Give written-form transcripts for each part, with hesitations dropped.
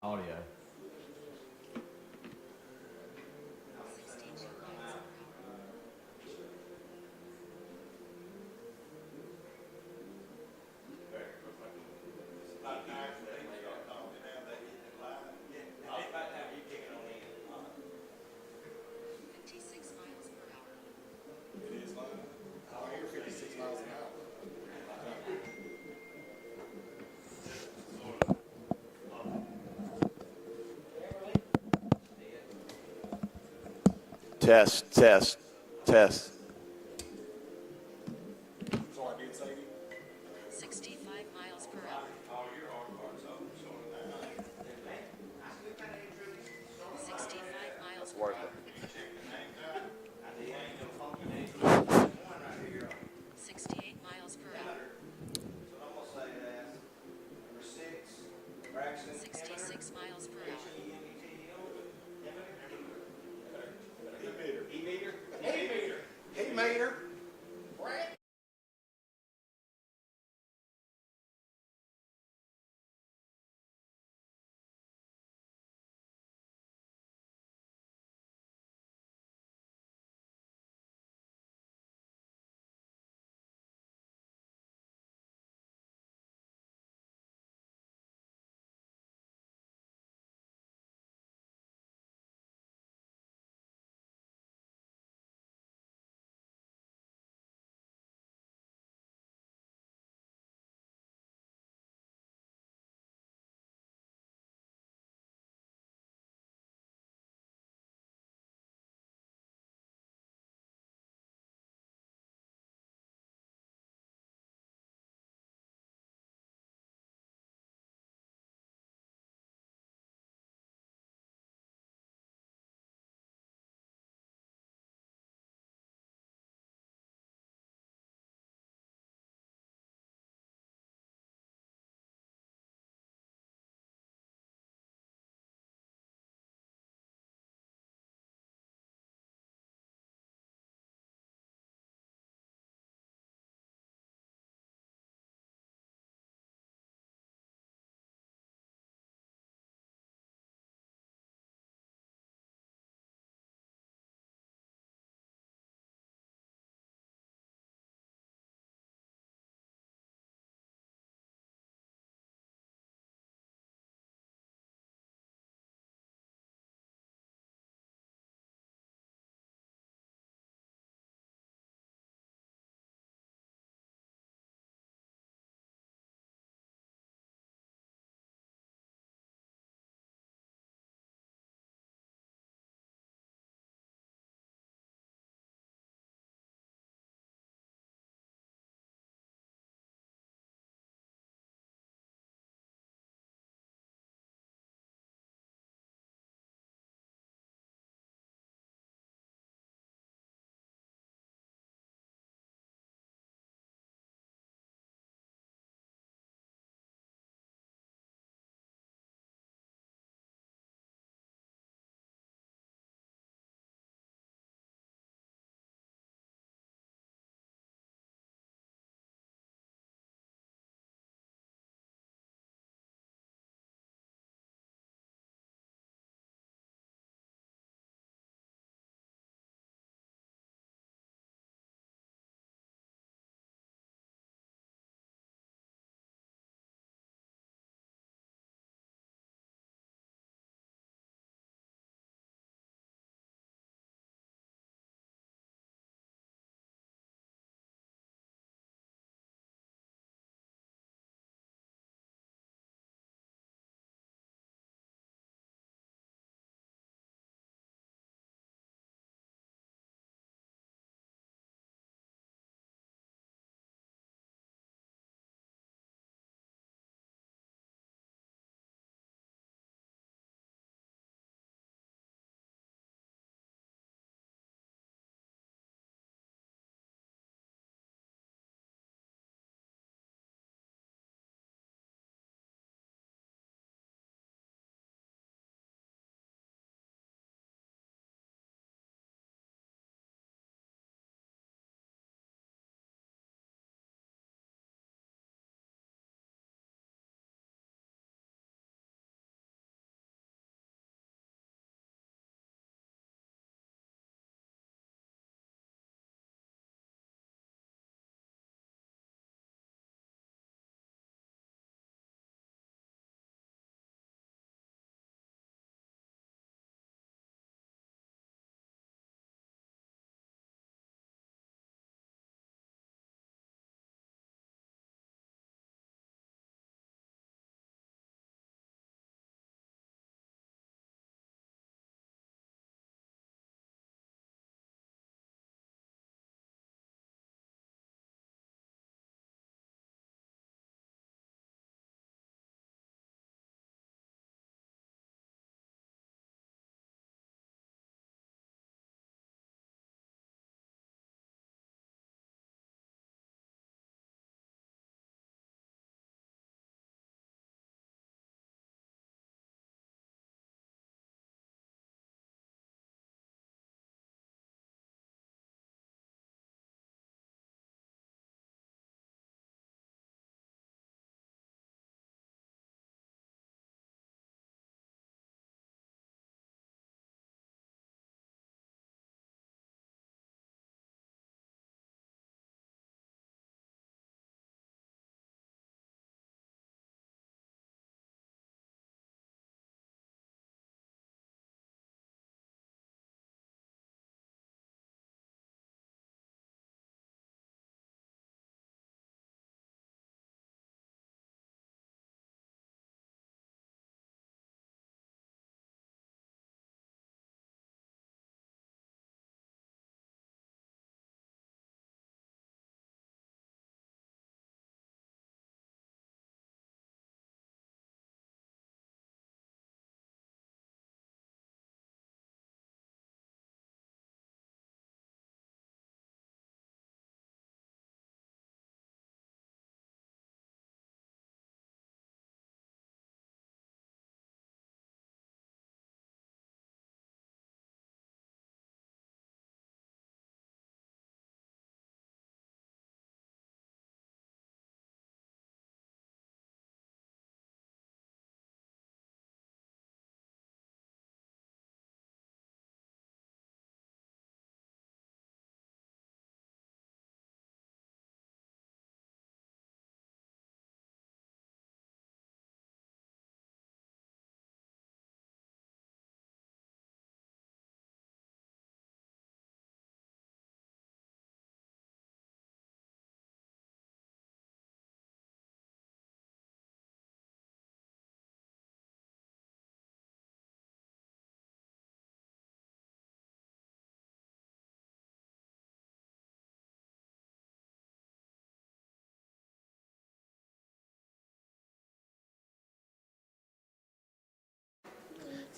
Audio. Test, test, test. 65 miles per hour. 65 miles per hour. 68 miles per hour. 66 miles per hour. Hey, Mater.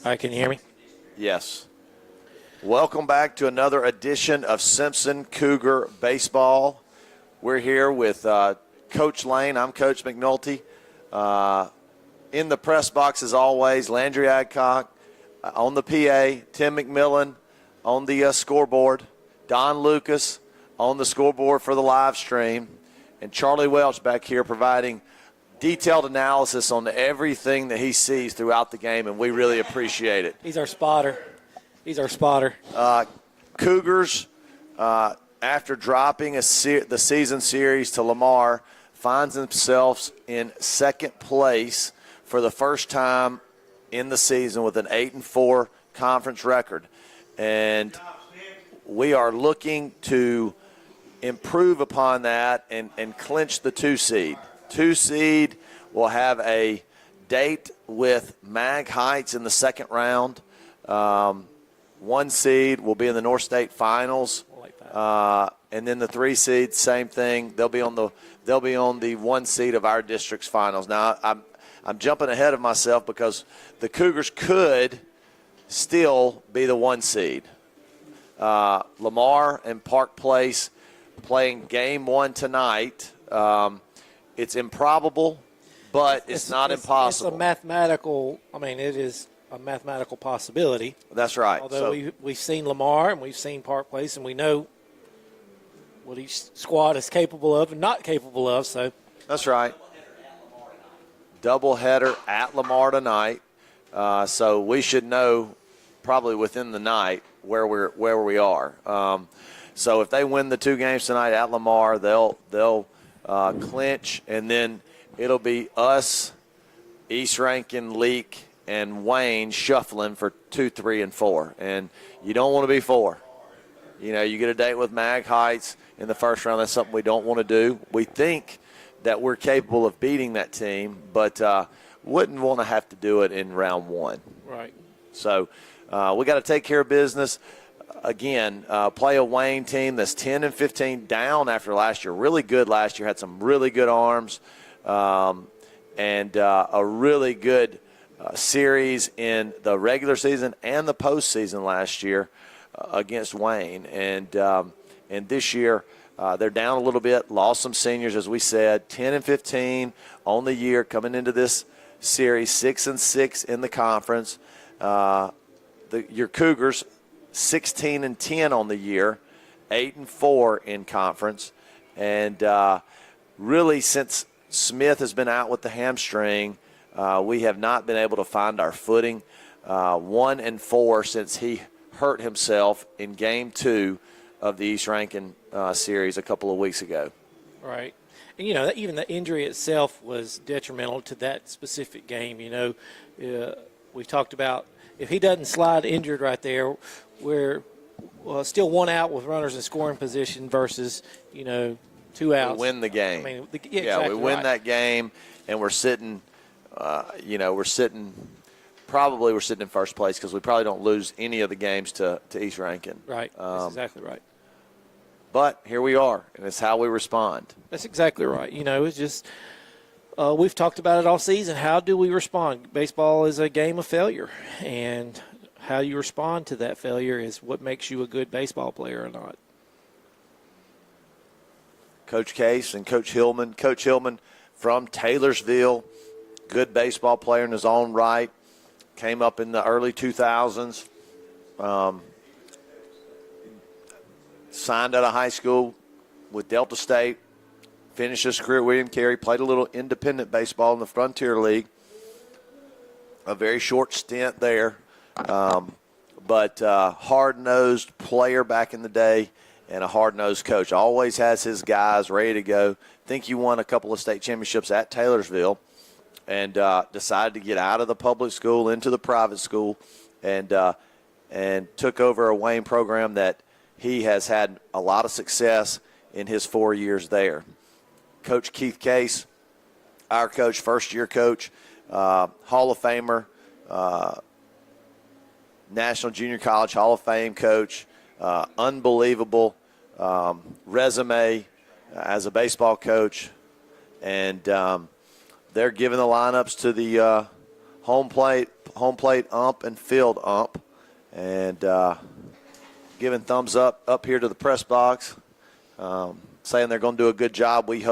All right, can you hear me? Yes. Welcome back to another edition of Simpson Cougar Baseball. We're here with Coach Lane. I'm Coach McNulty. In the press box, as always, Landry Adcock. On the PA, Tim McMillan on the scoreboard. Don Lucas on the scoreboard for the live stream. And Charlie Welch back here providing detailed analysis on everything that he sees throughout the game, and we really appreciate it. He's our spotter. Cougars, after dropping the season series to Lamar, finds themselves in second place for the first time in the season with an 8-4 conference record. And we are looking to improve upon that and clinch the 2 seed. 2 seed will have a date with Mag Heights in the second round. 1 seed will be in the North State Finals, and then the 3 seed, same thing. They'll be on the 1 seed of our district's finals. Now I'm jumping ahead of myself because the Cougars could still be the 1 seed. Lamar and Park Place playing game 1 tonight. It's improbable, but it's not impossible. It's a mathematical. It is a mathematical possibility. That's right. Although we've seen Lamar and we've seen Park Place, and we know what each squad is capable of and not capable of. So that's right. Doubleheader at Lamar tonight. So we should know probably within the night where we are. So if they win the 2 games tonight at Lamar, they'll clinch, and then it'll be us, East Rankin, Leak, and Wayne shuffling for 2, 3, and 4. And you don't want to be 4. You get a date with Mag Heights in the first round. That's something we don't want to do. We think that we're capable of beating that team, but wouldn't want to have to do it in round 1. Right. So we got to take care of business. Again, play a Wayne team that's 10-15 down after last year. Really good last year. Had some really good arms and a really good series in the regular season and the postseason last year against Wayne. And this year they're down a little bit. Lost some seniors, as we said. 10-15 on the year coming into this series. 6-6 in the conference. Your Cougars, 16-10 on the year, 8-4 in conference, and really since Smith has been out with the hamstring, we have not been able to find our footing. 1-4 since he hurt himself in Game 2 of the East Rankin series a couple of weeks ago. Right. And, even the injury itself was detrimental to that specific game. We talked about if he doesn't slide injured right there, we're still 1 out with runners in scoring position versus, 2 outs. We win the game. Exactly we win right. that game, and we're sitting, we're sitting in first place because we probably don't lose any of the games to East Rankin. Right. That's exactly right. But here we are, and it's how we respond. That's exactly right. It's just we've talked about it all season. How do we respond? Baseball is a game of failure, and how you respond to that failure is what makes you a good baseball player or not. Coach Case and Coach Hillman. Coach Hillman from Taylorsville, good baseball player in his own right. Came up in the early 2000s. Signed out of high school with Delta State. Finished his career at William Carey. Played a little independent baseball in the Frontier League. A very short stint there. But hard-nosed player back in the day and a hard-nosed coach. Always has his guys ready to go. Think he won a couple of state championships at Taylorsville and decided to get out of the public school into the private school and took over a Wayne program that he has had a lot of success in his 4 years there. Coach Keith Case, our coach, first-year coach, Hall of Famer, National Junior College Hall of Fame coach, unbelievable resume as a baseball coach, and they're giving the lineups to the home plate ump and field ump, and giving thumbs up here to the press box, saying they're going to do a good job. We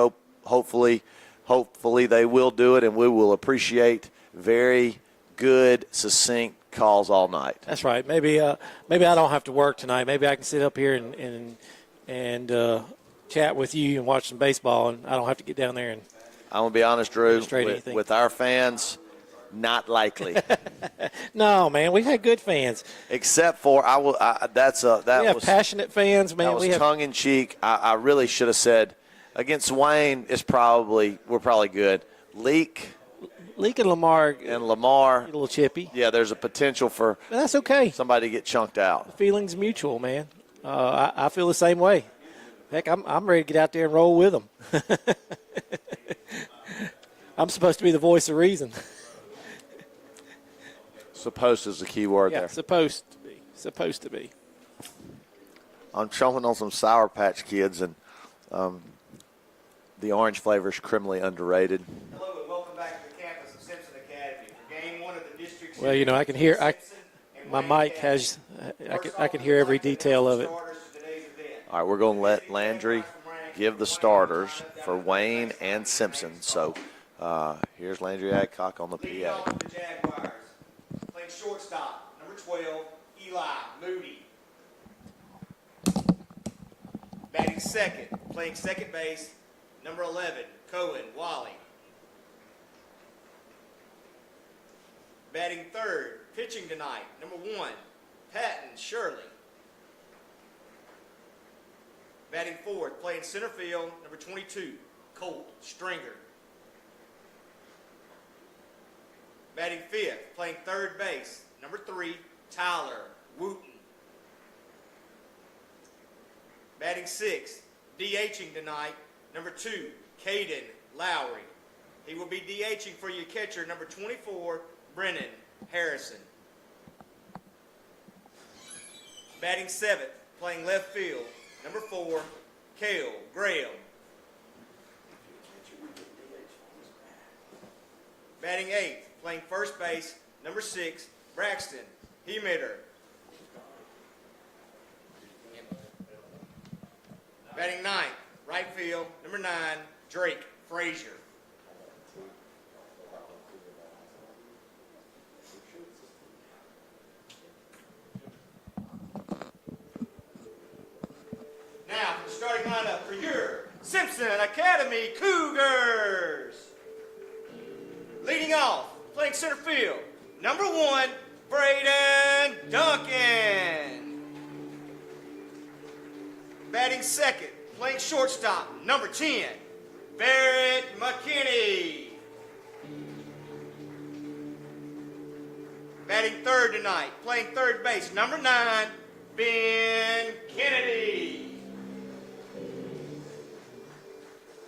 hopefully they will do it, and we will appreciate very good, succinct calls all night. That's right. Maybe I don't have to work tonight. Maybe I can sit up here and chat with you and watch some baseball, and I don't have to get down there and. I'm going to be honest, Drew, anything. with our fans, not likely. No, man, we've had good fans. Except for We have passionate fans, man. That was tongue in cheek. I really should have said against Wayne we're probably good. Leak and Lamar and Lamar a little chippy. Yeah, there's a potential for But that's okay. somebody to get chunked out. The feeling's mutual, man. I feel the same way. Heck, I'm ready to get out there and roll with them. I'm supposed to be the voice of reason. Supposed is the key word there. Supposed to be. Supposed to be. I'm chomping on some Sour Patch Kids, and the orange flavor is criminally underrated. Hello and welcome back to the campus of Simpson Academy for game 1 of the district. Well, you know, I can hear. My mic has. I can hear every detail of it. All right, we're going to let Landry give the starters for Wayne and Simpson. So here's Landry Adcock on the Leading PA. off for the Jaguars, playing shortstop, number 12, Eli Moody. Batting second, playing second base, number 11, Cohen Wally. Batting third, pitching tonight, number 1, Patton Shirley. Batting fourth, playing center field, number 22, Colt Stringer. Batting fifth, playing third base, number 3, Tyler Wooten. Batting sixth, DHing tonight, number 2, Caden Lowry. He will be DHing for your catcher, number 24, Brennan Harrison. Batting seventh, playing left field, number 4, Cale Graham. Batting eighth, playing first base, number 6, Braxton Hemitter. Batting ninth, right field, number 9, Drake Frazier. Now, for the starting lineup for your Simpson Academy Cougars. Leading off, playing center field, number 1, Braden Duncan. Batting second, playing shortstop, number 10, Barrett McKinney. Batting third tonight, playing third base, number 9, Ben Kennedy.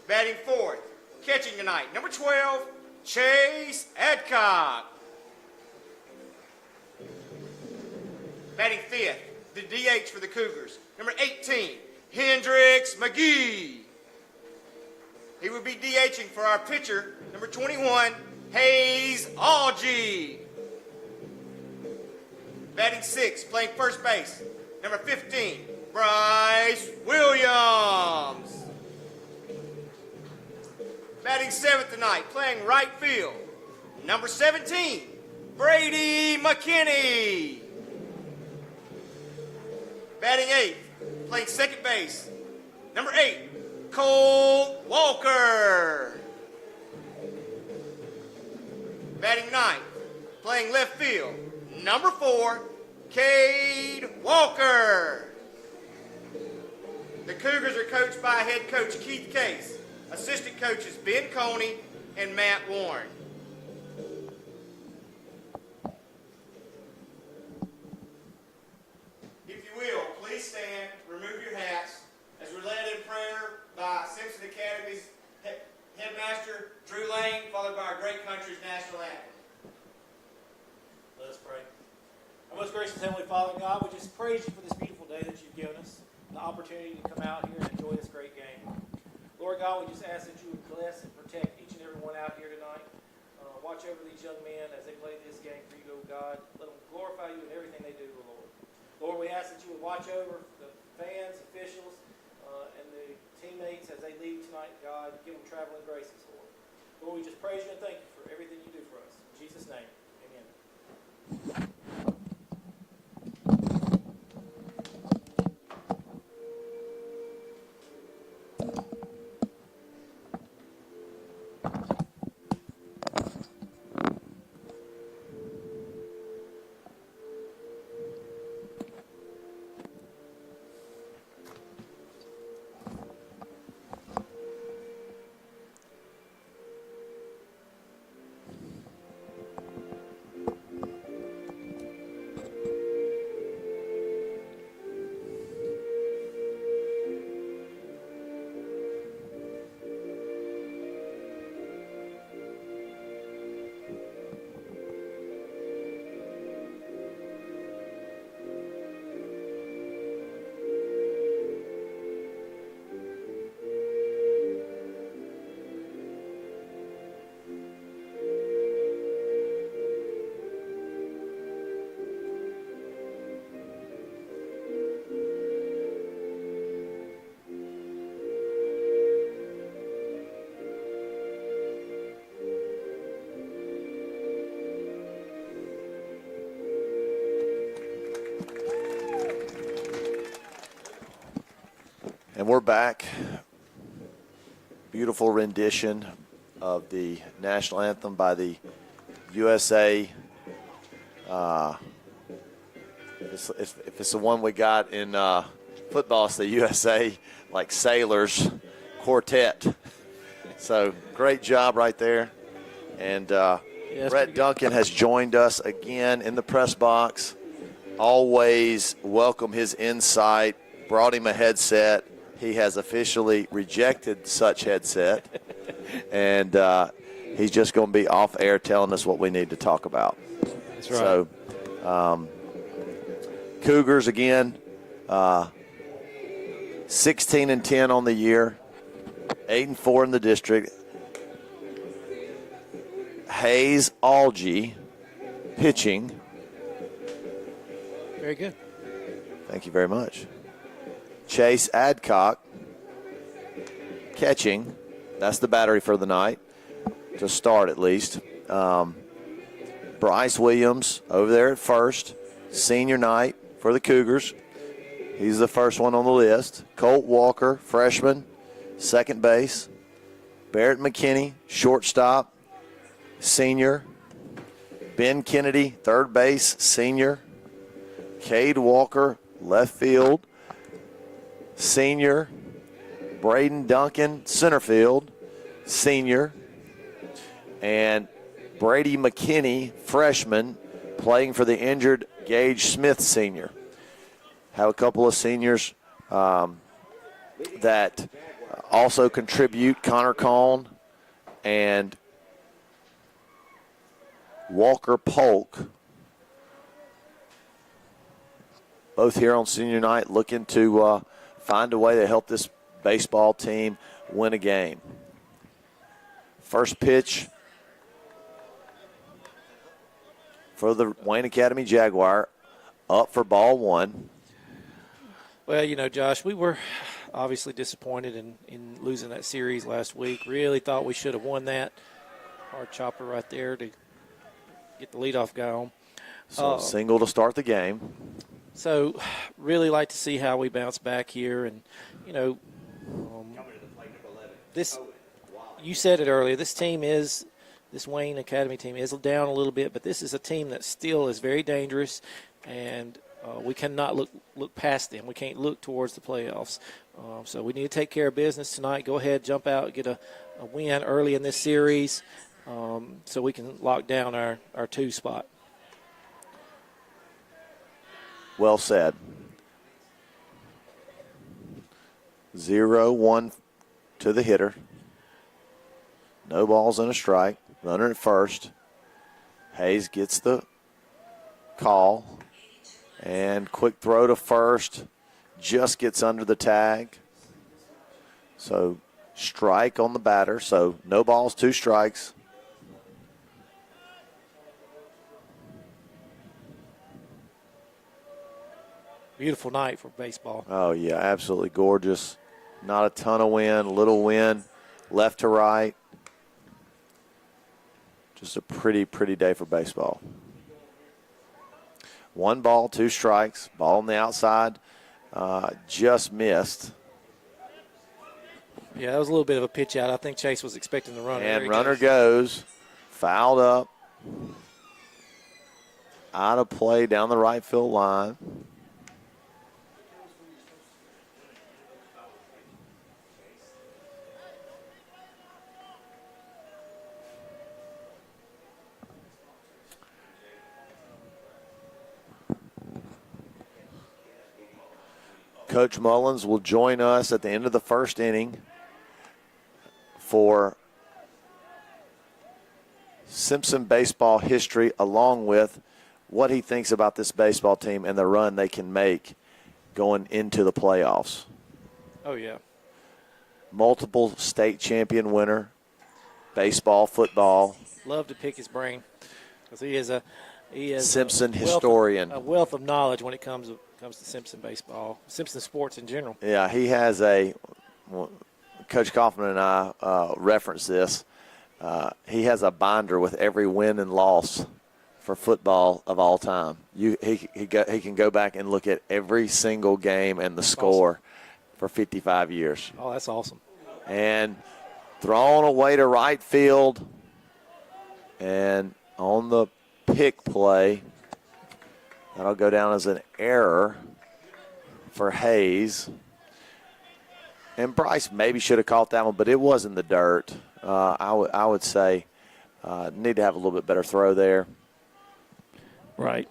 Batting fourth, catching tonight, number 12, Chase Adcock. Batting fifth, the DH for the Cougars, number 18, Hendrix McGee. He will be DHing for our pitcher, number 21, Hayes Algie. Batting sixth, playing first base, number 15, Bryce Williams. Batting seventh tonight, playing right field, number 17, Brady McKinney. Batting eighth, playing second base, number 8, Cole Walker. Batting ninth, playing left field, number 4, Cade Walker. The Cougars are coached by head coach Keith Case. Assistant coaches Ben Coney and Matt Warren. If you will, please stand, remove your hats, as we're led in prayer by Simpson Academy's headmaster, Drew Lane, followed by our great country's national anthem. Let us pray. Our most gracious Heavenly Father, God, we just praise you for this beautiful day that you've given us, the opportunity to come out here and enjoy this great game. Lord God, we just ask that you would bless and protect each and every one out here tonight. watch over these young men as they play this game for you, oh God. Let them glorify you in everything they do, oh Lord. Lord, we ask that you would watch over the fans, officials, and the teammates as they leave tonight, God. Give them traveling graces, Lord. Lord, we just praise you and thank you for everything you do for us. In Jesus' name, amen. And we're back. Beautiful rendition of the national anthem by the USA. If it's the one we got in football, it's the USA, like Sailors Quartet. So great job right there. And Brett Duncan has joined us again in the press box. Always welcome his insight. Brought him a headset. He has officially rejected such headset. And he's just going to be off air telling us what we need to talk about. That's right. So, Cougars again, 16-10 on the year, 8-4 in the district. Hayes Algie pitching. Very good. Thank you very much. Chase Adcock catching. That's the battery for the night, to start at least. Bryce Williams over there at first. Senior night for the Cougars. He's the first one on the list. Colt Walker, freshman, second base. Barrett McKinney, shortstop, senior. Ben Kennedy, third base, senior. Cade Walker, left field, senior. Braden Duncan, center field, senior. And Brady McKinney, freshman, playing for the injured Gage Smith, senior. Have a couple of seniors that also contribute, Connor Cohn and Walker Polk, both here on senior night, looking to find a way to help this baseball team win a game. First pitch for the Wayne Academy Jaguar, up for ball one. Well, you know, Josh, we were obviously disappointed in losing that series last week. Really thought we should have won that. Hard chopper right there to get the leadoff guy on. So single to start the game. So really like to see how we bounce back here. And, you know, this, you said it earlier, this Wayne Academy team is down a little bit, but this is a team that still is very dangerous, and we cannot look past them. We can't look towards the playoffs. So we need to take care of business tonight. Go ahead, jump out, get a win early in this series so we can lock down our 2 spot. Well said. 0-1 to the hitter. No balls and a strike. Runner at first. Hayes gets the call. And quick throw to first. Just gets under the tag. So strike on the batter. So no balls, 2 strikes. beautiful night for baseball. Oh, yeah, absolutely gorgeous. Not a ton of wind, little wind, left to right. Just a pretty, pretty day for baseball. 1 ball, 2 strikes. Ball on the outside, just missed. Yeah, that was a little bit of a pitch out. I think Chase was expecting the runner. There And he runner goes. goes, fouled up, out of play down the right field line. Coach Mullins will join us at the end of the first inning for Simpson baseball history, along with what he thinks about this baseball team and the run they can make going into the playoffs. Oh, yeah. Multiple state champion winner, baseball, football. Love to pick his brain because he is Simpson a historian. a wealth of knowledge when it comes to Simpson baseball, Simpson sports in general. Yeah, he has Coach Kaufman and I reference this. He has a binder with every win and loss for football of all time. He can go back and look at every single game and the score for 55 years. Oh, that's awesome. And thrown away to right field, and on the pick play, that'll go down as an error for Hayes. And Bryce maybe should have caught that one, but it was in the dirt. I would say need to have a little bit better throw there. Right.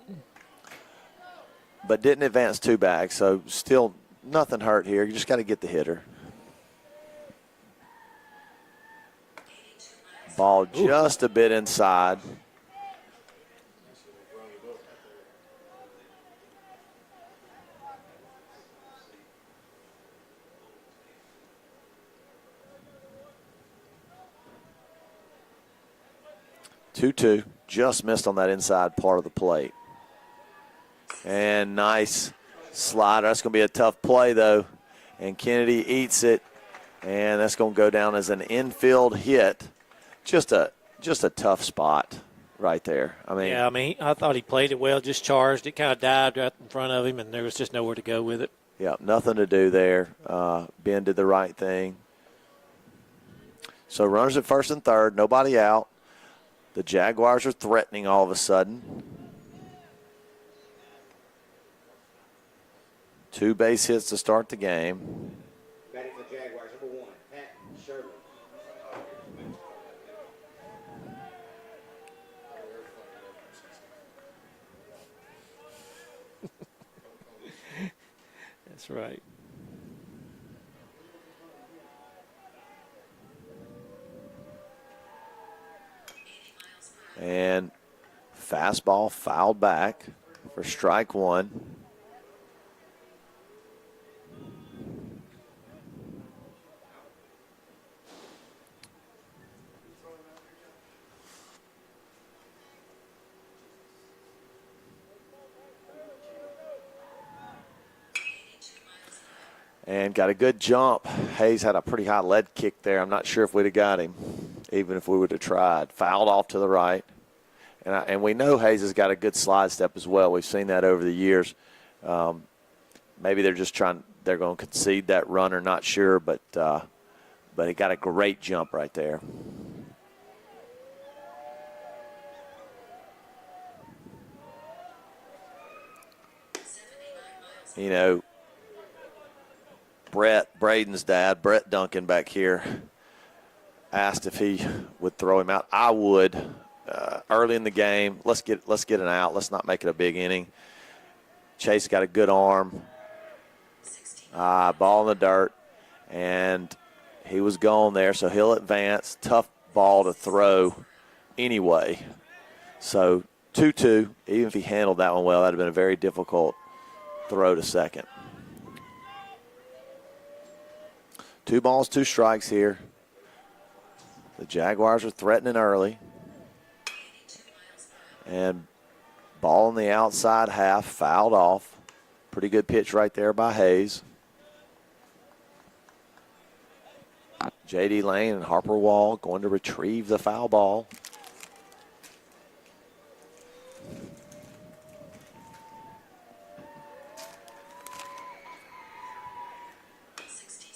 But didn't advance 2 bags, so still nothing hurt here. You just got to get the hitter. Ball just a bit inside. Two, just missed on that inside part of the plate. And nice slider. That's going to be a tough play, though. And Kennedy eats it, and that's going to go down as an infield hit. Just a tough spot right there. I thought he played it well, just charged. It kind of dived right in front of him, and there was just nowhere to go with it. Yeah, nothing to do there. Ben did the right thing. So runners at first and third, nobody out. The Jaguars are threatening all of a sudden. 2 base hits to start the game. Batting for the Jaguars, number 1, Pat Sherman. That's right. And fastball fouled back for strike 1. And got a good jump. Hayes had a pretty high lead kick there. I'm not sure if we'd have got him, even if we would have tried. Fouled off to the right. And we know Hayes has got a good slide step as well. We've seen that over the years. Maybe they're just they're going to concede that runner, not sure, but he got a great jump right there. You know, Braden's dad, Brett Duncan back here, asked if he would throw him out. I would. Early in the game, let's get an out. Let's not make it a big inning. Chase got a good arm. Ball in the dirt, and he was gone there, so he'll advance. Tough ball to throw anyway. So 2-2, even if he handled that one well, that would have been a very difficult throw to second. 2 balls, 2 strikes here. The Jaguars are threatening early. And ball on the outside half, fouled off. Pretty good pitch right there by Hayes. J.D. Lane and Harper Wall going to retrieve the foul ball.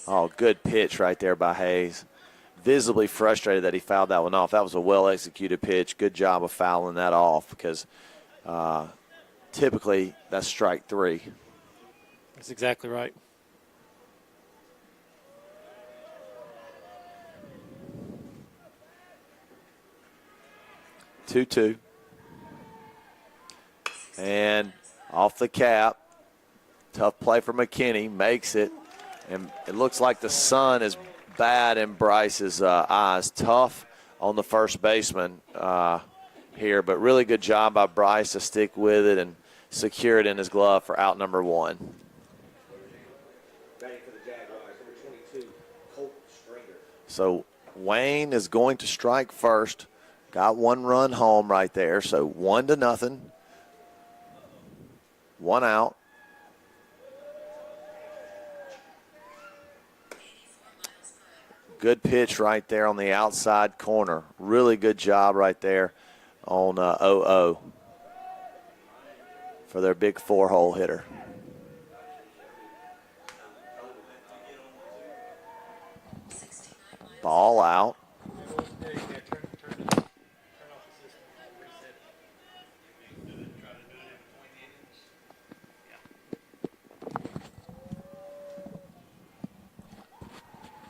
Oh, good pitch right there by Hayes. Visibly frustrated that he fouled that one off. That was a well-executed pitch. Good job of fouling that off because typically that's strike 3. That's exactly right. Two. And off the cap. Tough play for McKinney. Makes it. And it looks like the sun is bad in Bryce's eyes. Tough on the first baseman here, but really good job by Bryce to stick with it and secure it in his glove for out number 1. So Wayne is going to strike first. Got 1 run home right there, so 1-0. 1 out. Good pitch right there on the outside corner. Really good job right there on 0-0 for their big 4-hole hitter. Ball out.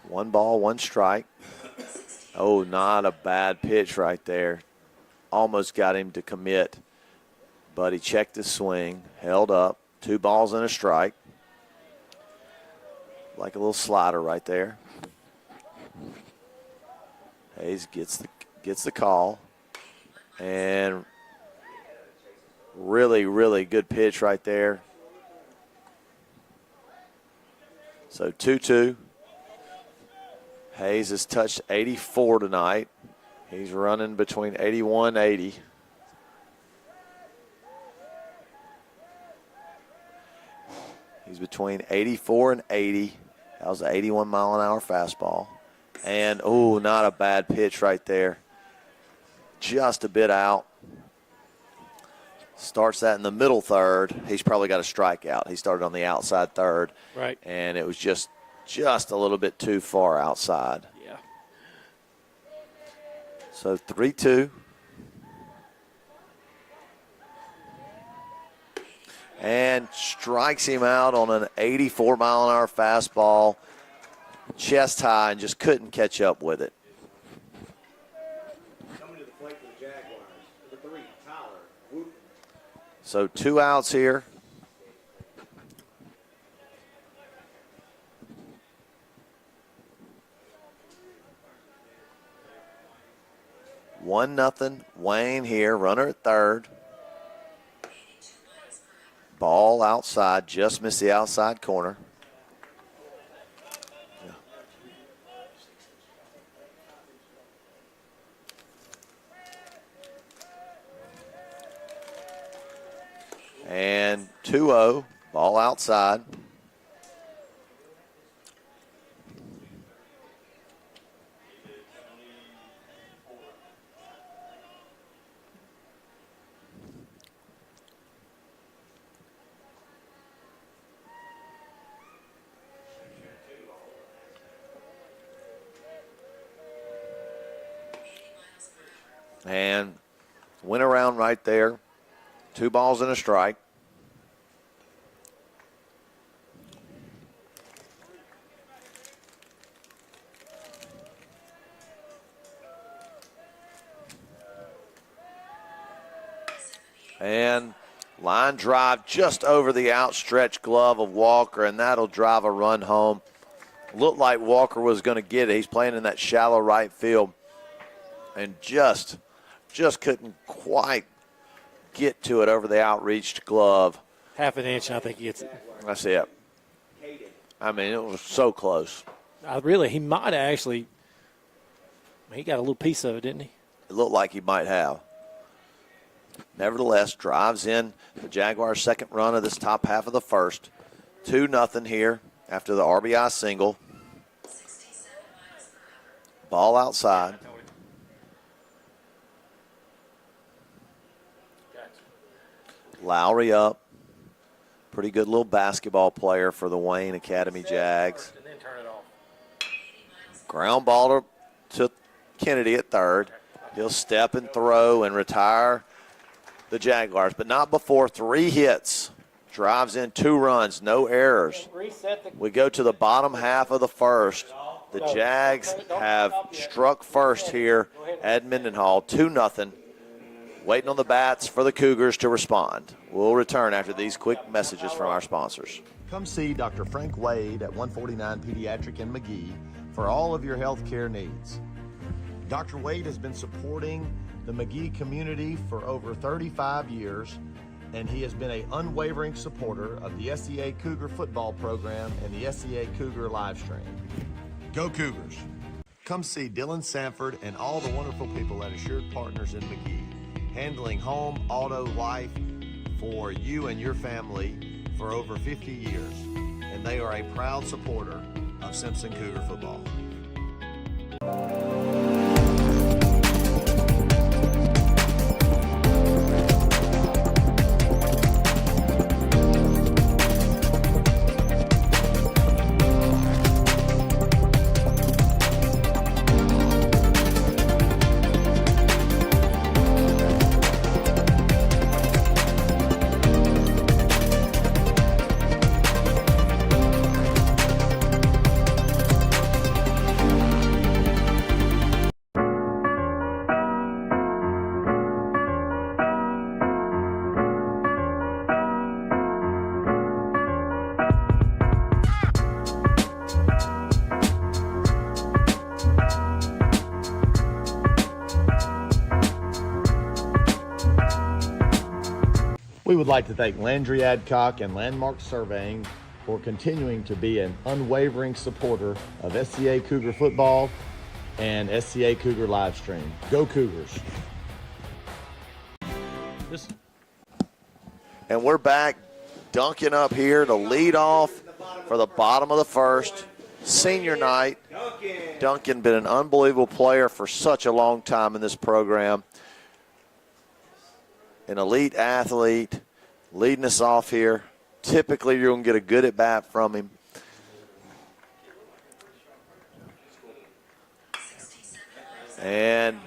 One ball, 1 strike. Oh, not a bad pitch right there. Almost got him to commit, but he checked his swing, held up. 2 balls and a strike. Like a little slider right there. Hayes gets the call. And really, really good pitch right there. So 2-2. Hayes has touched 84 tonight. He's running between 81 and 80. He's between 84 and 80. That was an 81-mile-an-hour fastball. And, oh, not a bad pitch right there. Just a bit out. Starts that in the middle third. He's probably got a strikeout. He started on the outside third. Right. And it was just a little bit too far outside. Yeah. So 3-2. And strikes him out on an 84-mile-an-hour fastball. Chest high and just couldn't catch up with it. Coming to the plate for the Jaguars. Number 3, Tyler Wooten. So 2 outs here. One nothing. Wayne here, runner at third. Ball outside, just missed the outside corner. And 2-0, ball outside. And went around right there. 2 balls and a strike. And line drive just over the outstretched glove of Walker, and that'll drive a run home. Looked like Walker was going to get it. He's playing in that shallow right field and just couldn't quite get to it over the outreached glove. Half an inch, and I think he gets it. That's it. I mean, it was so close. He might have actually. He got a little piece of it, didn't he? It looked like he might have. Nevertheless, drives in the Jaguars' second run of this top half of the first. 2-0 here after the RBI single. Ball outside. Lowry up. Pretty good little basketball player for the Wayne Academy Jags. Ground ball to Kennedy at third. He'll step and throw and retire the Jaguars, but not before 3 hits. Drives in 2 runs, no errors. We go to the bottom half of the first. The Jags have struck first here at Mendenhall, 2-0. Waiting on the bats for the Cougars to respond. We'll return after these quick messages from our sponsors. Come see Dr. Frank Wade at 149 Pediatric in McGee for all of your health care needs. Dr. Wade has been supporting the McGee community for over 35 years, and he has been an unwavering supporter of the SCA Cougar football program and the SCA Cougar live stream. Go Cougars! Come see Dylan Sanford and all the wonderful people at Assured Partners in McGee, handling home, auto, life for you and your family for over 50 years, and they are a proud supporter of Simpson Cougar football. We would like to thank Landry Adcock and Landmark Surveying for continuing to be an unwavering supporter of SCA Cougar football and SCA Cougar live stream. Go Cougars! And we're back. Duncan up here to lead off for the bottom of the first. Senior night. Duncan been an unbelievable player for such a long time in this program. An elite athlete leading us off here. Typically, you're going to get a good at-bat from him. And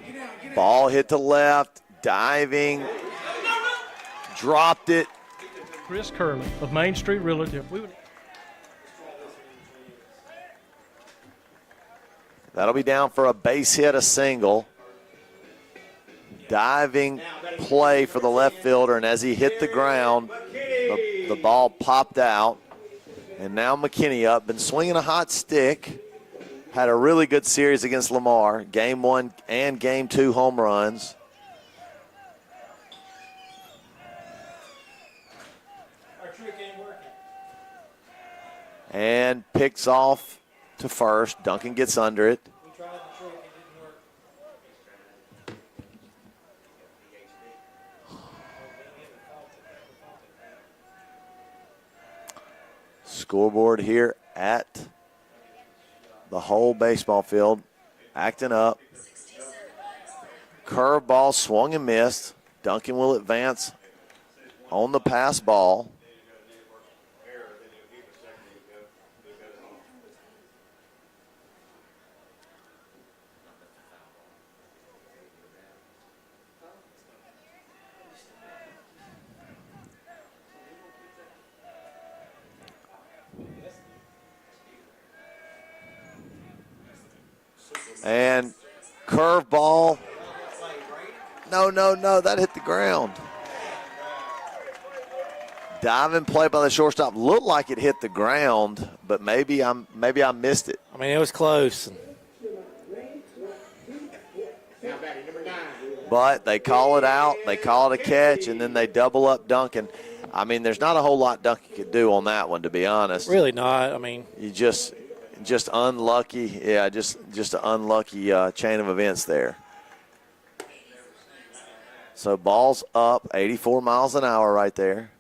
ball hit to left, diving, dropped it. Chris Curley of Main Street Realty. That'll be down for a base hit, a single. Diving play for the left fielder, and as he hit the ground, the ball popped out. And now McKinney up, been swinging a hot stick. Had a really good series against Lamar. Game 1 and Game 2 home runs. And picks off to first. Duncan gets under it. Scoreboard here at the whole baseball field, acting up. Curveball swung and missed. Duncan will advance on the pass ball. And curveball. No, that hit the ground. Diving play by the shortstop. Looked like it hit the ground, but maybe I missed it. I mean, it was close. But they call it out. They call it a catch, and then they double up Duncan. I mean, there's not a whole lot Duncan could do on that one, to be honest. Really not. I mean, You just unlucky. Yeah, just an unlucky chain of events there. So ball's up, 84 miles an hour right there.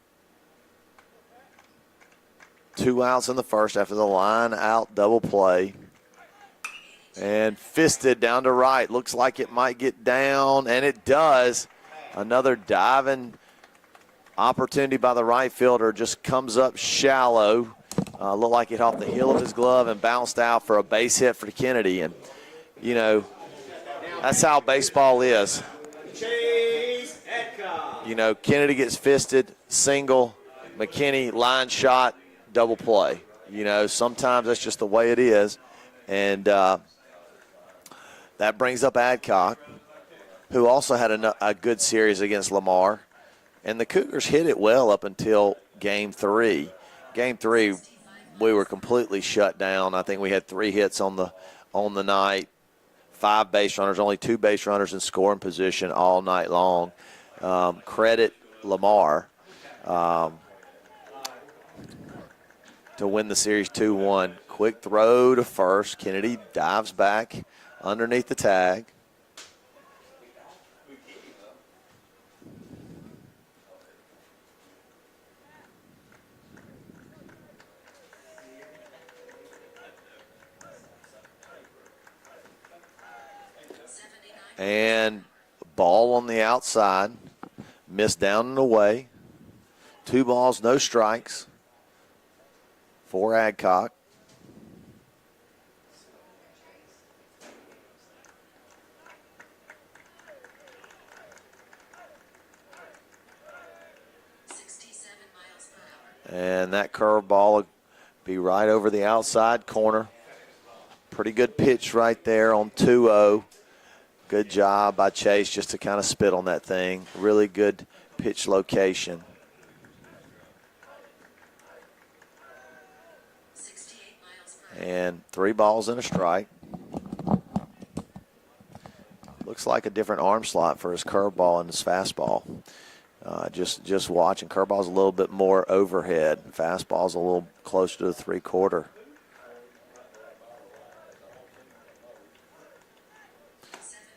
2 outs in the first after the line out double play. And fisted down to right. Looks like it might get down, and it does. Another diving opportunity by the right fielder, just comes up shallow. Looked like it hit off the heel of his glove and bounced out for a base hit for Kennedy. And, you know, that's how baseball is. Chase Adcock. You know, Kennedy gets fisted, single, McKinney line shot, double play. You know, sometimes that's just the way it is. And that brings up Adcock, who also had a good series against Lamar. And the Cougars hit it well up until Game 3. Game 3, we were completely shut down. I think we had 3 hits on the night, 5 base runners, only 2 base runners in scoring position all night long. Credit Lamar to win the series 2-1. Quick throw to first. Kennedy dives back underneath the tag. And ball on the outside. Missed down and away. 2 balls, no strikes for Adcock. And that curveball will be right over the outside corner. Pretty good pitch right there on 2-0. Good job by Chase just to kind of spit on that thing. Really good pitch location. And 3 balls and a strike. Looks like a different arm slot for his curveball and his fastball. Just watching. Curveball's a little bit more overhead. Fastball's a little closer to the 3/4.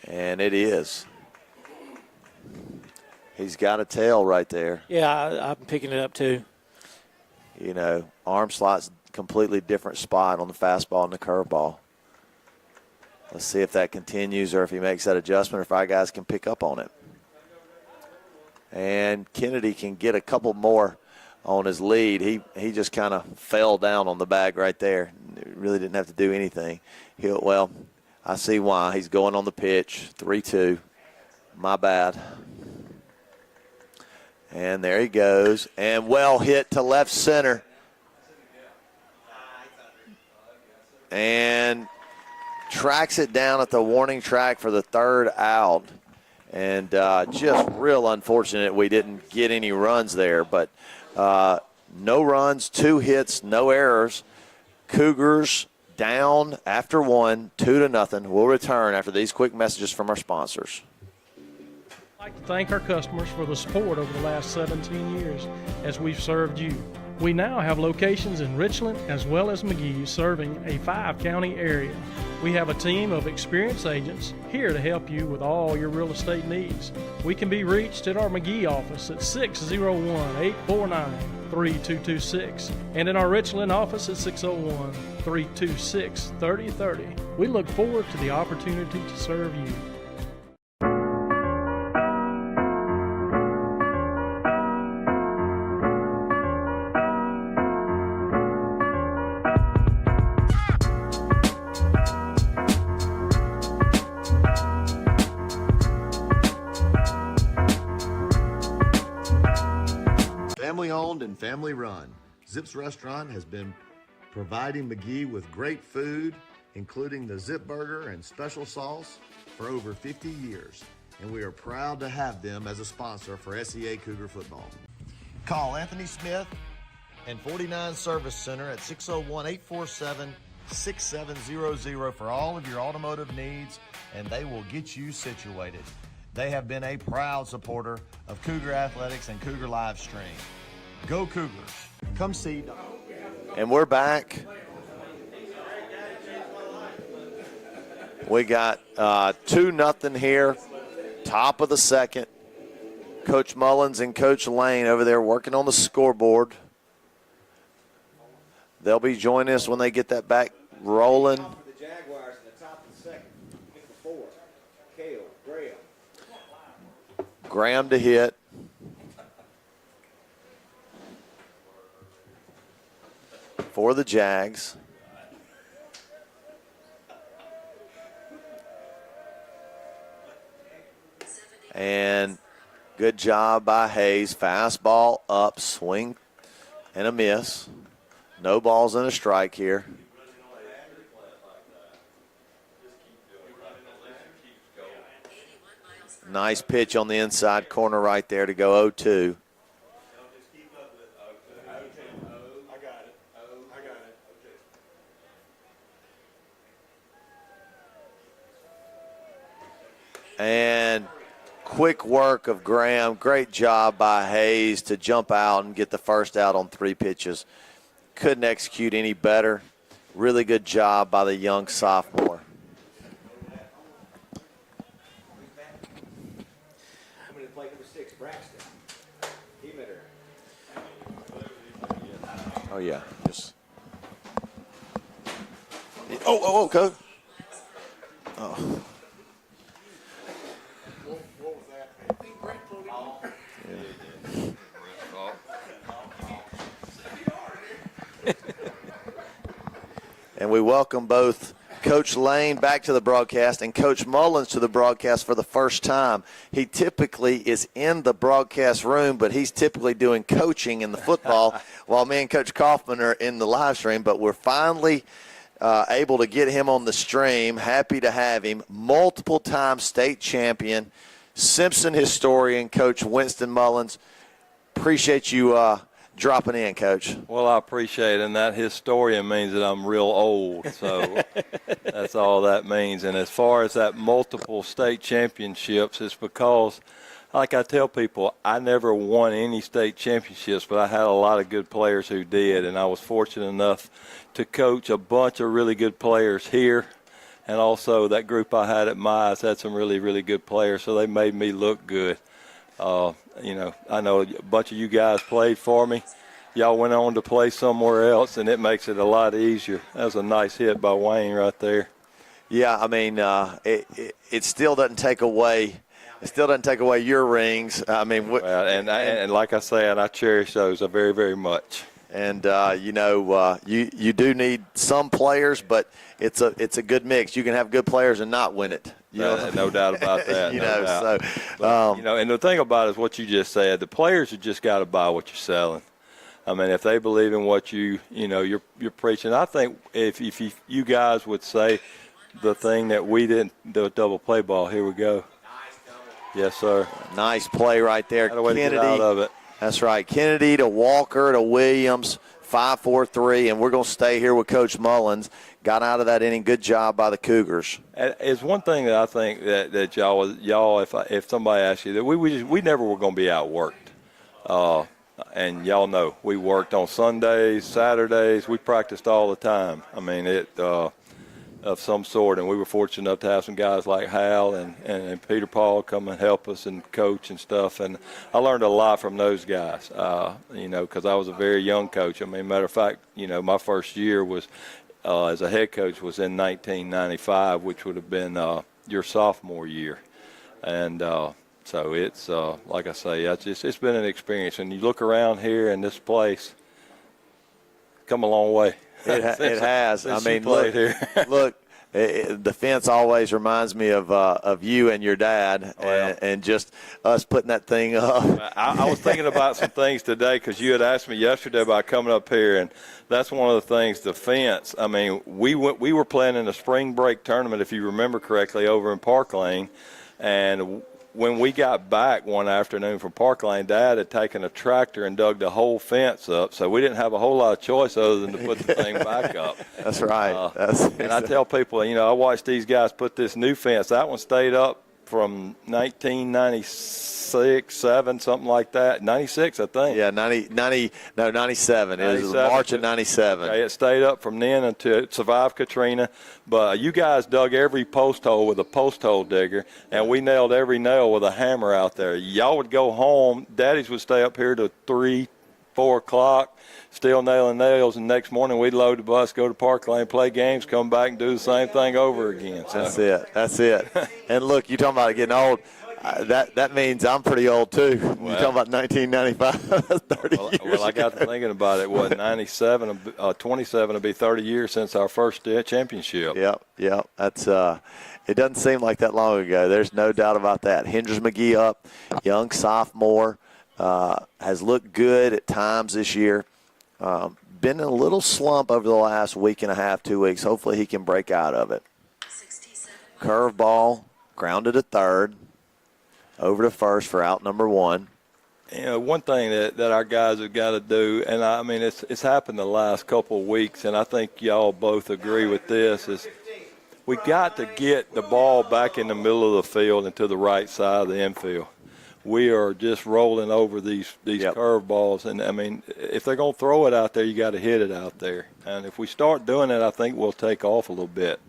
And it is. He's got a tail right there. Yeah, I'm picking it up too. You know, arm slot's completely different spot on the fastball and the curveball. Let's see if that continues or if he makes that adjustment or if our guys can pick up on it. And Kennedy can get a couple more on his lead. He just kind of fell down on the bag right there. Really didn't have to do anything. Well, I see why. He's going on the pitch, 3-2. My bad. And there he goes. And well hit to left center. And tracks it down at the warning track for the 3rd out. And just real unfortunate we didn't get any runs there. But no runs, 2 hits, no errors. Cougars down after 1, 2-0. We'll return after these quick messages from our sponsors. I'd like to thank our customers for the support over the last 17 years as we've served you. We now have locations in Richland as well as McGee, serving a 5-county area. We have a team of experienced agents here to help you with all your real estate needs. We can be reached at our McGee office at 601-849-3226 and in our Richland office at 601-326-3030. We look forward to the opportunity to serve you. Family owned and family run, Zip's Restaurant has been providing McGee with great food, including the Zip Burger and special sauce, for over 50 years. And we are proud to have them as a sponsor for SEA Cougar football. Call Anthony Smith and 49 Service Center at 601-847-6700 for all of your automotive needs, and they will get you situated. They have been a proud supporter of Cougar Athletics and Cougar Live Stream. Go Cougars. Come see. And we're back. We got 2-0 here, top of the second. Coach Mullins and Coach Lane over there working on the scoreboard. They'll be joining us when they get that back rolling. For the Jaguars in the top of the second. Number 4, Cale Graham. Graham to hit. For the Jags. And good job by Hayes. Fastball up, swing, and a miss. No balls and a strike here. Nice pitch on the inside corner right there to go 0-2. And quick work of Graham. Great job by Hayes to jump out and get the first out on 3 pitches. Couldn't execute any better. Really good job by the young sophomore. Coming to play number 6, Braxton. Emitter. Oh, yeah. Just. Oh, Coach. Oh. And we welcome both Coach Lane back to the broadcast and Coach Mullins to the broadcast for the first time. He typically is in the broadcast room, but he's typically doing coaching in the football while me and Coach Kaufman are in the live stream. But we're finally able to get him on the stream. Happy to have him. Multiple-time state champion, Simpson historian, Coach Winston Mullins. Appreciate you dropping in, Coach. Well, I appreciate it, and that historian means that I'm real old, so that's all that means. And as far as that multiple state championships, it's because, like I tell people, I never won any state championships, but I had a lot of good players who did, and I was fortunate enough to coach a bunch of really good players here, and also that group I had at Mize had some really, really good players, so they made me look good. I know a bunch of you guys played for me. Y'all went on to play somewhere else, and it makes it a lot easier. That was a nice hit by Wayne right there. Yeah, I mean, it still doesn't take away. It still doesn't take away your rings. I mean, and like I said, I cherish those very, very much. And you do need some players, but it's a good mix. You can have good players and not win it. No doubt about that. And the thing about it is what you just said. The players have just got to buy what you're selling. I mean, if they believe in what you're preaching, I think if you guys would say the thing that we didn't, the double play ball. Here we go. Yes, sir. Nice play right there, Kennedy. To get out of it. That's right. Kennedy to Walker to Williams, 5-4-3, and we're going to stay here with Coach Mullins. Got out of that inning. Good job by the Cougars. It's one thing that I think that y'all, if somebody asks you that we never were going to be outworked. And y'all know we worked on Sundays, Saturdays. We practiced all the time. I mean, of some sort, and we were fortunate enough to have some guys like Hal and Peter Paul come and help us and coach and stuff, and I learned a lot from those guys, because I was a very young coach. I mean, matter of fact, my first year was as a head coach was in 1995, which would have been your sophomore year, and so it's like I say, it's been an experience, and you look around here in this place, come a long way. It has. I mean, look, the fence always reminds me of you and your dad, and just us putting that thing up. I was thinking about some things today because you had asked me yesterday about coming up here, and that's one of the things. The fence. I mean, we were playing in a spring break tournament, if you remember correctly, over in Park Lane, and when we got back one afternoon from Park Lane, Dad had taken a tractor and dug the whole fence up, so we didn't have a whole lot of choice other than to put the thing back up. That's right. And I tell people, I watched these guys put this new fence. That one stayed up from 1996, 7, something like that. 96, I think. Yeah, 97. It was 97. March of 97. Okay, it stayed up from then until it survived Katrina. But you guys dug every post hole with a post hole digger, and we nailed every nail with a hammer out there. Y'all would go home. Daddies would stay up here till 3, 4 o'clock, still nailing nails, and next morning we'd load the bus, go to Park Lane, play games, come back and do the same thing over again. So. That's it. And look, you're talking about getting old. That means I'm pretty old too. Well, You're talking about 1995. That's 30 years well, I got to thinking about it. What, 97, 27 will be 30 years since our first championship. Yep. That's it doesn't seem like that long ago. There's no doubt about that. Hendricks McGee up, young sophomore, has looked good at times this year. Been in a little slump over the last week and a half, 2 weeks. Hopefully he can break out of it. Curveball, grounded at third, over to first for out number 1. You know, one thing that our guys have got to do, and I mean it's happened the last couple of weeks, and I think y'all both agree with this, is we got to get the ball back in the middle of the field and to the right side of the infield. We are just rolling over these curveballs, and I mean, if they're going to throw it out there, you got to hit it out there. And if we start doing it, I think we'll take off a little bit.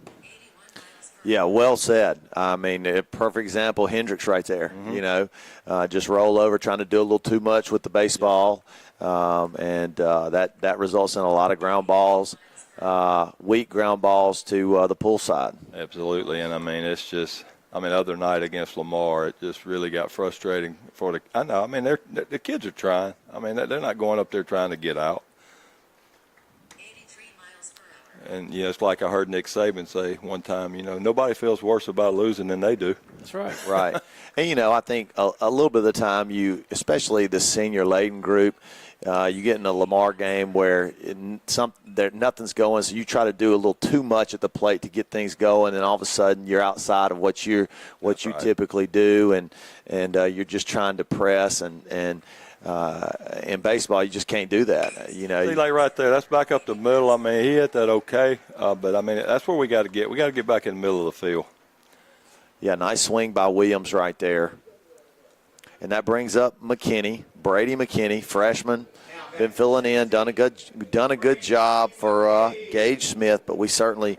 Yeah, well said. I mean, a perfect example, Hendricks right there. Mm-hmm. You know, just roll over, trying to do a little too much with the baseball, and that results in a lot of ground balls, weak ground balls to the pull side. Absolutely, and I mean, it's just. I mean, other night against Lamar, it just really got frustrating for the. I know. I mean, the kids are trying. I mean, they're not going up there trying to get out. 83 miles per hour. And it's like I heard Nick Saban say one time. Nobody feels worse about losing than they do. That's right. Right. And I think a little bit of the time especially the senior laden group, you get in a Lamar game where nothing's going, so you try to do a little too much at the plate to get things going, and all of a sudden you're outside of what you typically do, and you're just trying to press, and in baseball you just can't do that. See, like right there, that's back up the middle. I mean, he hit that okay, but I mean that's where we got to get. We got to get back in the middle of the field. Yeah, nice swing by Williams right there. And that brings up McKinney, Brady McKinney, freshman, been filling in, done a good job for Gage Smith, but we certainly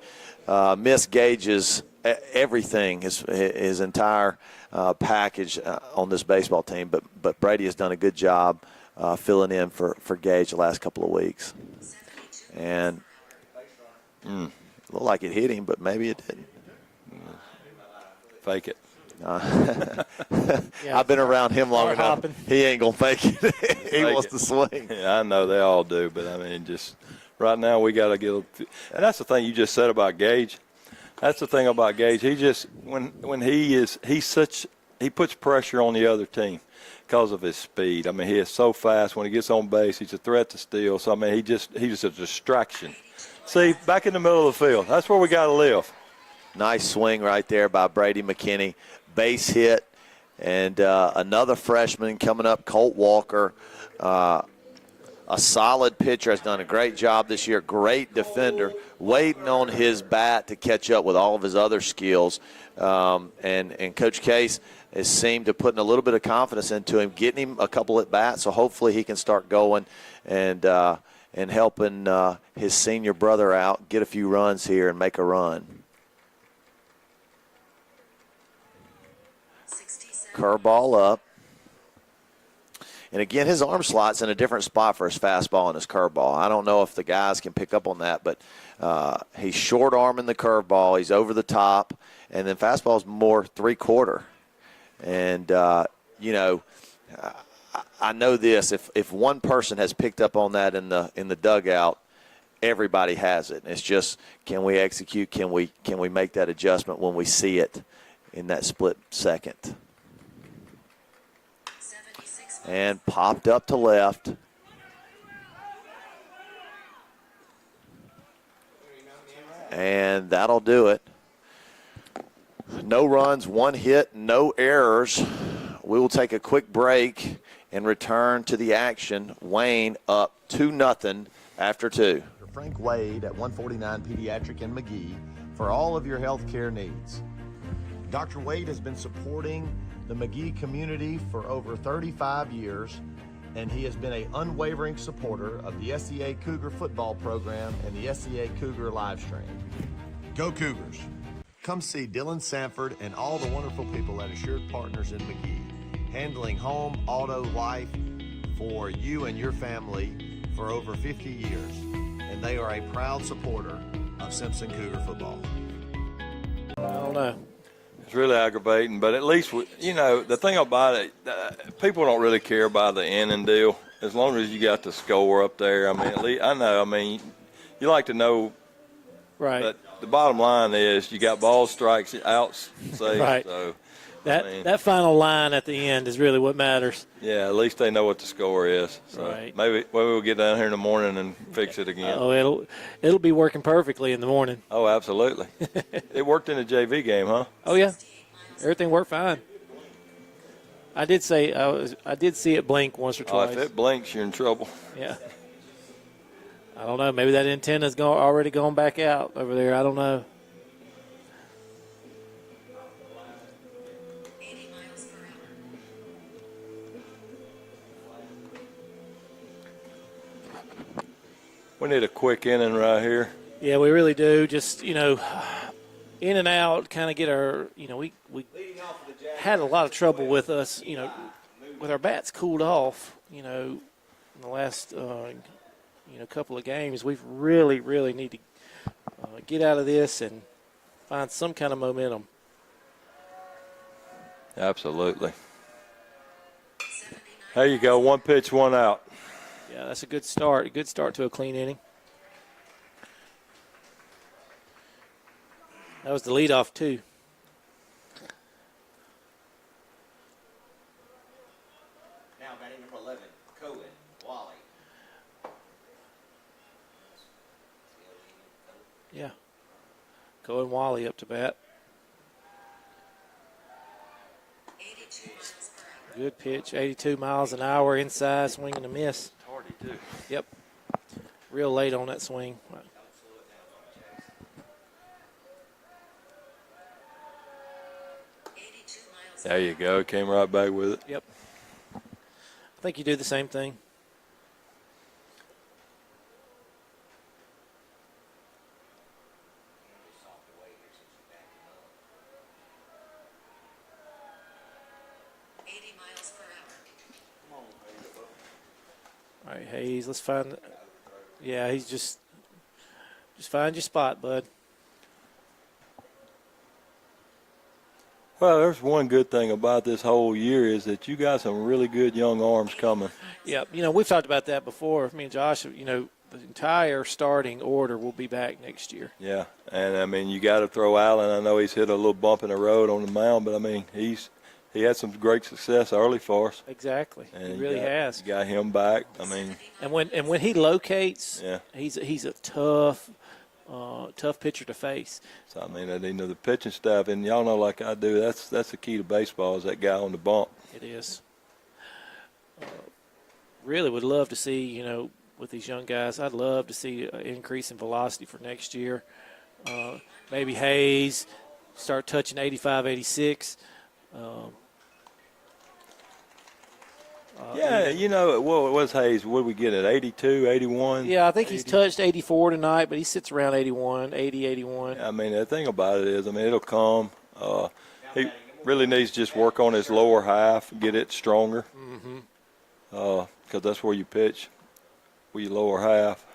miss Gage's everything, his entire package on this baseball team. But Brady has done a good job filling in for Gage the last couple of weeks. And looked like it hit him, but maybe it didn't. Fake it. I've been around him long enough. Hopping. He ain't going to fake it. He wants to swing. Yeah, I know they all do, but I mean, just right now we got to get. And that's the thing you just said about Gage. That's the thing about Gage. He just when he puts pressure on the other team because of his speed. I mean, he is so fast. When he gets on base, he's a threat to steal. So I mean, he's just a distraction. See, back in the middle of the field. That's where we got to live. Nice swing right there by Brady McKinney. Base hit. And another freshman coming up, Colt Walker. A solid pitcher, has done a great job this year. Great defender. Waiting on his bat to catch up with all of his other skills. And Coach Case has seemed to putting a little bit of confidence into him, getting him a couple at bats. So hopefully he can start going and helping his senior brother out, get a few runs here and make a run. Curveball up. And again, his arm slot's in a different spot for his fastball and his curveball. I don't know if the guys can pick up on that, but he's short arming the curveball. He's over the top. And then fastball's more three-quarter. And, I know this. If one person has picked up on that in the dugout, everybody has it. It's just, can we execute? Can we make that adjustment when we see it in that split second? And popped up to left. And that'll do it. No runs, one hit, no errors. We will take a quick break and return to the action. Wayne up 2-0 after 2. Frank Wade at 149 Pediatric in McGee for all of your health care needs. Dr. Wade has been supporting the McGee community for over 35 years, and he has been an unwavering supporter of the SCA Cougar football program and the SCA Cougar live stream. Go Cougars! Come see Dylan Sanford and all the wonderful people at Assured Partners in McGee, handling home, auto, life for you and your family for over 50 years, and they are a proud supporter of Simpson Cougar football. I don't know. It's really aggravating, but at least, the thing about it, people don't really care about the inning deal. As long as you got the score up there, I mean, at least, you like to know. Right. But the bottom line is you got balls, strikes, outs, saves. Right. So that final line at the end is really what matters. Yeah, at least they know what the score is. So Right. maybe we'll get down here in the morning and fix it again. Oh, it'll be working perfectly in the morning. Oh, absolutely. It worked in the JV game, huh? Oh yeah, everything worked fine. I did see it blink once or Oh, twice. if it blinks, you're in trouble. Yeah. I don't know. Maybe that antenna's already gone back out over there. I don't know. 80 miles per hour. We need a quick inning right here. Yeah, we really do. Just, in and out, kind of get our, we had a lot of trouble with us, with our bats cooled off, in the last, couple of games. We've really, really need to get out of this and find some kind of momentum. Absolutely. There you go. One pitch, one out. Yeah, that's a good start. A good start to a clean inning. That was the leadoff, too. Now batting number 11, Cohen, Wally. Yeah. Cohen Wally up to bat. 82 miles per hour. Good pitch. 82 miles an hour inside, swing and a miss. Hardy, too. Yep. Real late on that swing. 82 miles There you go. Came right back with it. Yep. I think you do the same thing. miles per hour. All right, Hayes, let's find. Yeah, he's just find your spot, bud. Well, there's one good thing about this whole year is that you got some really good young arms coming. Yeah, we've talked about that before. Me and Josh, the entire starting order will be back next year. Yeah, and you got to throw Allen. I know he's hit a little bump in the road on the mound, but he had some great success early for us. Exactly, And he really has. You got him back. And when he locates, yeah, he's a tough pitcher to face. So the pitching staff, and y'all know like I do, that's the key to baseball is that guy on the bump. It is. Really would love to see, with these young guys, I'd love to see an increase in velocity for next year. Maybe Hayes start touching 85, 86. What was Hayes? What did we get at 82, 81? Yeah, I think he's touched 84 tonight, but he sits around 81, 80, 81. The thing about it is, it'll come. He really needs to just work on his lower half, get it stronger. Mm-hmm. Because that's where you pitch, with your lower half.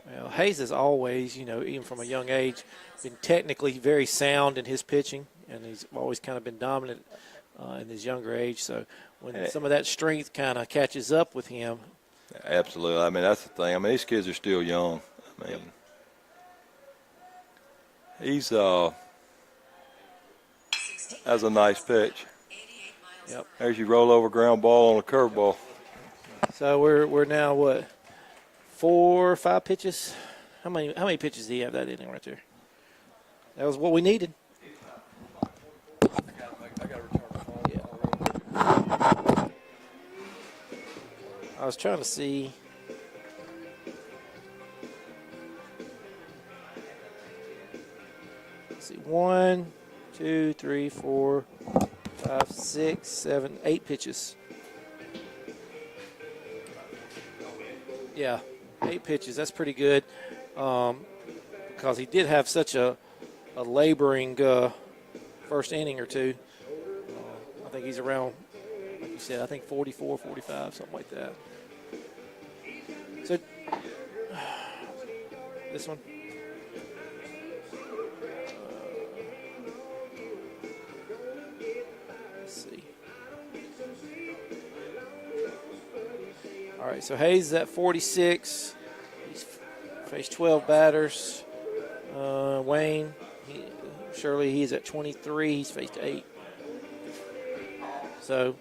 Well, Hayes has always, even from a young age, been technically very sound in his pitching, and he's always kind of been dominant in his younger age. So when some of that strength kind of catches up with him. Absolutely. That's the thing. These kids are still young. He's that's a nice pitch. Yep. There's your rollover ground ball on a curveball. So we're now what, 4 or 5 pitches? How many pitches do you have that inning right there? That was what we needed. I was trying to see. see, 1, 2, 3, 4, 5, 6, 7, 8 pitches. Yeah, 8 pitches. That's pretty good because he did have such a laboring first inning or two. I think he's around, like you said, I think 44, 45, something like that. So this one. Let's see. All right, so Hayes is at 46. He's faced 12 batters. Wayne, surely he's at 23. He's faced 8. So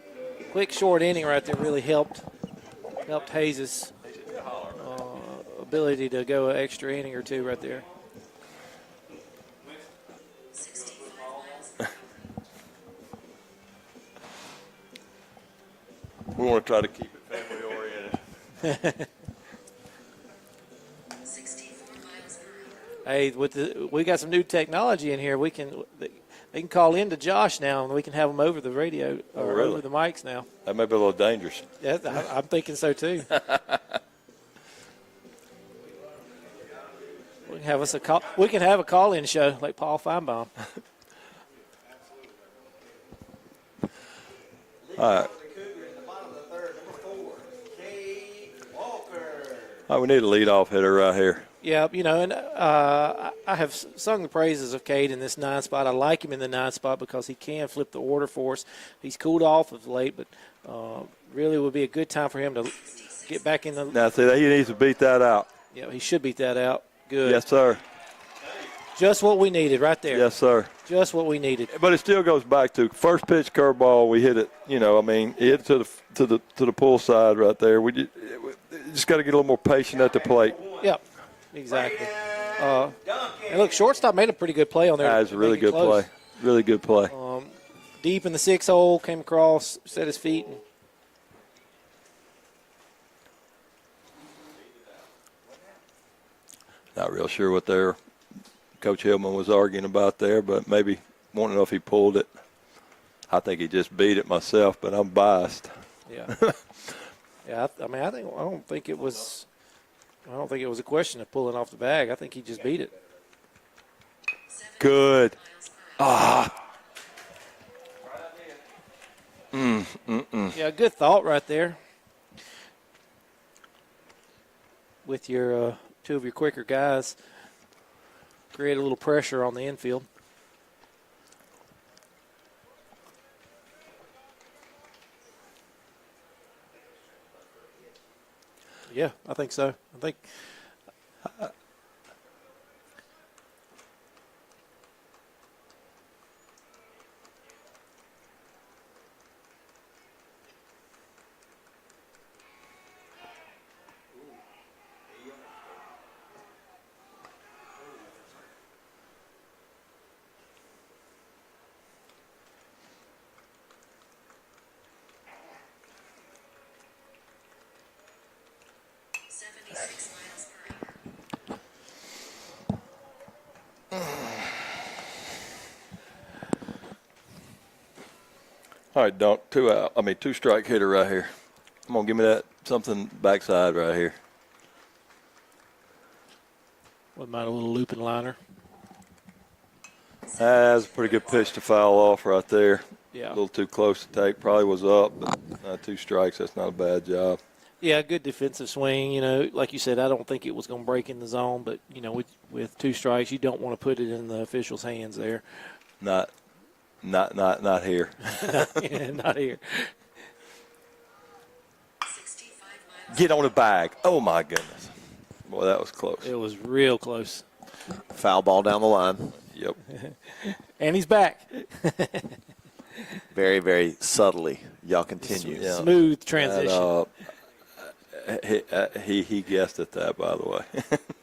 quick, short inning right there really helped Hayes' ability to go an extra inning or two right there. 65 miles per hour. We want to try to keep it family oriented. 64 miles per hour. Hey, we got some new technology in here. They can call in to Josh now, and we can have them over the radio or really? over the mics now. That may be a little dangerous. Yeah, I'm thinking so too. We can have a call-in show like Paul Feinbaum. All right. All right, we need a leadoff hitter right here. Yeah, and I have sung the praises of Cade in this 9 spot. I like him in the 9 spot because he can flip the order for us. He's cooled off of late, but really would be a good time for him to get back in the. Now, see, he needs to beat that out. Yeah, he should beat that out. Good. Yes, sir. Just what we needed right there. Yes, sir. Just what we needed. But it still goes back to first pitch curveball. We hit it. He hit it to the pull side right there. We just got to get a little more patient at the plate. Yep, exactly. And look, shortstop made a pretty good play on there. That was a really good play. Really good play. Deep in the 6 hole, came across, set his feet. Not real sure what Coach Hillman was arguing about there, but maybe wanting to know if he pulled it. I think he just beat it myself, but I'm biased. Yeah. Yeah, I don't think it was a question of pulling off the bag. I think he just beat it. Good. Yeah, good thought right there. With your 2 of your quicker guys, create a little pressure on the infield. Yeah, I think so. I think All right, Dunk. 2 out. 2 strike hitter right here. Come on, give me that something backside right here. what about a little looping liner? That's a pretty good pitch to foul off right there. Yeah. A little too close to take. Probably was up, but 2 strikes. That's not a bad job. Yeah, good defensive swing. Like you said, I don't think it was going to break in the zone, but with 2 strikes, you don't want to put it in the official's hands there. Not here. Yeah, not here. 65 miles. Get on the bag. Oh, my goodness. Boy, that was close. It was real close. Foul ball down the line. Yep. And he's back. Very, very subtly. Y'all continue. Yeah. Smooth transition. He guessed at that, by the way.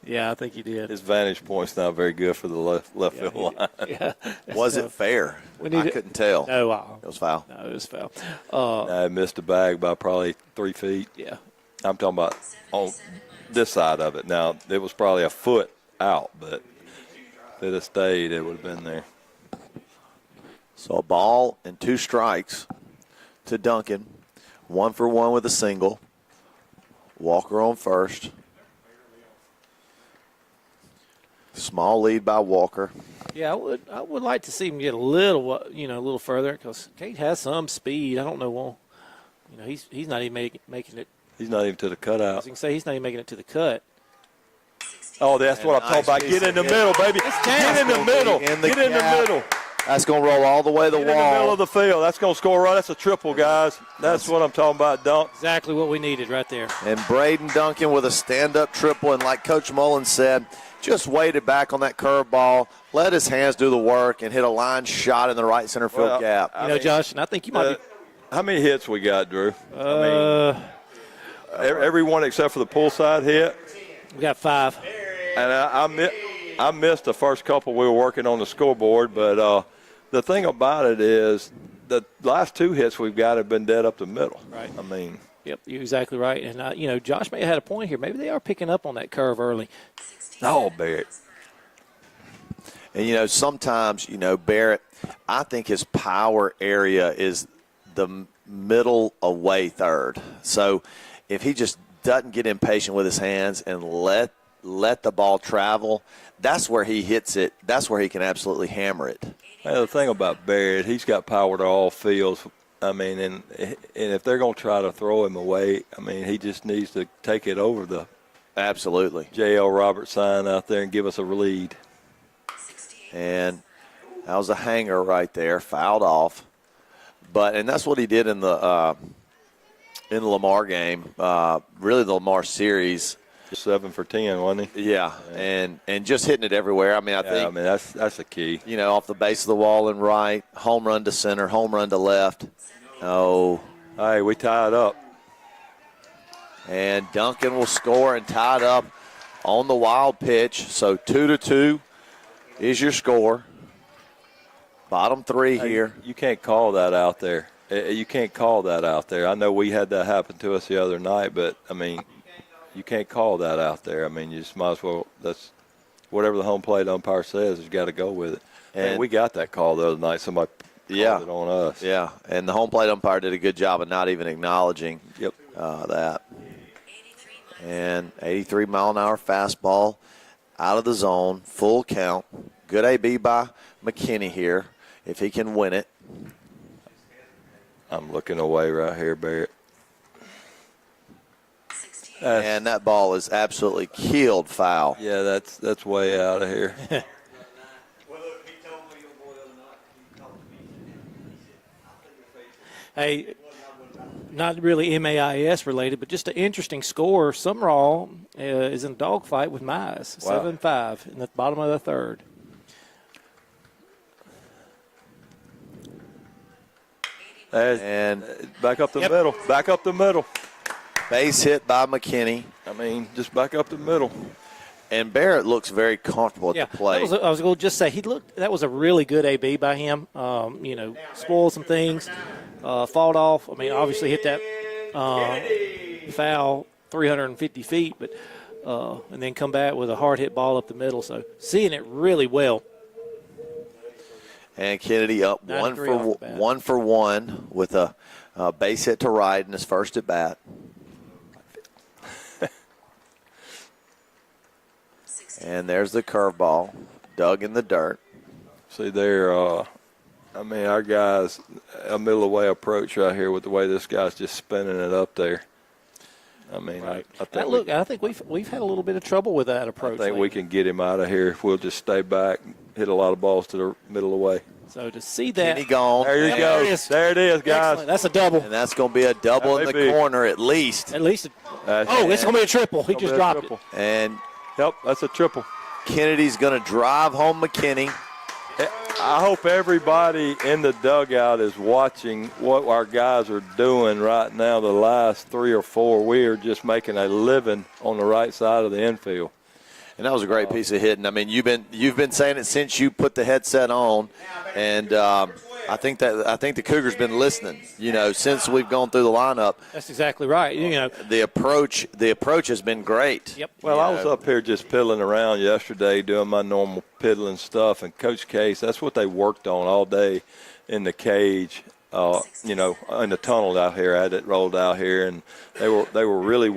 Yeah, I think he did. His vantage point's not very good for the left field line. Yeah. Was it fair? I couldn't tell. No, It was foul. No, it was foul. I missed the bag by probably 3 feet. Yeah. I'm talking about on this side of it. Now, it was probably a foot out, but it had stayed, it would have been there. So a ball and 2 strikes to Duncan. 1 for 1 with a single. Walker on first. Small lead by Walker. Yeah, I would like to see him get a little further because Kate has some speed. I don't know. Well, he's not even making it. He's not even to the As cutout. you can say, he's not even making it to the cut. Oh, that's what I'm talking about. Get in the middle, baby. Get in the middle. Get in the middle. That's going to roll all the way to the Get in the middle wall. of the field. That's going to score right. That's a triple, guys. That's what I'm talking about, Dunk. Exactly what we needed right there. And Braden Duncan with a stand-up triple. And like Coach Mullins said, just waited back on that curveball, let his hands do the work, and hit a line shot in the right center field gap. Josh, and I think you might be. How many hits we got, Drew? Every one except for the pull side hit. We got 5. And I missed the first couple we were working on the scoreboard, but the thing about it is the last 2 hits we've got have been dead up the middle. Right. I mean. Yep, you're exactly right. And, Josh may have had a point here. Maybe they are picking up on that curve early. Oh, Barrett. And, sometimes, Barrett, I think his power area is the middle away third. So if he just doesn't get impatient with his hands and let the ball travel, that's where he hits it. That's where he can absolutely hammer it. Well, the thing about Barrett, he's got power to all fields. I mean, and if they're going to try to throw him away, I mean, he just needs to take it over the Absolutely. J.L. Roberts sign out there and give us a lead. And that was a hanger right there, fouled off. And that's what he did in the Lamar game, really the Lamar series. 7 for 10, wasn't he? Yeah, and just hitting it everywhere. I mean, I think that's the key. Off the base of the wall and right, home run to center, home run to left. Oh, Hey, we tied up. and Duncan will score and tie it up on the wild pitch. So 2-2 is your score. Bottom 3 here. You can't call that out there. You can't call that out there. I know we had that happen to us the other night, but, I mean, you can't call that out there. I mean, you just might as well – that's whatever the home plate umpire says, you got to go with it. And we got that call the other night. Somebody called it on us. Yeah, and the home plate umpire did a good job of not even acknowledging that. And 83-mile-an-hour fastball out of the zone, full count. Good AB by McKinney here if he can win it. I'm looking away right here, Barrett. And that ball is absolutely killed foul. Yeah, that's way out of here. Hey, not really MAIS related, but just an interesting score. Summerall is in a dogfight with Mize, 7-5 in the bottom of the third. And back up the middle. Back up the middle. Base hit by McKinney. I mean, just back up the middle. And Barrett looks very comfortable at the plate. I was going to just say that was a really good AB by him. Spoiled some things, fought off. I mean, obviously hit that foul 350 feet, but and then come back with a hard hit ball up the middle. So seeing it really well. And Kennedy up 1 for 1 with a base hit to right in his first at bat. And there's the curveball, dug in the dirt. See there, our guys, a middle of the way approach right here with the way this guy's just spinning it up there. I mean, right. I think we've had a little bit of trouble with that approach. I think we can get him out of here if we'll just stay back, hit a lot of balls to the middle of the way. So to see that. Kenny gone. There you go. There it is, guys. Excellent. That's a double. And that's going to be a double in the corner at least. At least. It's going to be a triple. He just dropped it. And yep, that's a triple. Kennedy's going to drive home McKinney. I hope everybody in the dugout is watching what our guys are doing right now. The last 3 or 4, we are just making a living on the right side of the infield. And that was a great piece of hitting. I mean, you've been saying it since you put the headset on, and I think the Cougars been listening, since we've gone through the lineup. That's exactly right. The approach has been great. Yep. Well, I was up here just piddling around yesterday doing my normal piddling stuff, and Coach Case, that's what they worked on all day in the cage, in the tunnel out here. I had it rolled out here, and they were really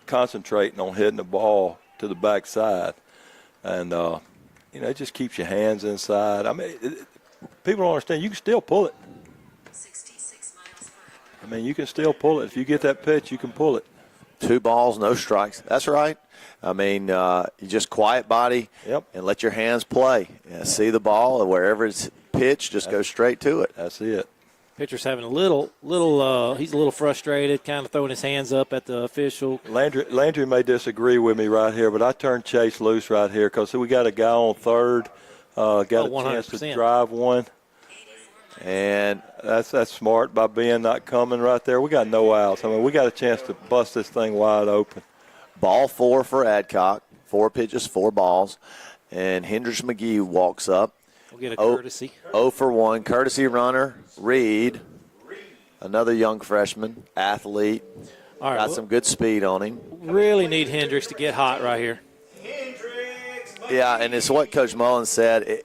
concentrating on hitting the ball to the backside. And, it just keeps your hands inside. I mean, people don't understand. You can still pull it. 66 miles per hour. I mean, you can still pull it. If you get that pitch, you can pull it. 2 balls, no strikes. That's right. I mean, you just quiet body and let your hands play. See the ball, and wherever it's pitched, just go straight to it. That's it. Pitcher's having a little. He's a little frustrated, kind of throwing his hands up at the official. Landry may disagree with me right here, but I turned Chase loose right here because we got a guy on third, got a chance to drive one. And that's smart by being not coming right there. We got no outs. I mean, we got a chance to bust this thing wide open. Ball 4 for Adcock. 4 pitches, 4 balls. And Hendricks McGee walks up. We'll get a courtesy. 0 for 1. Courtesy runner, Reed. Another young freshman, athlete. All right, got some good speed on him. Really need Hendricks to get hot right here. Yeah, and it's what Coach Mullins said.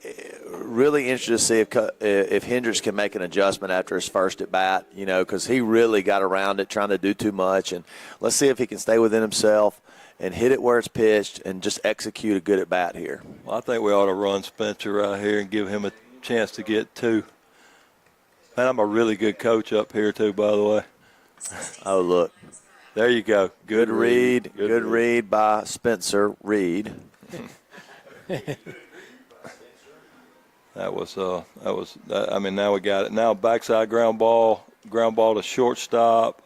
Really interested to see if Hendricks can make an adjustment after his first at bat, because he really got around it trying to do too much. And let's see if he can stay within himself and hit it where it's pitched and just execute a good at bat here. Well, I think we ought to run Spencer right here and give him a chance to get 2. Man, I'm a really good coach up here too, by the way. Oh, look. There you go. Good read. Good read by Spencer Reed. That was. I mean, now we got it. Now backside ground ball to shortstop.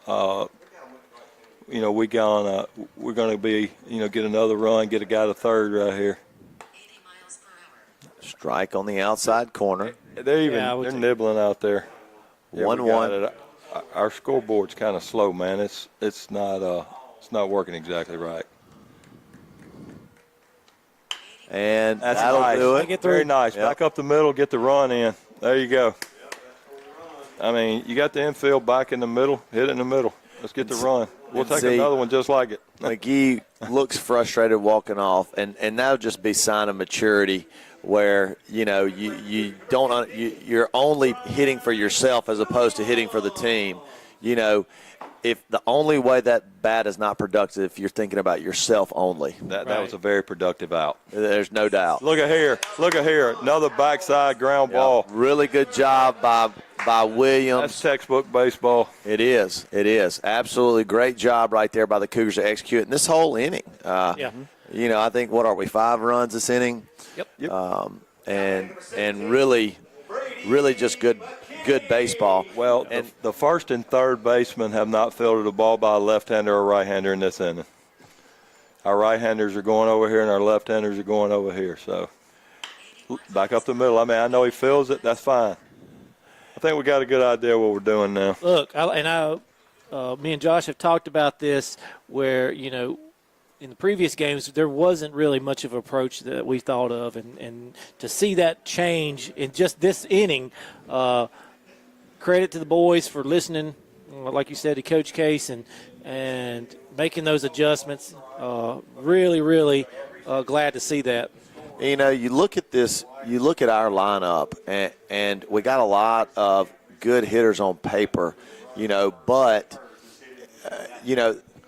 We're gonna be, get another run, get a guy to third right here. 80 miles per hour. Strike on the outside corner. They're nibbling out there. 1-1. Our scoreboard's kind of slow, man. It's not working exactly right. And that's that'll nice. do it. Very nice. Yep. Back up the middle, get the run in. There you go. I mean, you got the infield back in the middle. Hit it in the middle. Let's get the run. We'll take another one just like it. McGee looks frustrated walking off, and that'll just be sign of maturity where, you don't you're only hitting for yourself as opposed to hitting for the team. If the only way that bat is not productive, if you're thinking about yourself only. That was a very productive out. There's no doubt. Look at here. Another backside ground ball. Really good job by Williams. That's textbook baseball. It is. Absolutely great job right there by the Cougars to execute. And this whole inning, I think, what are we, 5 runs this inning? Yep. And really just good baseball. Well, and the first and third baseman have not fielded a ball by a left-hander or a right-hander in this inning. Our right-handers are going over here, and our left-handers are going over here. So back up the middle. I mean, I know he feels it. That's fine. I think we got a good idea what we're doing now. Look, me and Josh have talked about this where, in the previous games, there wasn't really much of an approach that we thought of. And to see that change in just this inning, credit to the boys for listening, like you said, to Coach Case and making those adjustments. Really, really glad to see that. You look at this, you look at our lineup, and we got a lot of good hitters on paper, but,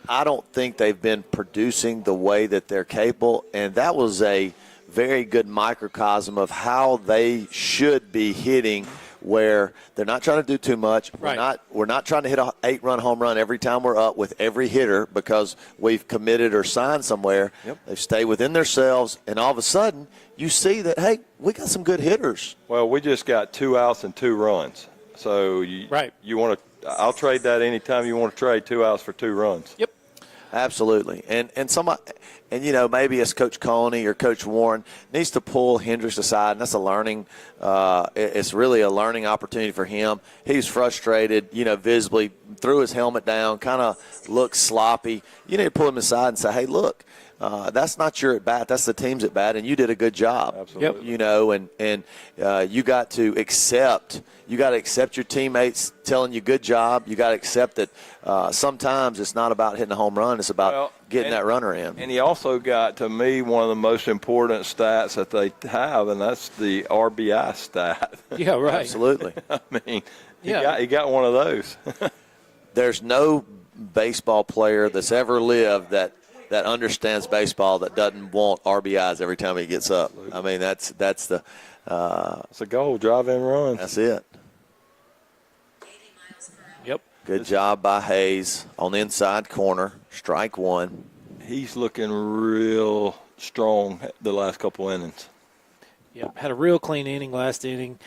I don't think they've been producing the way that they're capable, and that was a very good microcosm of how they should be hitting, where they're not trying to do too much. Right. We're not trying to hit a 8-run home run every time we're up with every hitter because we've committed or signed somewhere. Yep. They stay within themselves, and all of a sudden you see that, hey, we got some good hitters. Well, we just got 2 outs and 2 runs. So you want to – I'll trade that anytime you want to trade 2 outs for 2 runs. Yep. Absolutely. And maybe as Coach Coney or Coach Warren needs to pull Hendricks aside, and that's a learning it's really a learning opportunity for him. He's frustrated, visibly threw his helmet down, kind of looks sloppy. You need to pull him aside and say, hey, look, that's not your at bat. That's the team's at bat, and you did a good job. Absolutely. You know, and you got to accept. You got to accept your teammates telling you good job. You got to accept that sometimes it's not about hitting a home run. It's about getting that runner in. And he also got, to me, one of the most important stats that they have, and that's the RBI stat. Yeah, right. Absolutely. I mean, he got one of those. There's no baseball player that's ever lived that understands baseball that doesn't want RBIs every time he gets up. I mean, that's the It's a goal, drive in runs. that's it. 80 miles per hour. Yep. Good job by Hayes on the inside corner. Strike one. He's looking real strong the last couple innings. Yep. Had a real clean inning last inning.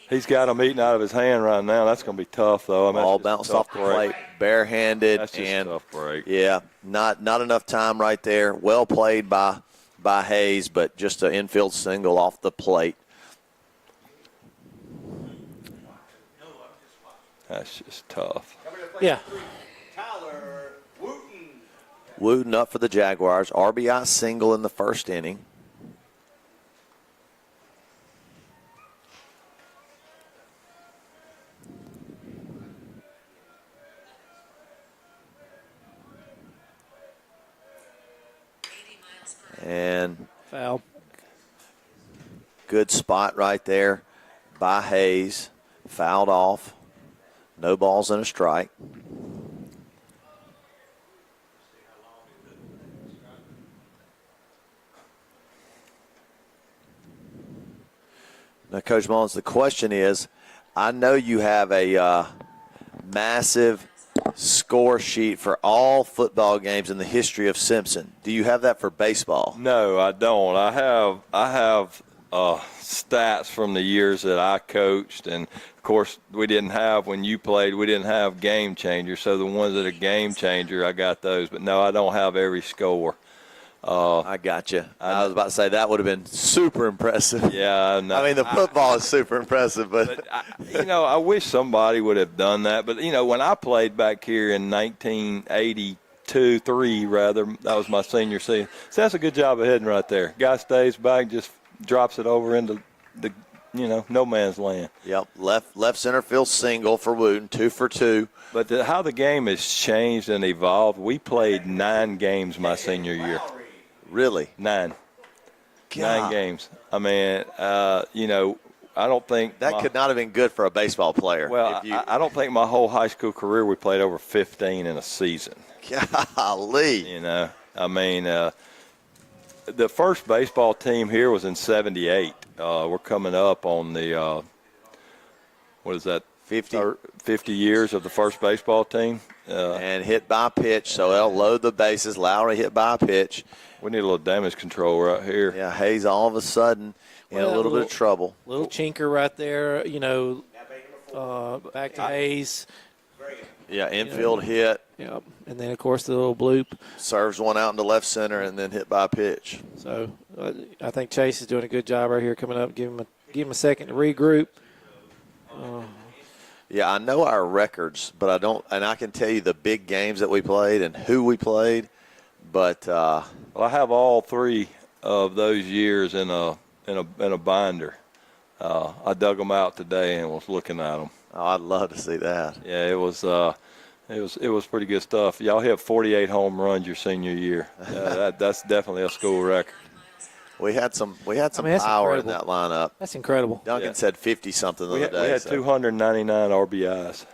He's got him eating out of his hand right now. That's going to be tough, though. I mean, Ball that's just bounced a tough off the break. plate, barehanded, That's just and a tough break. yeah, not enough time right there. Well played by Hayes, but just an infield single off the plate. That's just tough. Yeah. Tyler Wooten. Wooten up for the Jaguars. RBI single in the first inning. And Foul. good spot right there by Hayes. Fouled off. No balls and a strike. Now, Coach Mullins, the question is, I know you have a massive score sheet for all football games in the history of Simpson. Do you have that for baseball? No, I don't. I have stats from the years that I coached, and of course we didn't have, when you played, we didn't have game changers. So the ones that are game changer, I got those. But no, I don't have every score. I got you. I was about to say that would have been super impressive. Yeah, no, I mean, the football is super impressive, but I wish somebody would have done that. But when I played back here in 1982, 3 rather, that was my senior season. So that's a good job of hitting right there. Guy stays back, just drops it over into the no man's land. Yep, left center field single for Wooten, 2 for 2. But how the game has changed and evolved, we played 9 games my senior year. Really? 9. God. 9 games. I mean, I don't think That could not have been good for a baseball player. Well, I don't think my whole high school career we played over 15 in a season. Golly. I mean, the first baseball team here was in '78. We're coming up on the what is that? 50 years of the first baseball team. And hit by pitch, so they'll load the bases. Lowry hit by pitch. We need a little damage control right here. Yeah, Hayes all of a sudden in a little bit of trouble. Little chinker right there, back to Hayes. Yeah, infield hit. Yep. And then, of course, the little bloop. Serves one out into left center and then hit by pitch. So I think Chase is doing a good job right here coming up. Give him a second to regroup. Yeah, I know our records, but I don't, and I can tell you the big games that we played and who we played. But well, I have all 3 of those years in a binder. I dug them out today and was looking at them. Oh, I'd love to see that. Yeah, it was pretty good stuff. Y'all hit 48 home runs your senior year. That's definitely a school record. We had some that's power in incredible. that lineup. That's incredible. Duncan said 50-something the We other day. had 299 RBIs.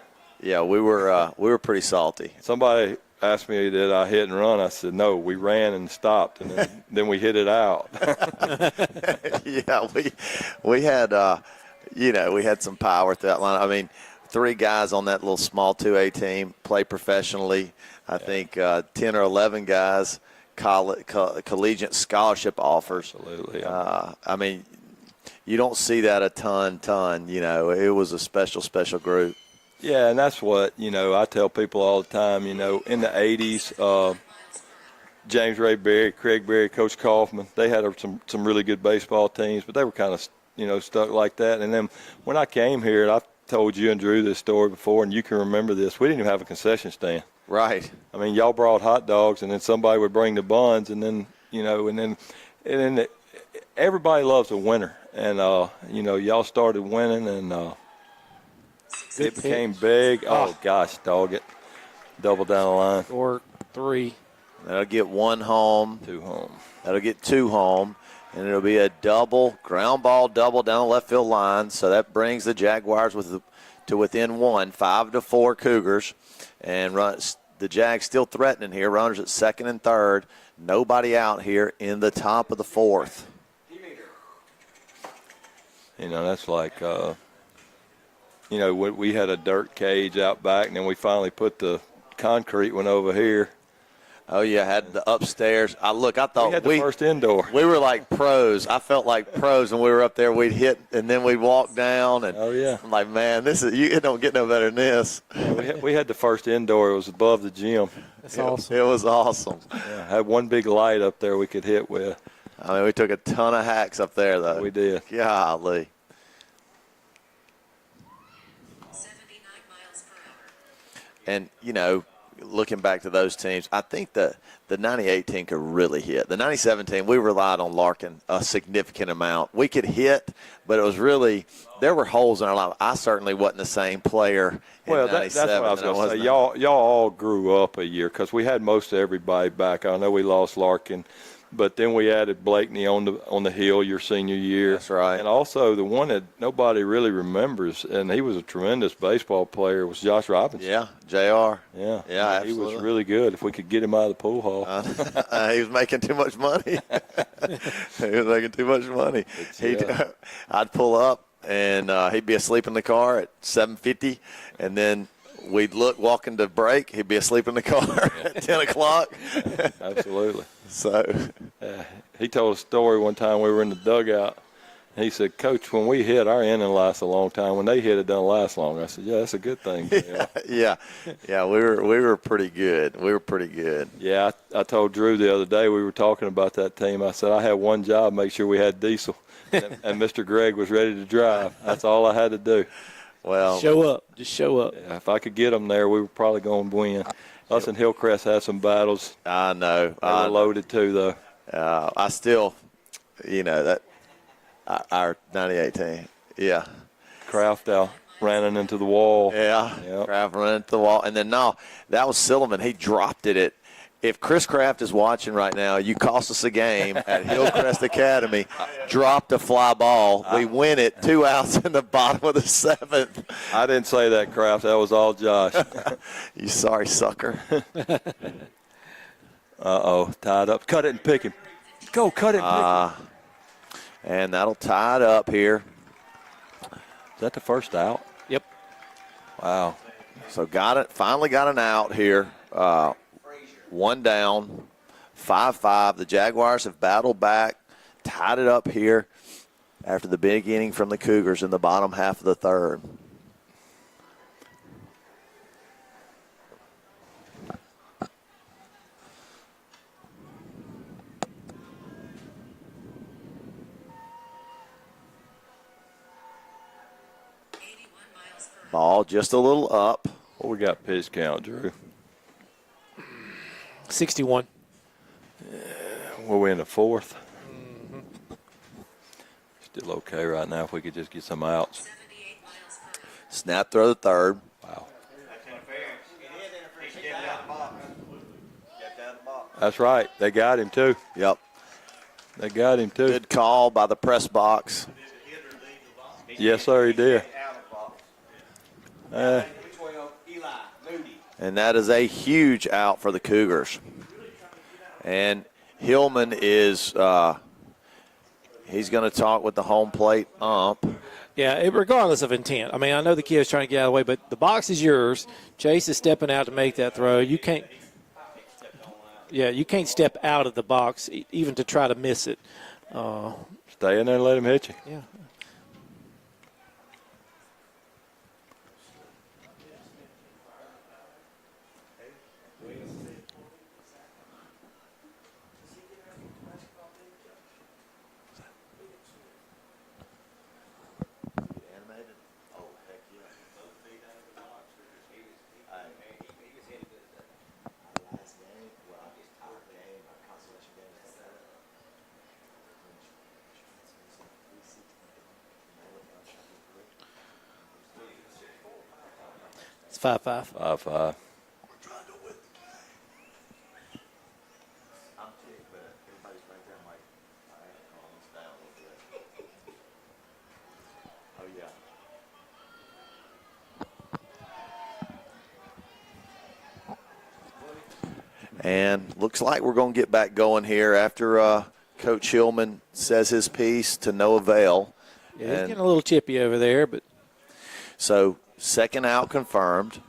Yeah, we were pretty salty. Somebody asked me, did I hit and run? I said, no, we ran and stopped, and then we hit it out. Yeah, we had we had some power through that line. I mean, 3 guys on that little small 2A team play professionally. I think 10 or 11 guys collegiate scholarship offers. Absolutely. I mean, you don't see that a ton. It was a special group. Yeah, and that's what, I tell people all the time, in the 80s, James Ray Berry, Craig Berry, Coach Kaufman, they had some really good baseball teams, but they were kind of, stuck like that. And then when I came here, and I've told you and Drew this story before, and you can remember this, we didn't even have a concession stand. Right. I mean, y'all brought hot dogs, and then somebody would bring the buns, and then everybody loves a winner, and y'all started winning, and it became big. Oh gosh, dog it, double down the line. Or 3. That'll get 1 home. 2 home. That'll get 2 home. And it'll be a ground ball double down the left field line. So that brings the Jaguars to within 1, 5-4 Cougars. And the Jags still threatening here. Runners at second and third. Nobody out here in the top of the 4th. That's like, we had a dirt cage out back, and then we finally put the concrete one over here. Oh, yeah, had the upstairs. I thought we had the first indoor. We were like pros. I felt like pros when we were up there. We'd hit, and then we'd walk down. And oh, yeah. I'm like, man, it don't get no better than this. Yeah, we had the first indoor. It was above the gym. That's awesome. It was awesome. Yeah, had one big light up there we could hit with. I mean, we took a ton of hacks up there, though. We did. Golly. 79 miles per hour. And, looking back to those teams, I think the 98 team could really hit. The 97 team, we relied on Larkin a significant amount. We could hit, but it was really – there were holes in our line. I certainly wasn't the same player in 97. That's what I was going to say. Y'all all grew up a year because we had most of everybody back. I know we lost Larkin, but then we added Blakeney on the hill your senior year. That's right. And also the one that nobody really remembers, and he was a tremendous baseball player, was Josh Robinson. Yeah, JR. Yeah, absolutely. He was really good. If we could get him out of the pool hall. He was making too much money. I'd pull up, and he'd be asleep in the car at 7:50, and then we'd walking to break. He'd be asleep in the car at 10 o'clock. Absolutely. So he told a story one time we were in the dugout. He said, Coach, when we hit, our inning lasts a long time. When they hit, it doesn't last long. I said, yeah, that's a good thing. Yeah, we were pretty good. Yeah, I told Drew the other day we were talking about that team. I said, I had one job, make sure we had diesel. And Mr. Gregg was ready to drive. That's all I had to do. Well, show up. Just show up. Yeah, if I could get them there, we were probably going to win. Us and Hillcrest had some battles. I know. They were loaded too, though. I still, that our 98 team. Yeah. Kraft ran into the wall. Yeah. Yep. Kraft ran into the wall. And then, no, that was Silliman. He dropped it. If Chris Kraft is watching right now, you cost us a game at Hillcrest Academy, dropped a fly ball. We win it, 2 outs in the bottom of the 7th. I didn't say that, Kraft. That was all Josh. You sorry sucker. Uh-oh, tied up. Cut it and pick him. Go, cut it and pick him. And that'll tie it up here. Is that the first out? Yep. Wow. So finally got an out here. 1 down, 5-5. The Jaguars have battled back, tied it up here after the big inning from the Cougars in the bottom half of the 3rd. Ball just a little up. What we got pitch count, Drew? 61. Were we in the 4th? Still okay right now if we could just get some outs. Snap throw the 3rd. Wow. That's right. They got him, too. Yep. They got him, too. Good call by the press box. Yes, sir, he did. And that is a huge out for the Cougars. And Hillman is he's going to talk with the home plate ump. Yeah, regardless of intent. I mean, I know the kid's trying to get out of the way, but the box is yours. Chase is stepping out to make that throw. You can't step out of the box even to try to miss it. Stay in there and let him hit you. Yeah. 5-5. 5-5. And looks like we're going to get back going here after Coach Hillman says his piece to no avail. Yeah, he's getting a little chippy over there, but so second out confirmed.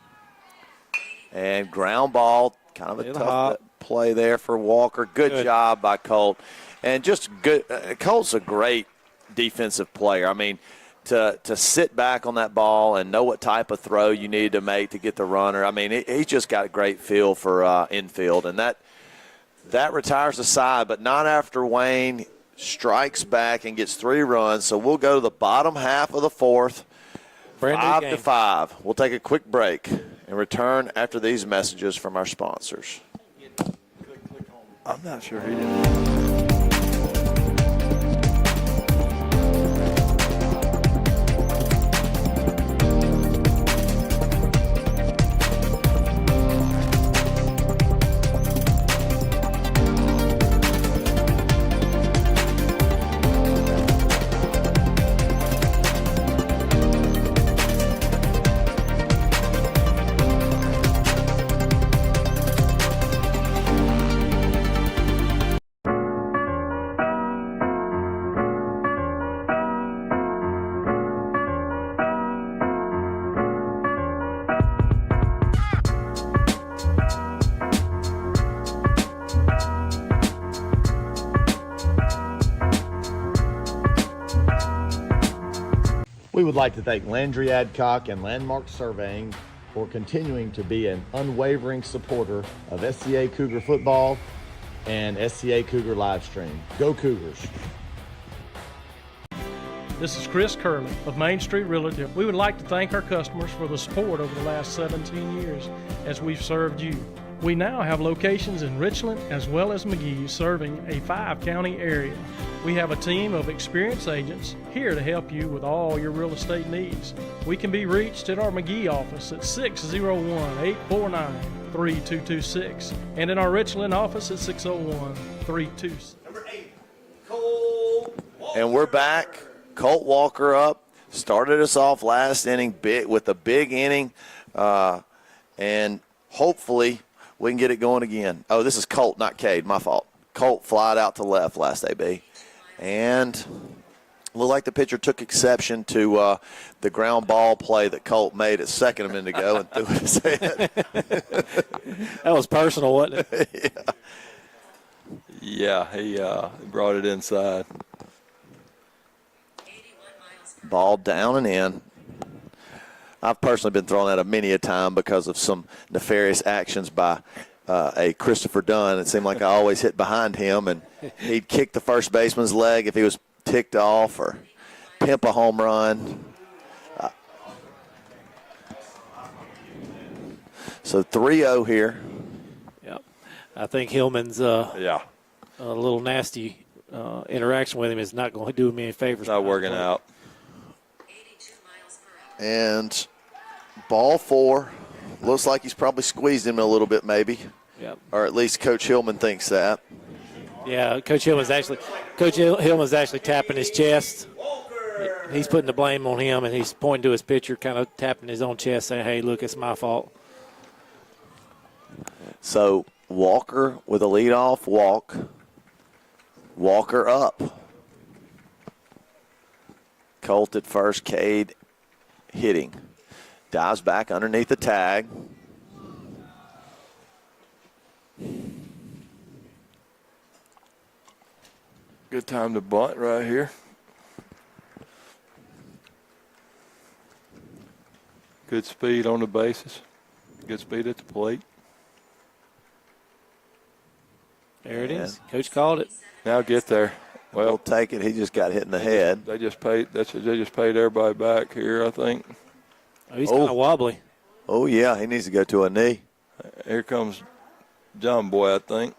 And ground ball, kind of a tough play there for Walker. Good job by Colt. And just good. Colt's a great defensive player. I mean, to sit back on that ball and know what type of throw you need to make to get the runner. I mean, he's just got a great feel for infield. And that retires the side, but not after Wayne strikes back and gets 3 runs. So we'll go to the bottom half of the fourth, 5-5. We'll take a quick break and return after these messages from our sponsors. I'm not sure he did. We would like to thank Landry Adcock and Landmark Surveying for continuing to be an unwavering supporter of SCA Cougar football and SCA Cougar Livestream. Go Cougars! This is Chris Curley of Main Street Realty. We would like to thank our customers for the support over the last 17 years as we've served you. We now have locations in Richland as well as McGee, serving a 5-county area. We have a team of experienced agents here to help you with all your real estate needs. We can be reached at our McGee office at 601-849-3226 and in our Richland office at 601-326. Number 8, Cole Walker. And we're back. Colt Walker up. Started us off last inning with a big inning. And hopefully we can get it going again. Oh, this is Colt, not Cade. My fault. Colt flied out to left last AB. And looked like the pitcher took exception to the ground ball play that Colt made at second a minute ago and threw it his head. that was personal, wasn't it? Yeah, he brought it inside. Ball down and in. I've personally been thrown at him many a time because of some nefarious actions by a Christopher Dunn. It seemed like I always hit behind him, and he'd kick the first baseman's leg if he was ticked off or pimp a home run. So 3-0 here. Yep. I think Hillman's a little nasty interaction with him is not going to do him any favors. Not working out. And ball 4. Looks like he's probably squeezed him a little bit maybe. Yep. Or at least Coach Hillman thinks that. Yeah, Coach Hillman's actually tapping his chest. He's putting the blame on him, and he's pointing to his pitcher, kind of tapping his own chest, saying, hey, look, it's my fault. So Walker with a leadoff walk. Walker up. Colt at first, Cade hitting. Dives back underneath the tag. Good time to bunt right here. Good speed on the bases. Good speed at the plate. There it is. Coach called it. Now get there. Well, we'll take it. He just got hit in the head. They just paid everybody back here, I think. Oh, he's kind of wobbly. Oh, yeah, he needs to go to a knee. Here comes John Boy, I think.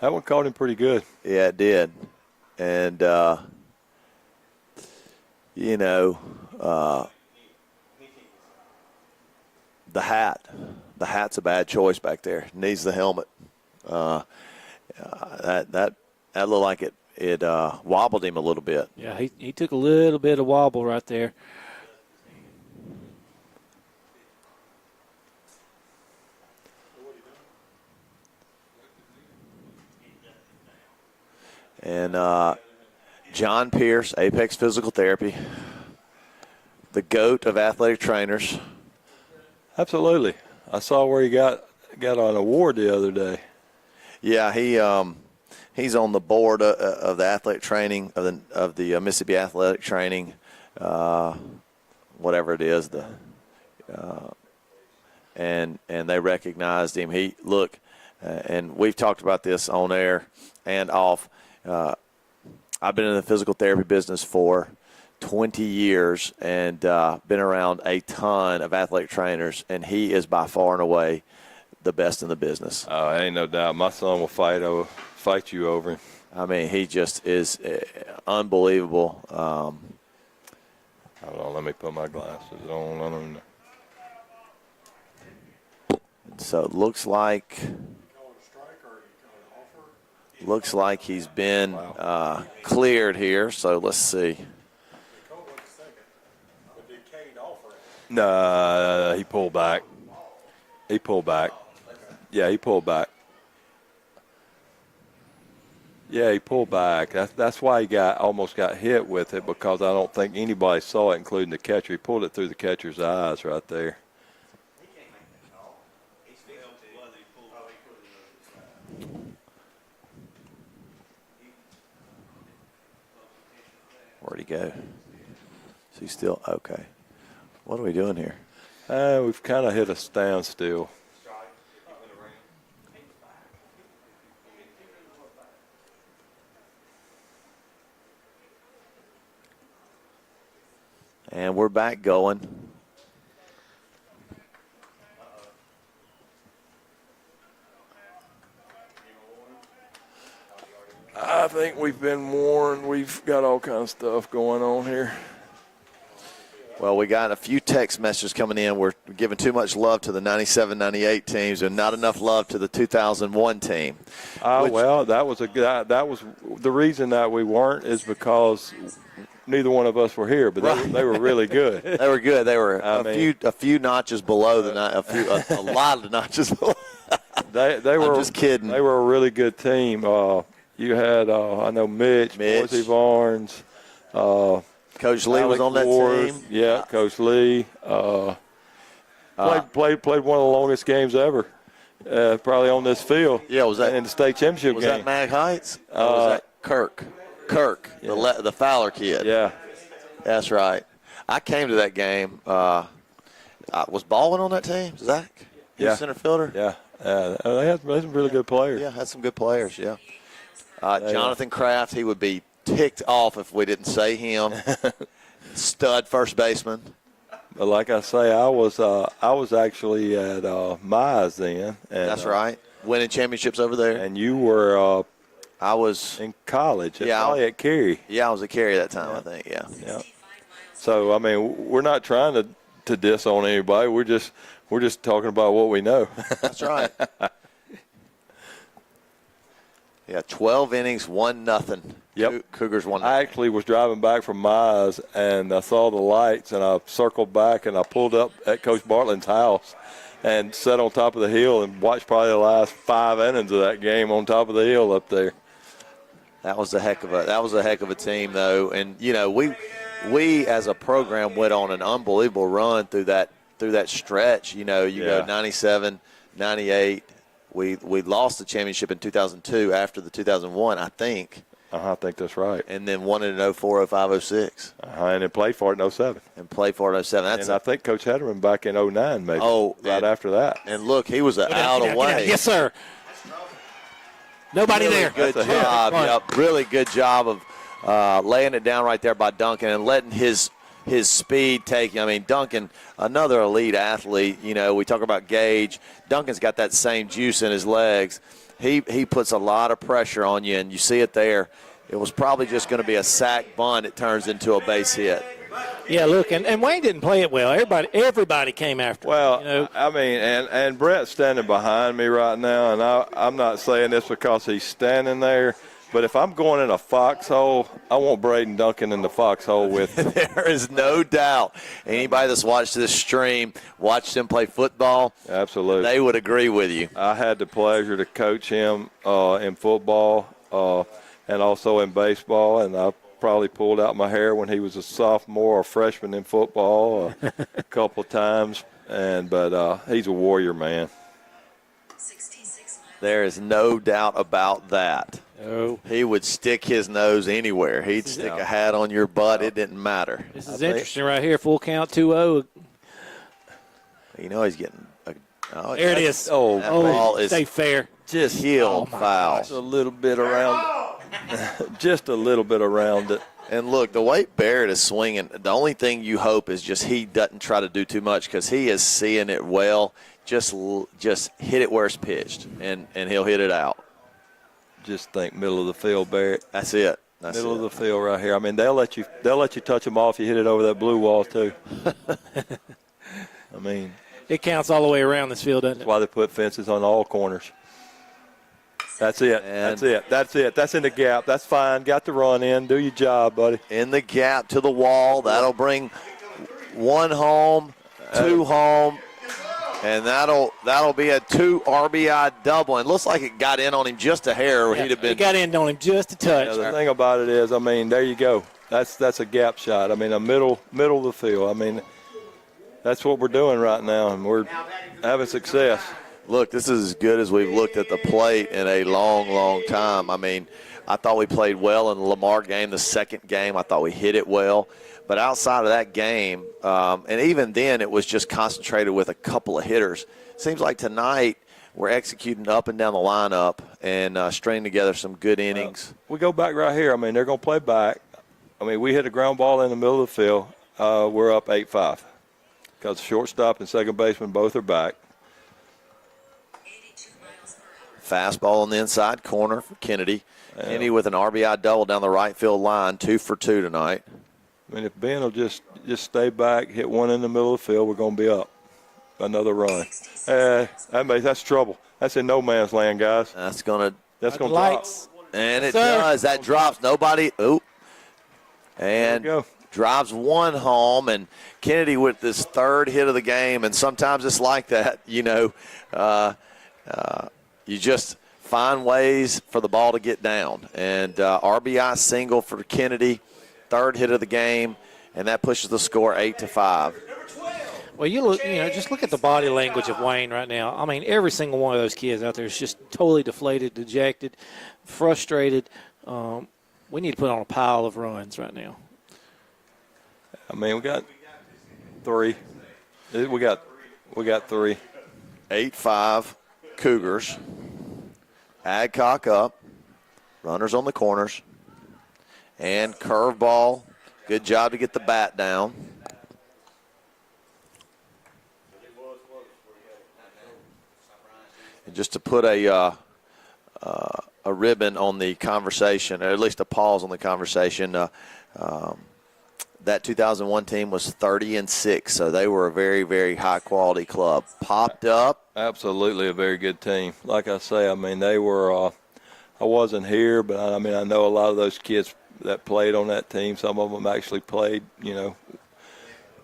That one caught him pretty good. Yeah, it did. And, The hat. The hat's a bad choice back there. Needs the helmet. That looked like it wobbled him a little bit. Yeah, he took a little bit of wobble right there. And John Pierce, Apex Physical Therapy, the GOAT of athletic trainers. Absolutely. I saw where he got an award the other day. Yeah, he's on the board of the athletic training of the Mississippi Athletic Training, whatever it is. And they recognized him. And we've talked about this on air and off. I've been in the physical therapy business for 20 years and been around a ton of athletic trainers, and he is by far and away the best in the business. Ain't no doubt. My son will fight you over him. I mean, he just is unbelievable. Hold on, let me put my glasses on. So it looks like he's been cleared here. So let's see. No, he pulled back. Yeah, he pulled back. Yeah, he pulled back. That's why he almost got hit with it, because I don't think anybody saw it, including the catcher. He pulled it through the catcher's eyes right there. Where'd he go? Is he still okay? What are we doing here? We've kind of hit a standstill. And we're back going. I think we've been warned. We've got all kinds of stuff going on here. Well, we got a few text messages coming in. We're giving too much love to the 97, 98 teams and not enough love to the 2001 team. Well, that was the reason that we weren't is because neither one of us were here, but they were really good. They were good. They were a few notches below a lot of the notches below. They were. I'm just kidding. They were a really good team. You had I know Mitch. Boise Barnes. Coach Lee Alex was on that Ward, team. Yeah, Coach Lee. Played one of the longest games ever, probably on this field. Yeah, was that in the state championship was game? Was that Mag Heights? Or was that Kirk? Yeah. The Fowler kid. Yeah, that's right. I came to that game. Was Baldwin on that team? Zach? He was center fielder. Yeah, they had some really good players. Yeah, had some good players. Yeah. Jonathan Kraft, he would be ticked off if we didn't say him. Stud first baseman. But like I say, I was actually at Mize then. And, that's right. Winning championships over there. And you were I was in college. Probably at Cary. Yeah, I was at Cary that time, I think. Yeah. So I mean, we're not trying to diss on anybody. We're just talking about what we know. That's right. Yeah, 12 innings, 1-0. Yep. Cougars won. I actually was driving back from Mize, and I saw the lights, and I circled back, and I pulled up at Coach Bartland's house and sat on top of the hill and watched probably the last 5 innings of that game on top of the hill up there. That was a heck of a team, though. And, you know, we as a program went on an unbelievable run through that stretch. You know, go 97, 98. We lost the championship in 2002 after the 2001, I think. I think that's right. And then won it in 04, 05, 06. And then played for it in 07. And played for it in 07. I think Coach Hederman back in 09 maybe. Right after that. And look, he was out away. Yes, sir. Nobody really there. Good job. Yep. Really good job of laying it down right there by Duncan and letting his speed take you. I mean, Duncan, another elite athlete. You know, we talk about Gage. Duncan's got that same juice in his legs. He puts a lot of pressure on you, and you see it there. It was probably just going to be a sack bunt. It turns into a base hit. Yeah, look, and Wayne didn't play it well. Everybody came after him. Well, You know? I mean, and Brett's standing behind me right now, and I'm not saying this because he's standing there, but if I'm going in a foxhole, I want Braden Duncan in the foxhole with me. There is no doubt. Anybody that's watched this stream, watched him play football, Absolutely. they would agree with you. I had the pleasure to coach him in football and also in baseball, and I probably pulled out my hair when he was a sophomore or freshman in football a couple of times. But he's a warrior, man. 66 miles. There is no doubt about that. Oh, He would stick his nose anywhere. He'd stick a hat on your butt. It didn't matter. this is interesting right here. Full count, 2-0. You know he's getting There it is. that ball is stay fair. just heel foul. Just a little bit around just a little bit around it. And look, the way Barrett is swinging, the only thing you hope is just he doesn't try to do too much because he is seeing it well. Just hit it where it's pitched, and he'll hit it out. Just think middle of the field, Barrett. That's it. That's Middle it. of the field right here. I mean, they'll let you touch them off. You hit it over that blue wall too. I mean, It counts all the way around this field, doesn't that's it? why they put fences on all corners. That's it. That's it. That's it. That's in the gap. That's fine. Got the run in. Do your job, buddy. In the gap to the wall. That'll bring one home, two home, and that'll be a 2 RBI double. And looks like it got in on him just a hair, or he'd have been. It got in on him just a touch. Yeah, the thing about it is, I mean, there you go. That's a gap shot. I mean, a middle of the field. I mean, that's what we're doing right now, and we're having success. Look, this is as good as we've looked at the plate in a long, long time. I mean, I thought we played well in the Lamar game, the second game. I thought we hit it well. But outside of that game, and even then it was just concentrated with a couple of hitters. Seems like tonight we're executing up and down the lineup and stringing together some good innings. We go back right here. I mean, they're going to play back. I mean, we hit a ground ball in the middle of the field. We're up 8-5 because the shortstop and second baseman both are back. 82 miles per hour. Fastball on the inside corner for Kennedy. Kennedy with an RBI double down the right field line, 2 for 2 tonight. I mean, if Ben will just stay back, hit one in the middle of the field, we're going to be up. Another run. That's trouble. That's in no man's land, guys. That's going to That's going to Lights. And it Sir. does. That drops. Nobody. Oop. And There we go. drives one home. And Kennedy with this third hit of the game. And sometimes it's like that, you know. You just find ways for the ball to get down. And RBI single for Kennedy, third hit of the game. And that pushes the score 8-5. Well, just look at the body language of Wayne right now. I mean, every single one of those kids out there is just totally deflated, dejected, frustrated. We need to put on a pile of runs right now. I mean, we got 3. We got 3. 8-5 Cougars. Adcock up. Runners on the corners. And curveball. Good job to get the bat down. And just to put a ribbon on the conversation, or at least a pause on the conversation, that 2001 team was 30-6, so they were a very, very high-quality club. Popped up. Absolutely a very good team. Like I say, I mean, they were I wasn't here, but I mean, I know a lot of those kids that played on that team. Some of them actually played, you know,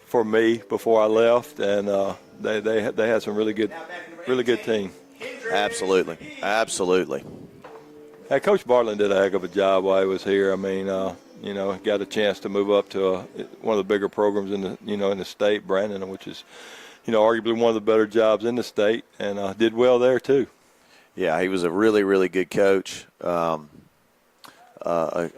for me before I left, and they had some really good team. Absolutely. Absolutely. Hey, Coach Bartlett did a heck of a job while he was here. I mean, you know, got a chance to move up to one of the bigger programs in the state, Brandon, which is, you know, arguably one of the better jobs in the state, and did well there too. Yeah, he was a really, really good coach. A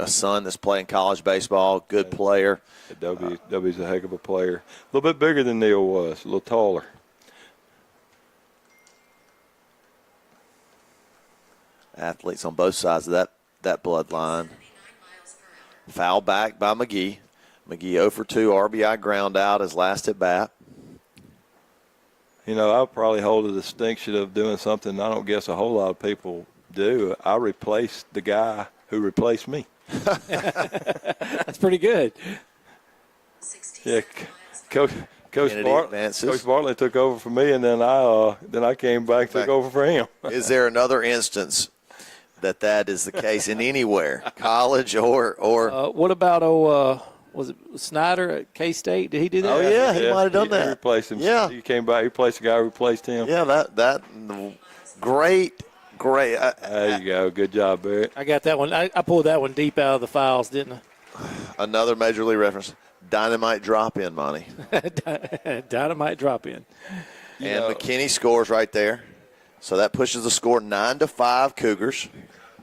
son that's playing college baseball, good player. W's a heck of a player. A little bit bigger than Neil was, a little taller. Athletes on both sides of that bloodline. 79 miles per hour. Foul back by McGee. McGee 0 for 2, RBI ground out his last at bat. You know, I'll probably hold the distinction of doing something I don't guess a whole lot of people do. I replaced the guy who replaced me. That's pretty good. 60 Yeah, Coach Kennedy advances. Coach Bartlett took over for me, and then I came back, took over for him. Is there another instance that is the case in anywhere, college or? What about was it Snyder at K-State? Did he do that? Oh yeah, he might have done He that. replaced him. Yeah. He came back. He replaced the guy who replaced him. Yeah, that great. There you go. Good job, Barrett. I got that one. I pulled that one deep out of the files, didn't Another Major League reference. Dynamite drop in, Monty. I? Dynamite drop in. And McKinney scores right there. So that pushes the score 9-5 Cougars.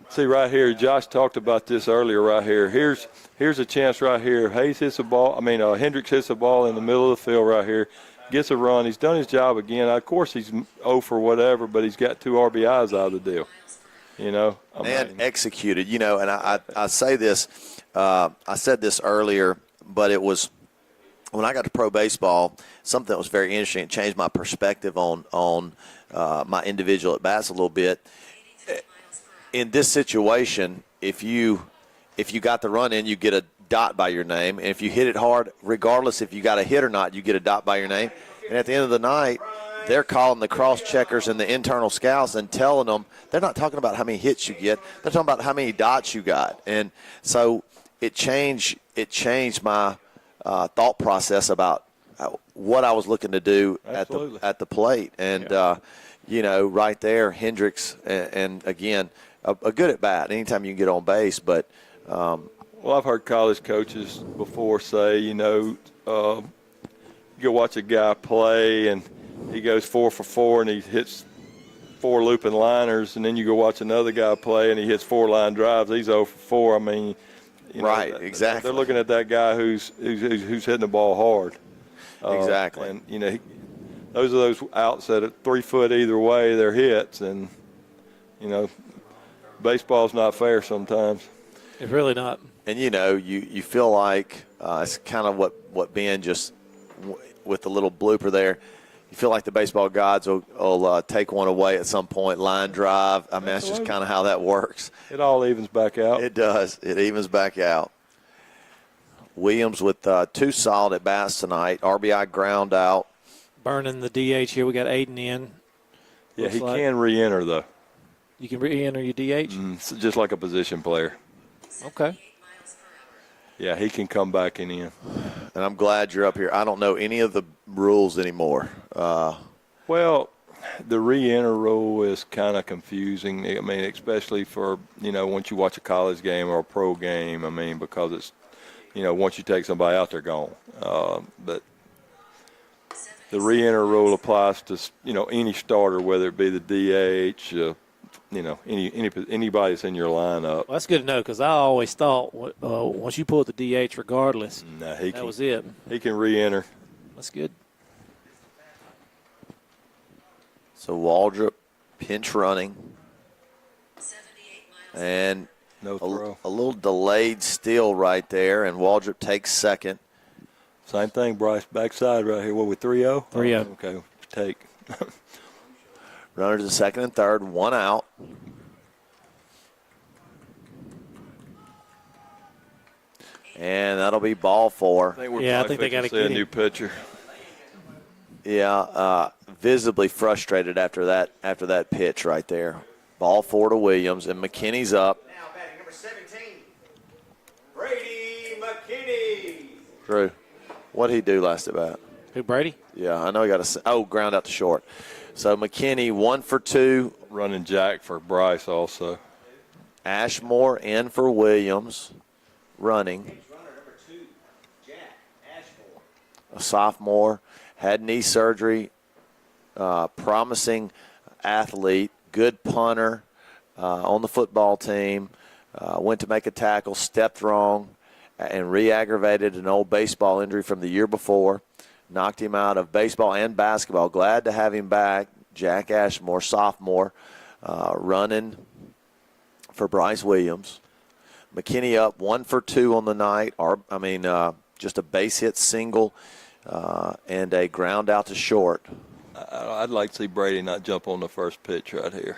See right here, Josh talked about this earlier. Right here, here's a chance right here. Hayes hits the ball. Hendricks hits the ball in the middle of the field right here. Gets a run. He's done his job again. Of course, he's 0 for whatever, but he's got 2 RBIs out of the deal. And executed. And I say this. I said this earlier, but it was when I got to pro baseball. Something that was very interesting. It changed my perspective on my individual at bats a little bit. In this situation, if you got the run in, you get a dot by your name. And if you hit it hard, regardless if you got a hit or not, you get a dot by your name. And at the end of the night, they're calling the cross-checkers and the internal scouts and telling them, they're not talking about how many hits you get. They're talking about how many dots you got. And so it changed my thought process about what I was looking to do at the plate. And, right there, Hendricks, and again, a good at bat anytime you can get on base. But I've heard college coaches before say, you go watch a guy play and he goes 4 for 4 and he hits 4 looping liners, and then you go watch another guy play and he hits 4 line drives. He's 0 for 4. I mean, exactly. They're looking at that guy who's hitting the ball hard. Exactly. And those are those outs that are 3 foot either way. They're hits, and baseball's not fair sometimes. It's really not. And you feel like it's kind of what Ben just with the little blooper there. You feel like the baseball gods will take one away at some point. Line drive. I mean, that's just kind of how that works. It all evens back out. It does. It evens back out. Williams with 2 solid at bats tonight. RBI ground out. Burning the DH here. We got Aiden in. Yeah, he can re-enter though. You can re-enter your DH? Just like a position player. Okay. Yeah, he can come back in. And I'm glad you're up here. I don't know any of the rules anymore. Well, the re-enter rule is kind of confusing. I mean, especially for, once you watch a college game or a pro game, I mean, because it's, once you take somebody out, they're gone. But the re-enter rule applies to, any starter, whether it be the DH, anybody that's in your lineup. Well, that's good to know, because I always thought once you pull the DH, regardless, that was it. He can re-enter. That's good. So Waldrop pinch running. And no throw. A little delayed steal right there, and Waldrop takes second. Same thing, Bryce. Backside right here. What, with 3-0? 3-0. Okay, take. Runners at second and third, 1 out. And that'll be ball 4. I think they got to get a new pitcher. Yeah, visibly frustrated after that pitch right there. Ball 4 to Williams, and McKinney's up. Now batting number 17, Brady McKinney. Drew, what'd he do last at bat? Who, Brady? Yeah, I know he got ground out to short. So McKinney 1 for 2. Running jack for Bryce also. Ashmore in for Williams, running. A sophomore, had knee surgery, promising athlete, good punter on the football team, went to make a tackle, stepped wrong, and re-aggravated an old baseball injury from the year before. Knocked him out of baseball and basketball. Glad to have him back. Jack Ashmore, sophomore, running for Bryce Williams. McKinney up 1 for 2 on the night. Just a base hit single and a ground out to short. I'd like to see Brady not jump on the first pitch right here.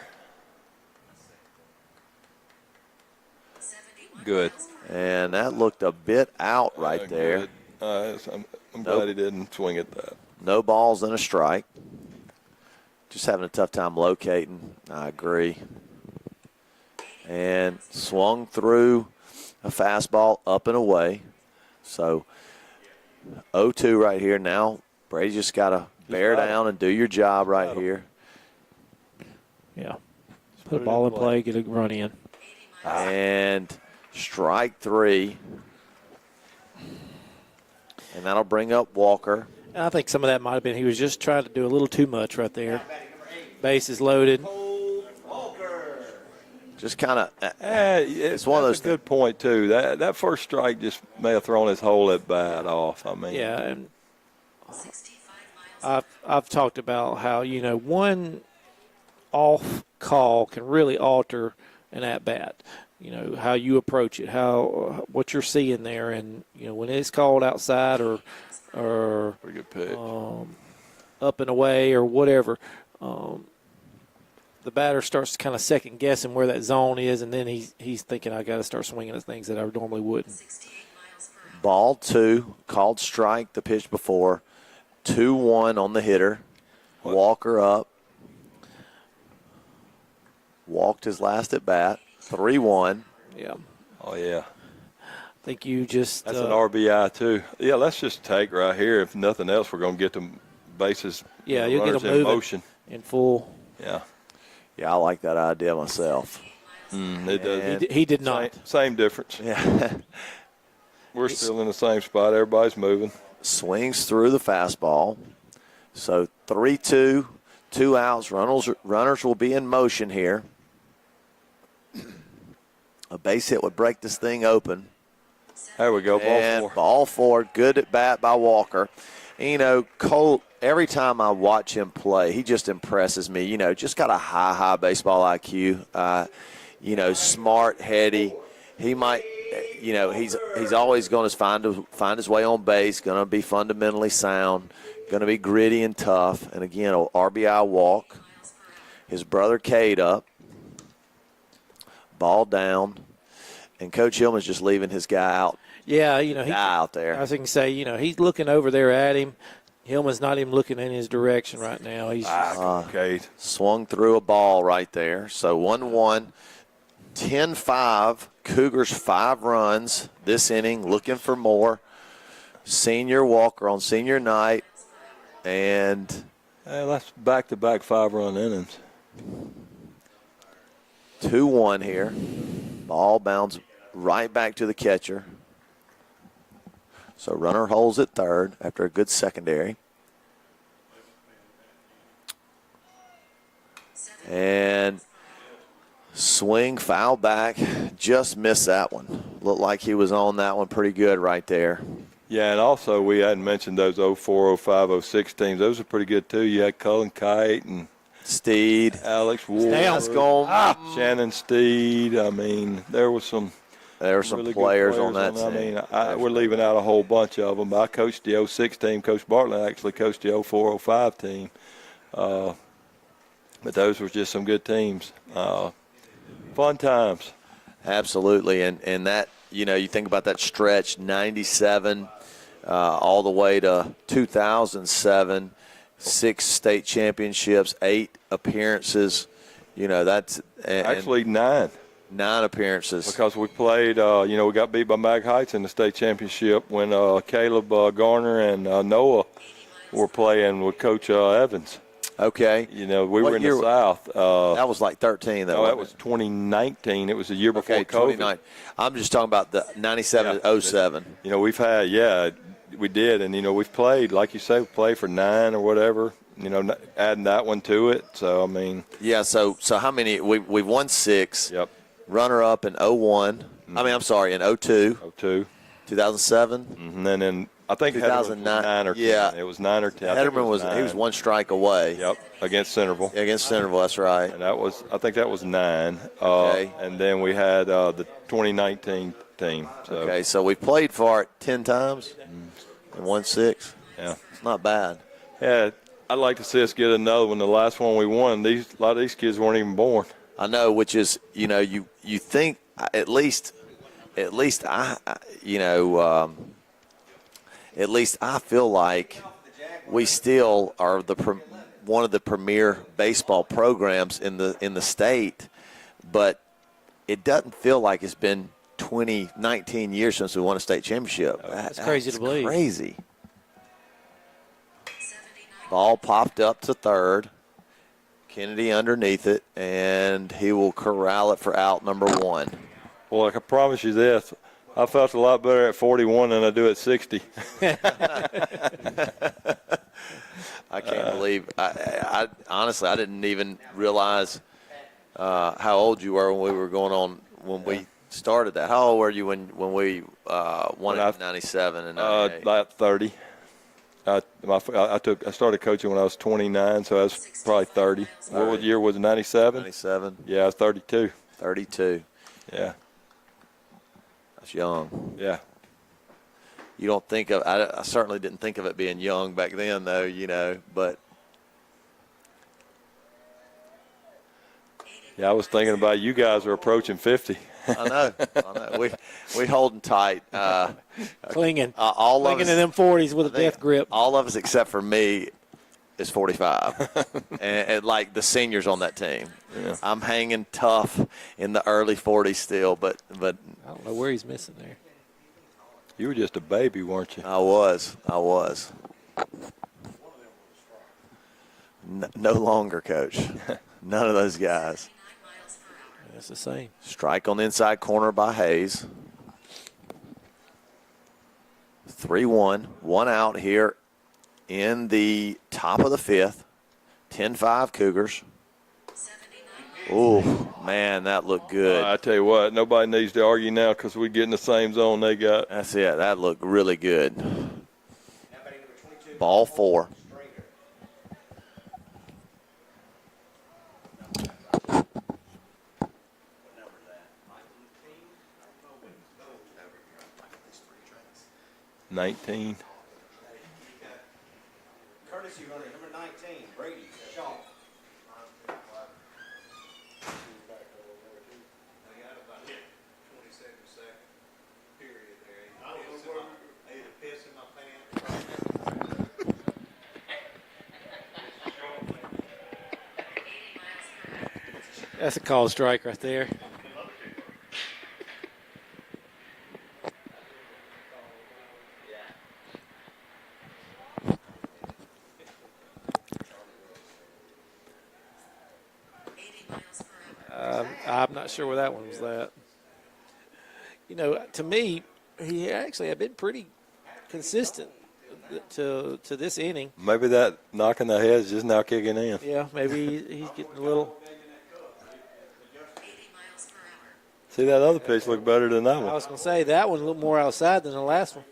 Good. And that looked a bit out right there. I'm glad he didn't swing at that. No balls and a strike. Just having a tough time locating. I agree. And swung through a fastball up and away. So 0-2 right here. Now Brady just got to bear down and do your job right here. Yeah. Put a ball in play, get a run in. And strike 3. And that'll bring up Walker. And I think some of that might have been he was just trying to do a little too much right there. Bases loaded. Just kind of, it's one of that's those a good point too. That first strike just may have thrown his whole at bat off. I mean, Yeah, and 65 miles. I've talked about how, one off call can really alter an at bat. How you approach it, what you're seeing there, and when it's called outside or pretty good pitch. up and away or whatever, the batter starts kind of second guessing where that zone is, and then he's thinking, I got to start swinging at things that I normally wouldn't. 68 miles per hour. ball 2, called strike the pitch before. 2-1 on the hitter. Walker up. Walked his last at bat. 3-1. Yeah. Oh yeah, I think you just that's an RBI too. Yeah, let's just take right here. If nothing else, we're going to get the bases. Yeah, you'll get runners them in moving motion. in full. Yeah, Yeah, I like that idea myself. it does. He did not. Same difference. Yeah. We're still in the same spot. Everybody's moving. Swings through the fastball. So 3-2, 2 outs. Runners will be in motion here. A base hit would break this thing open. There we go. Ball And 4. ball 4. Good at bat by Walker. And, Cole, every time I watch him play, he just impresses me. Just got a high baseball IQ. Smart, heady. He might, he's always going to find his way on base. Going to be fundamentally sound. Going to be gritty and tough. And again, a RBI walk. His brother Cade up. Ball down. And Coach Hillman's just leaving his guy out. Yeah, Out there. I was going to say, he's looking over there at him. Hillman's not even looking in his direction right now. He's Okay. Swung through a ball right there. So 1-1, 10-5. Cougars 5 runs this inning, looking for more. Senior Walker on senior night. And That's back-to-back 5-run innings. 2-1 here. Ball bounds right back to the catcher. So runner holds at third after a good secondary. And swing, foul back. Just missed that one. Looked like he was on that one pretty good right there. Yeah, and also we hadn't mentioned those 04, 05, 06 teams. Those are pretty good too. You had Cullen Kite and Steed. Alex Ward. That's gone. Shannon Steed. I mean, there were some some really good players on that I team. mean, we're leaving out a whole bunch of them. I coached the 06 team. Coach Bartlett actually coached the 04, 05 team. But those were just some good teams. Fun times. Absolutely. And that, you think about that stretch, 97 all the way to 2007, 6 state championships, 8 appearances. That's Actually, 9. 9 appearances. Because we played, we got beat by Mag Heights in the state championship when Caleb Garner and Noah were playing with Coach Evans. Okay. We What were in year? the South. That was like 13, though. No, that wasn't was 2019. It was the year it? before Okay, COVID. 29. I'm just talking about the 97 to 07. We've had, we did. And, we've played, like you say, we played for 9 or whatever, adding that one to it. So, I mean. Yeah, so how many? We've won 6. Yep. Runner-up in 01. I mean, I'm sorry, in 02. 02. 2007. And then in, I think 2009. 9 or 10. Yeah. It was 9 or 10. I think it Hederman was 9. he was 1 strike away. Yep, against Centerville. Against Centerville, that's right. And I think that was 9. Okay. And then we had the 2019 team. So, Okay, so we played for it 10 times and won 6. yeah. It's not bad. Yeah, I'd like to see us get another one. The last one we won, a lot of these kids weren't even born. I know, which is, you think at least I at least I feel like we still are one of the premier baseball programs in the state, but it doesn't feel like it's been 19 years since we won a state championship. That's crazy to believe. Crazy. Ball popped up to third. Kennedy underneath it, and he will corral it for out number 1. Well, I can promise you this. I felt a lot better at 41 than I do at 60. I can't believe. I honestly, I didn't even realize how old you were when we were going on when we started that. How old were you when we won it in 97 and 98? About 30. I started coaching when I was 29, so I was probably 30. What year was it, 97? 97. Yeah, I was 32. 32. Yeah. That's young. Yeah. You don't think of, I certainly didn't think of it being young back then, though, you know, but. Yeah, I was thinking about you guys are approaching 50. I know. We holding tight. Clinging. All clinging of us, in them 40s with a death grip. All of us except for me is 45. and like the seniors on that team. Yeah. I'm hanging tough in the early 40s still, but I don't know where he's missing there. You were just a baby, weren't you? I was. No longer, Coach. None of those guys. That's the same. Strike on the inside corner by Hayes. 3-1. 1 out here in the top of the 5th. 10-5 Cougars. Oh, man, that looked good. I tell you what, nobody needs to argue now because we get in the same zone they got. That's it. That looked really good. Ball 4. $19. Courtesy runner, number 19, Brady Shaw. That's a called strike right there. I'm not sure where that one was at. You know, to me, he actually had been pretty consistent to this inning. Maybe that knocking the head is just now kicking in. Yeah, maybe he's getting a little. See, that other pitch looked better than that I one. was going to say that one a little more outside than the last one.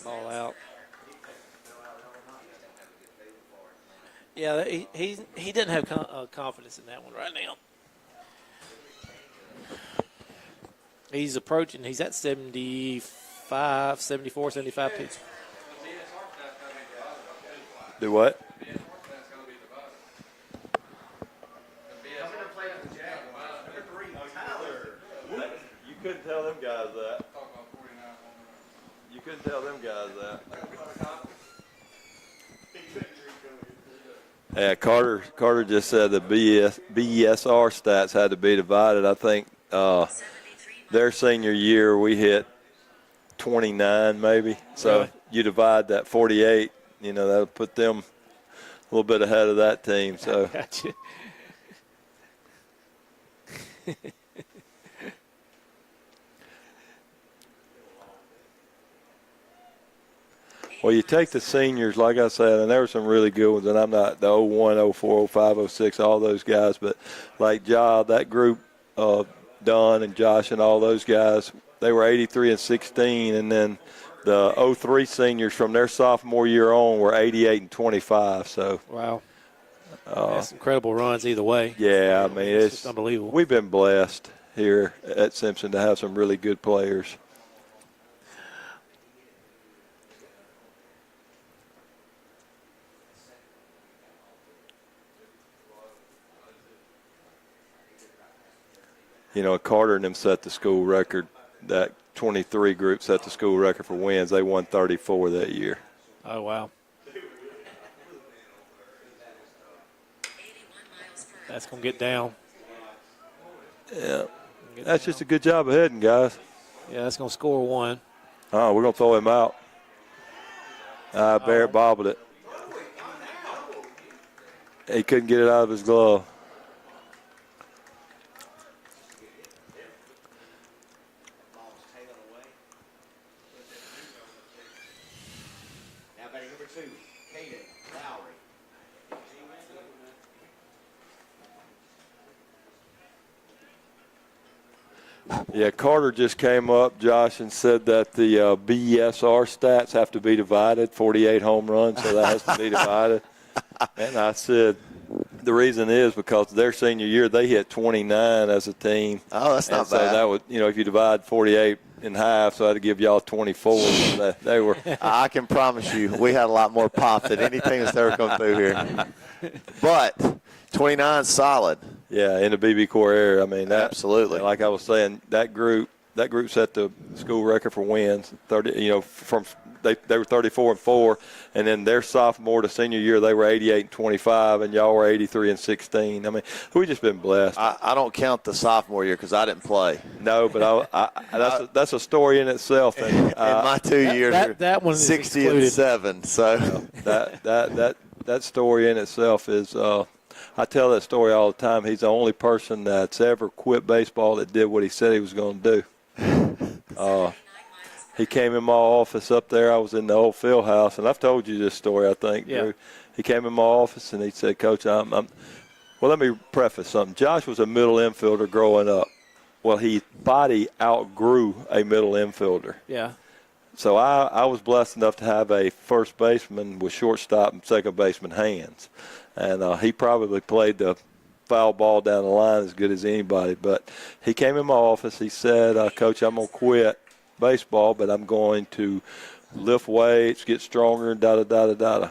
Ball out. Yeah, he doesn't have confidence in that one right now. He's approaching. He's at 75, 74, 75 pitch. Do what? You couldn't tell them guys that. You couldn't tell them guys that. Yeah, Carter just said the BESR stats had to be divided. I think their senior year we hit 29 maybe. So Really? you divide that 48, you know, that'll put them a little bit ahead of that team. So Gotcha. well, you take the seniors, like I said, and there were some really good ones, and I'm not the 01, 04, 05, 06, all those guys, but like that group, Don and Josh and all those guys, they were 83 and 16, and then the 03 seniors from their sophomore year on were 88 and 25. So Wow. That's incredible runs either way. yeah, I mean It's just unbelievable. We've been blessed here at Simpson to have some really good players. Carter and them set the school record. That 23 group set the school record for wins. They won 34 that year. Oh, wow. 81 miles per hour. That's going to get down. Yeah. That's just a good job of heading, guys. Yeah, that's going to score one. Oh, we're going to throw him out. Barrett bobbled it. He couldn't get it out of his glove. Now batting number 2, Caden Lowry. Yeah, Carter just came up, Josh, and said that the BSR stats have to be divided, 48 home runs, so that has to be divided. And I said the reason is because their senior year they hit 29 as a team. Oh, that's not so bad. That would, if you divide 48 in half, so that'd give y'all 24. So they were. I can promise you, we had a lot more pop than anything that's ever come through here. But 29 solid. Yeah, in the BB Core area. I mean, Absolutely. Like I was saying, that group set the school record for wins. 30. From they were 34-4, and then their sophomore to senior year they were 88-25, and y'all were 83-16. I mean, we just been blessed. I don't count the sophomore year because I didn't play. No, but that's a story in itself. And, In my 2 years, that one is 60-7. So that story in itself is. I tell that story all the time. He's the only person that's ever quit baseball that did what he said he was going to do. He came in my office up there. I was in the old field house, and I've told you this story, I think, Yeah. Drew. He came in my office, and he said, Coach, well, let me preface something. Josh was a middle infielder growing up. Well, his body outgrew a middle infielder. Yeah. So I was blessed enough to have a first baseman with shortstop and second baseman hands. And he probably played the foul ball down the line as good as anybody. But he came in my office. He said, Coach, I'm going to quit baseball, but I'm going to lift weights, get stronger, da-da-da-da-da.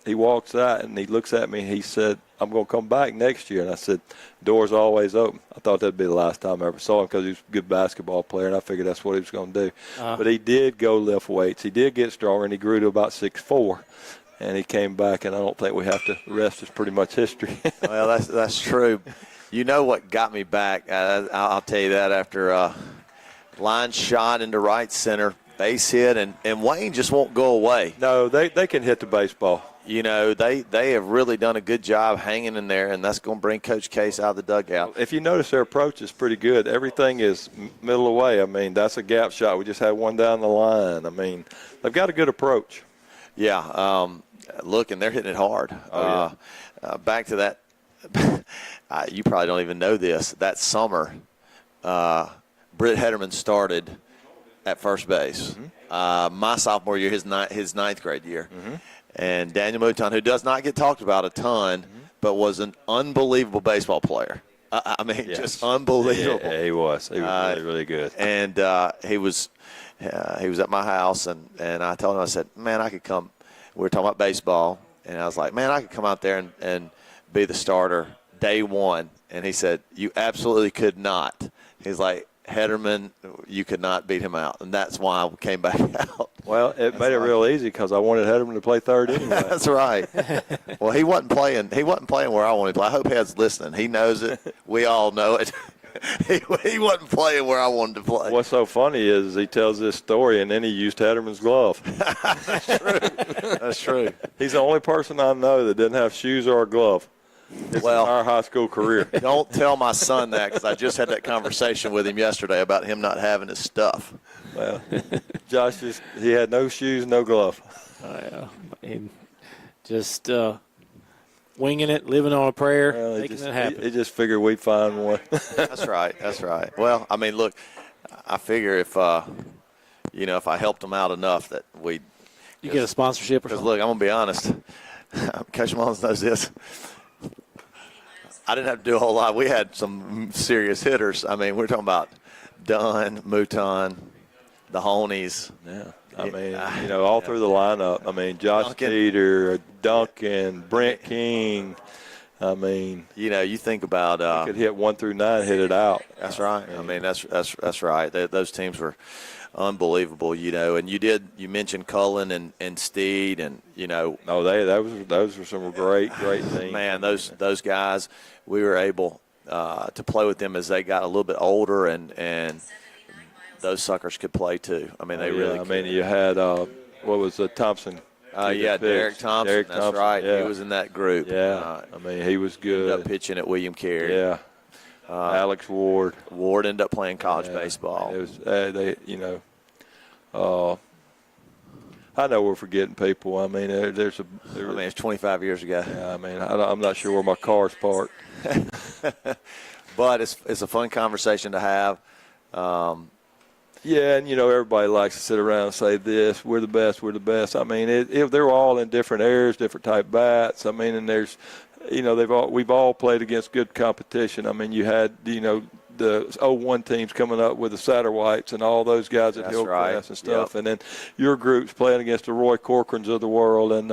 He walks out and he looks at me and he said, I'm going to come back next year. And I said, door's always open. I thought that'd be the last time I ever saw him because he was a good basketball player, and I figured that's what he was going to do. But he did go lift weights. He did get stronger, and he grew to about 6'4". And he came back, and I don't think we have to. The rest is pretty much history. Well, that's true. You know what got me back? I'll tell you that after line shot into right center, base hit, and Wayne just won't go away. No, they can hit the baseball. They have really done a good job hanging in there, and that's going to bring Coach Case out of the dugout. If you notice, their approach is pretty good. Everything is middle away. I mean, that's a gap shot. We just had one down the line. I mean, they've got a good approach. Yeah, look, and they're hitting it hard. Oh, yeah. Back to that, you probably don't even know this. That summer, Britt Hederman started at first base. Mm-hmm. My sophomore year, his ninth grade year. Mm-hmm. And Daniel Mouton, who does not get talked about a ton, but was an unbelievable baseball player. Just unbelievable. Yeah, he was. He was really, really good. And he was at my house, and I told him, I said, man, I could come. We were talking about baseball, and I was like, man, I could come out there and be the starter day one. And he said, you absolutely could not. He's like, Hederman, you could not beat him out, and that's why I came back out. Well, it made it real easy because I wanted Hederman to play third anyway. That's right. Well, he wasn't playing where I wanted to play. I hope Hed's listening. He knows it. We all know it. He wasn't playing where I wanted to play. What's so funny is he tells this story, and then he used Hederman's glove. That's true. He's the only person I know that didn't have shoes or a glove. His entire high school career. Don't tell my son that, because I just had that conversation with him yesterday about him not having his stuff. Well, Josh he had no shoes, no glove. And just winging it, living on a prayer, Well, making it happen. he just figured we'd find one. That's right. That's right. Well, I mean, look, I figure if if I helped him out enough that we'd – You get a sponsorship or Because, something? look, I'm going to be honest. Coach Mullins knows this. I didn't have to do a whole lot. We had some serious hitters. I mean, we're talking about Dunn, Mouton, the Honeys. Yeah. I mean, all through the lineup. I mean, Josh Duncan. Teeter, Duncan, Brent King, I mean, you think about could hit 1 through 9, hit it out. That's right. I mean, that's right. Those teams were unbelievable, and you mentioned Cullen and Steed, and those were some great teams. Man, those guys, we were able to play with them as they got a little bit older, and those suckers could play too. I mean, they really could. I mean, you had what was the Thompson? Derek Thompson. That's right. Yeah. He was in that group. Yeah, I mean, he was good. Ended up pitching at William Carey. Yeah. Alex Ward. Ward ended up playing college baseball. It was I know we're forgetting people. I mean, it's 25 years ago. Yeah, I mean, I'm not sure where my car's parked. But it's a fun conversation to have. Yeah, and everybody likes to sit around and say this, we're the best, we're the best. I mean, they're all in different areas, different type bats. I mean, and there's, we've all played against good competition. I mean, you had, the 01 teams coming up with the Satterwhites and all those guys at Hillcrest and stuff. Yep. And then your group's playing against the Roy Corcorans of the world. And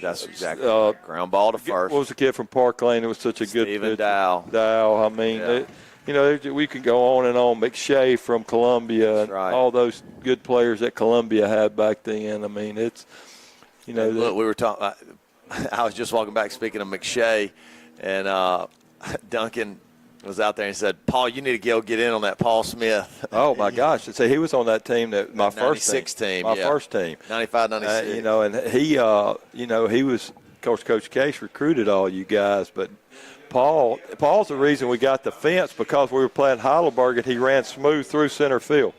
that's exactly ground ball to first. What was the kid from Park Lane? It was such a good Stephen Dow. I mean, we can go on and on. McShay from Columbia, and all those good players that Columbia had back then. I mean, it's, look, we were talking. I was just walking back speaking of McShay, and Duncan was out there and said, "Paul, you need to go get in on that Paul Smith." Oh my gosh! So he was on that team my first team. My first team. 95, 96. And he was. Of course, Coach Case recruited all you guys, but Paul's the reason we got the fence, because we were playing Heidelberg and he ran smooth through center field.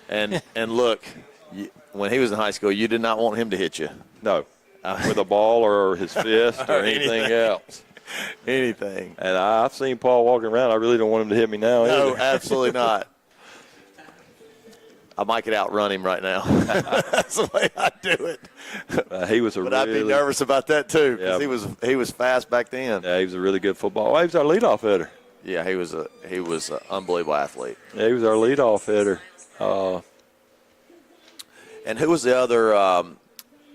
And look, when he was in high school, you did not want him to hit you. No, with a ball or his fist or anything else. Anything. And I've seen Paul walking around. I really don't want him to hit me now. No, either. Absolutely not. I might could outrun him right now. That's the way I do it. He was but I'd be nervous about that too, because he was fast back then. Yeah, he was a really good football. Well, he was our leadoff hitter. Yeah, he was an unbelievable athlete. Yeah, he was our leadoff hitter. And who was the other?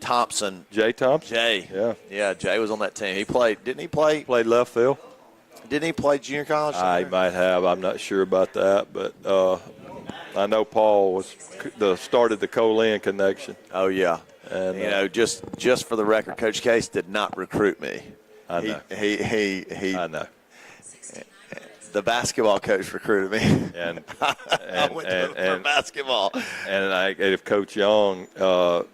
Thompson. Jay Thompson. Jay. Yeah. Jay was on that team. He played. Didn't he play? Played left field. Didn't he play junior college? I might have. I'm not sure about that, but I know Paul started the Colin connection. Oh yeah. And just for the record, Coach Case did not recruit me. I know. He I know. The basketball coach recruited me. And I went for basketball. And if Coach Young, I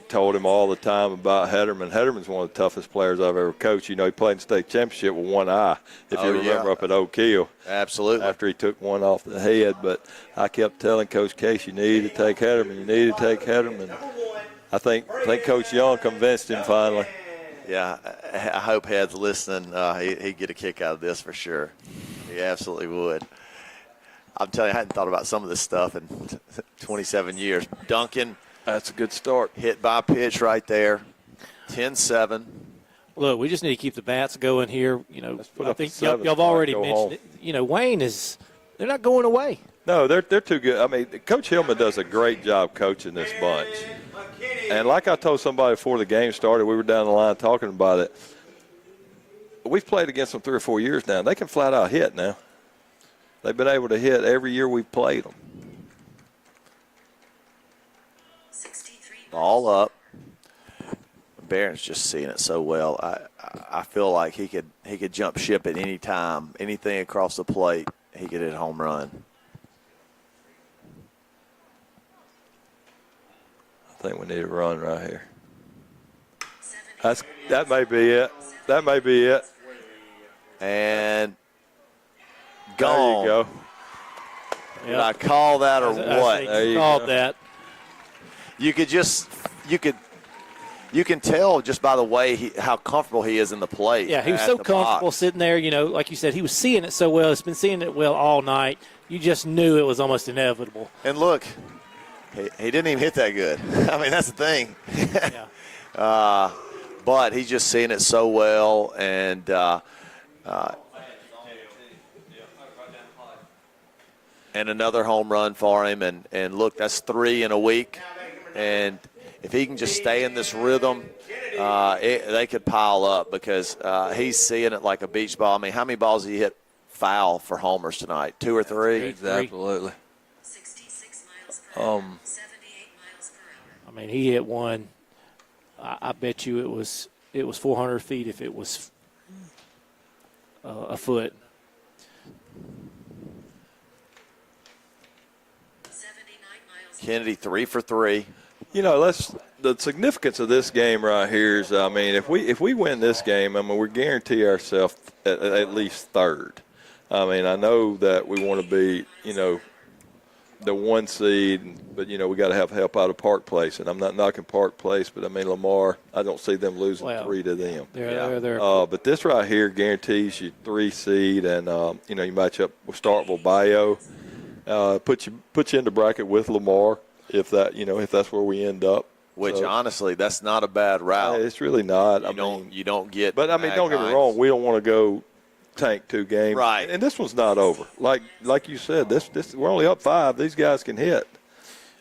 told him all the time about Hederman. Hederman's one of the toughest players I've ever coached. He played in the state championship with one eye, if you remember, up at Oak Hill. Absolutely. After he took one off the head. But I kept telling Coach Case, you need to take Hederman. You need to take Hederman. I think Coach Young convinced him finally. Yeah, I hope Head's listening. He'd get a kick out of this for sure. He absolutely would. I'm telling you, I hadn't thought about some of this stuff in 27 years. Duncan. That's a good start. Hit by pitch right there. 10-7. Look, we just need to keep the bats going here. I think y'all have already mentioned it. Wayne they're not going away. No, they're too good. I mean, Coach Hillman does a great job coaching this bunch. And like I told somebody before the game started, we were down the line talking about it. We've played against them 3 or 4 years now. They can flat out hit now. They've been able to hit every year we've played them. Ball up. Barron's just seeing it so well. I feel like he could jump ship at any time. Anything across the plate, he could hit a home run. I think we need a run right here. That may be it. That may be it. And gone. There you go. Did I call that or what? There you called that. You can tell just by the way how comfortable he is in the plate. Yeah, he was so comfortable sitting there. Like you said, he was seeing it so well. He's been seeing it well all night. You just knew it was almost inevitable. And look, he didn't even hit that good. I mean, that's the thing. Yeah. But he's just seeing it so well, and another home run for him. And look, that's 3 in a week. And if he can just stay in this rhythm, they could pile up because he's seeing it like a beach ball. I mean, how many balls did he hit foul for homers tonight? 2 or 3? Absolutely. 66 miles per hour, 78 miles per hour. I mean, he hit one. I bet you it was 400 feet if it was a foot. 79 miles per Kennedy 3 for 3. You know, the significance of this game right here is, I mean, if we win this game, I mean, we guarantee ourselves at least third. I mean, I know that we want to be, you know, the 1 seed, but, you know, we got to have help out of Park Place. And I'm not knocking Park Place, but, I mean, Lamar, I don't see them losing 3 to them. They're But this right here guarantees you 3 seed, and, you know, you match up with Starkville Bio. Put you in the bracket with Lamar if that's where we end up. Which, honestly, that's not a bad route. It's really not. You don't get. But I mean, don't get me wrong. We don't want to go tank 2 games. Right. And this one's not over. Like you said, this we're only up 5. These guys can hit.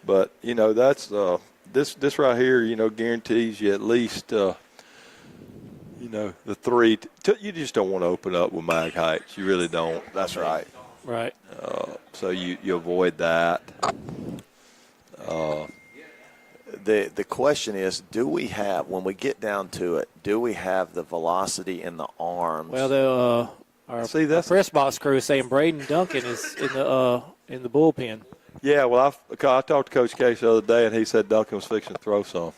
But you know that's this right here. You know, guarantees you at least you know the 3. You just don't want to open up with Mag Heights. You really don't. That's right. right. So you avoid that. The question is, do we have, when we get down to it, do we have the velocity in the arms? Well, our press box crew is saying Braden Duncan is in the bullpen. Yeah, well, I talked to Coach Case the other day, and he said Duncan was fixing to throw some.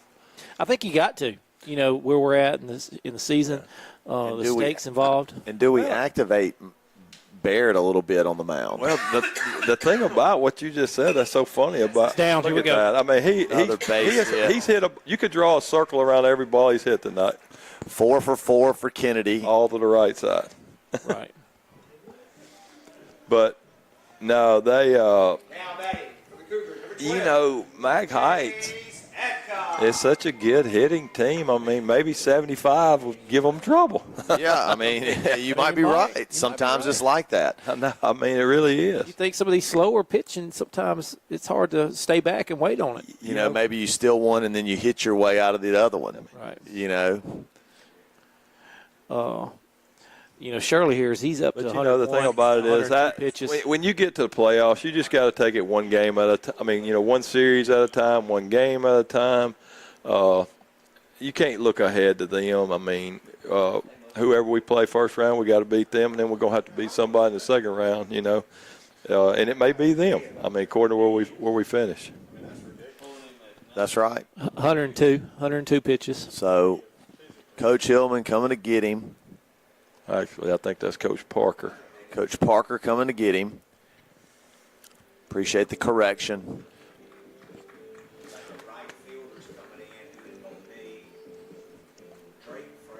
I think you got to. You know where we're at in the season, the stakes involved. And do we activate Baird a little bit on the mound? Well, the thing about what you just said that's so funny about it's down. Here we go. That. I mean, he's hit you could draw a circle around every ball he's hit tonight. 4 for 4 for Kennedy, all to the right side. Right. But no, they Now batting for the Cougars, number 12. you know, Mag Heights is such a good hitting team. I mean, maybe 75 would give them trouble. Yeah, I mean, you might be right. Sometimes it's like that. I mean, it really is. You think some of these slower pitching, sometimes it's hard to stay back and wait on it. You know, maybe you steal one and then you hit your way out of the other one. Right. You know. Shirley here he's up to 101. But you know, the thing about it is that pitches. when you get to the playoffs, you just got to take it one game at a time. I mean, you know, one series at a time, one game at a time. You can't look ahead to them. I mean, whoever we play first round, we got to beat them, and then we're going to have to beat somebody in the second round, you know. And it may be them. I mean, according to where we finish. That's right. 102 pitches. So, Coach Hillman coming to get him. Actually, I think that's Coach Parker. Coach Parker coming to get him. Appreciate the correction.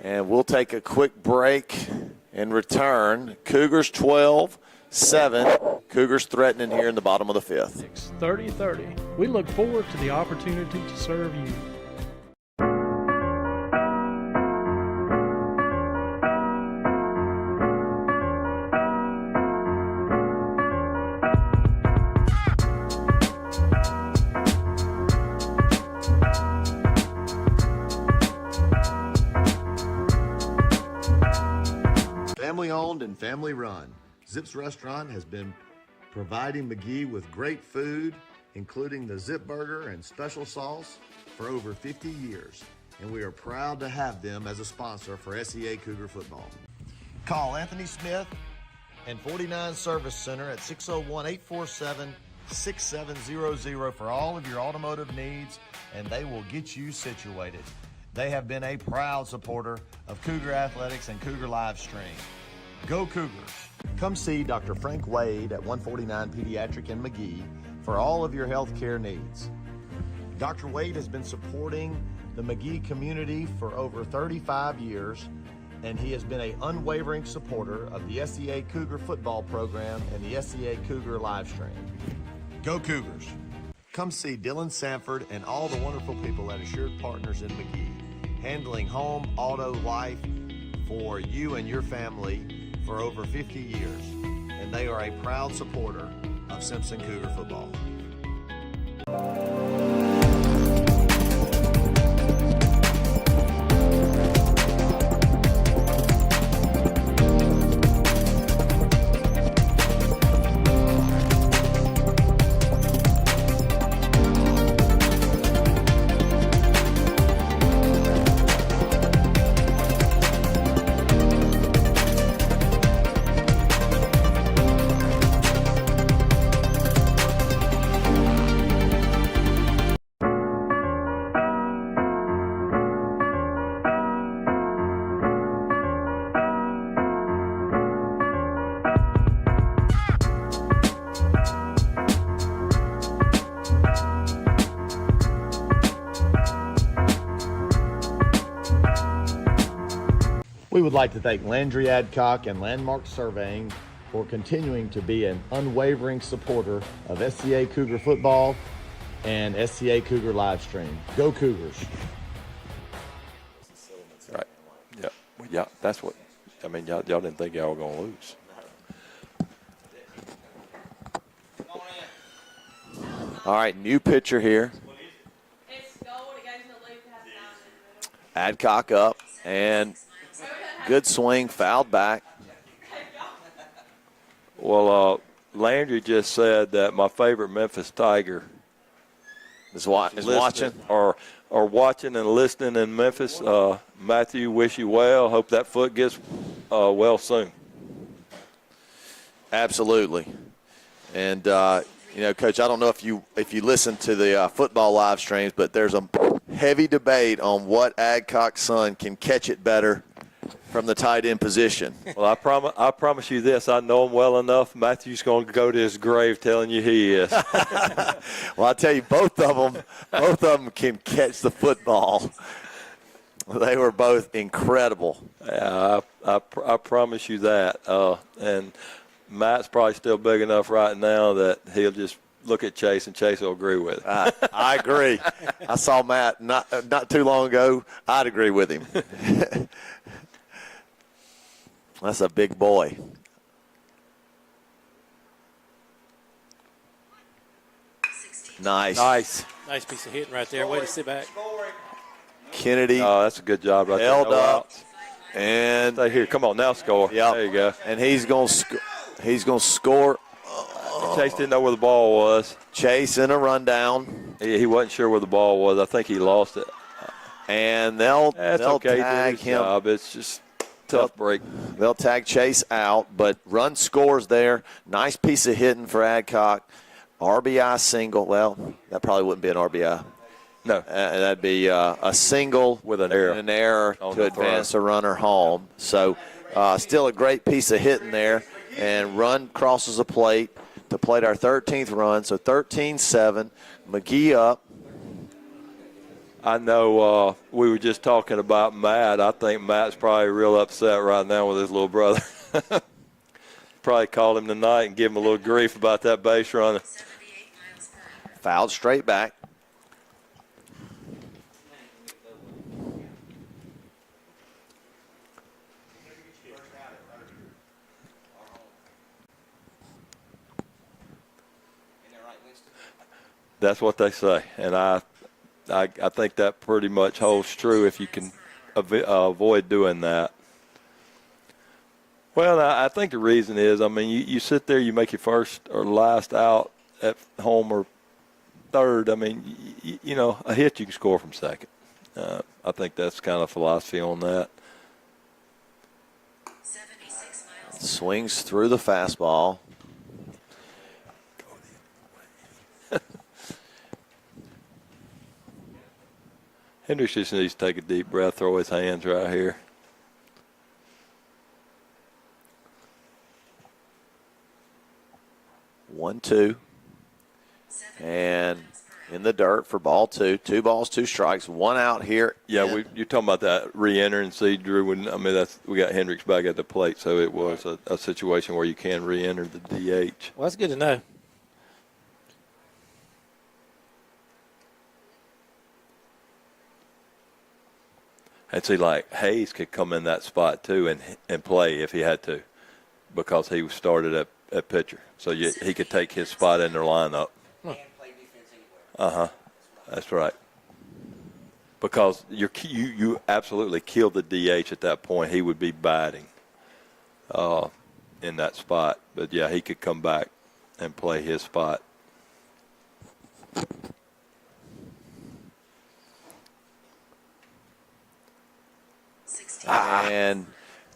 And we'll take a quick break and return. Cougars 12-7. Cougars threatening here in the bottom of the 5th. 30-30. We look forward to the opportunity to serve you. Family owned and family run, Zip's Restaurant has been providing McGee with great food, including the Zip Burger and special sauce, for over 50 years. And we are proud to have them as a sponsor for SEA Cougar football. Call Anthony Smith and 49 Service Center at 601-847-6700 for all of your automotive needs, and they will get you situated. They have been a proud supporter of Cougar Athletics and Cougar Live Stream. Go Cougars! Come see Dr. Frank Wade at 149 Pediatric in McGee for all of your health care needs. Dr. Wade has been supporting the McGee community for over 35 years, and he has been an unwavering supporter of the SEA Cougar football program and the SEA Cougar live stream. Go Cougars! Come see Dylan Sanford and all the wonderful people at Assured Partners in McGee, handling home, auto, life for you and your family for over 50 years. And they are a proud supporter of Simpson Cougar football. we would like to thank Landry Adcock and Landmark Surveying for continuing to be an unwavering supporter of SCA Cougar football and SCA Cougar live stream. Go Cougars. Right. Yeah. Well, yeah. That's what. I mean, y'all didn't think y'all were gonna lose. All right, new pitcher here. Adcock up, and good swing, fouled back. Well, Landry just said that my favorite Memphis Tiger Is watching. or watching and listening in Memphis. Matthew, wish you well. Hope that foot gets well soon. Absolutely. And, Coach, I don't know if you listen to the football live streams, but there's a heavy debate on what Adcock's son can catch it better from the tight end position. Well, I promise you this. I know him well enough. Matthew's going to go to his grave telling you he is. Well, I tell you, both of them can catch the football. They were both incredible. Yeah, I promise you that. And Matt's probably still big enough right now that he'll just look at Chase, and Chase will agree with it. I agree. I saw Matt not too long ago. I'd agree with him. That's a big boy. Nice. Nice piece of hitting right there. Way to sit back. Kennedy Oh, that's a good job right held there. No up. outs. And Stay here. Come on, now score. Yep. There you go. And he's going to score. Chase didn't know where the ball was. Chase in a rundown. He wasn't sure where the ball was. I think he lost it. And they'll okay. tag He did his him. job. It's just tough break. They'll tag Chase out, but run scores there. Nice piece of hitting for Adcock. RBI single. Well, that probably wouldn't be an RBI. No. That'd be a single With an error. and an error On to the throw. advance a runner home. So still a great piece of hitting there. And run crosses the plate to plate our 13th run. So 13-7. McGee up. I know we were just talking about Matt. I think Matt's probably real upset right now with his little brother. Probably called him tonight and give him a little grief about that base running. 78 miles per hour. Fouled straight back. That's what they say, and I think that pretty much holds true if you can avoid doing that. Well, I think the reason is, I mean, you sit there, you make your first or last out at home or third. I mean, a hit you can score from second. I think that's kind of philosophy on that. 76 miles. Swings through the fastball. Hendricks just needs to take a deep breath, throw his hands right here. 1-2. And in the dirt for ball two. 2 balls, 2 strikes. 1 out here. Yeah, you're talking about that re-entering. See, Drew, we got Hendricks back at the plate, so it was a situation where you can re-enter the DH. Well, that's good to know. And see, like, Hayes could come in that spot, too, and play if he had to, because he started at pitcher. So he could take his spot in their lineup. That's right. Because you absolutely kill the DH at that point. He would be batting in that spot. But, yeah, he could come back and play his spot. And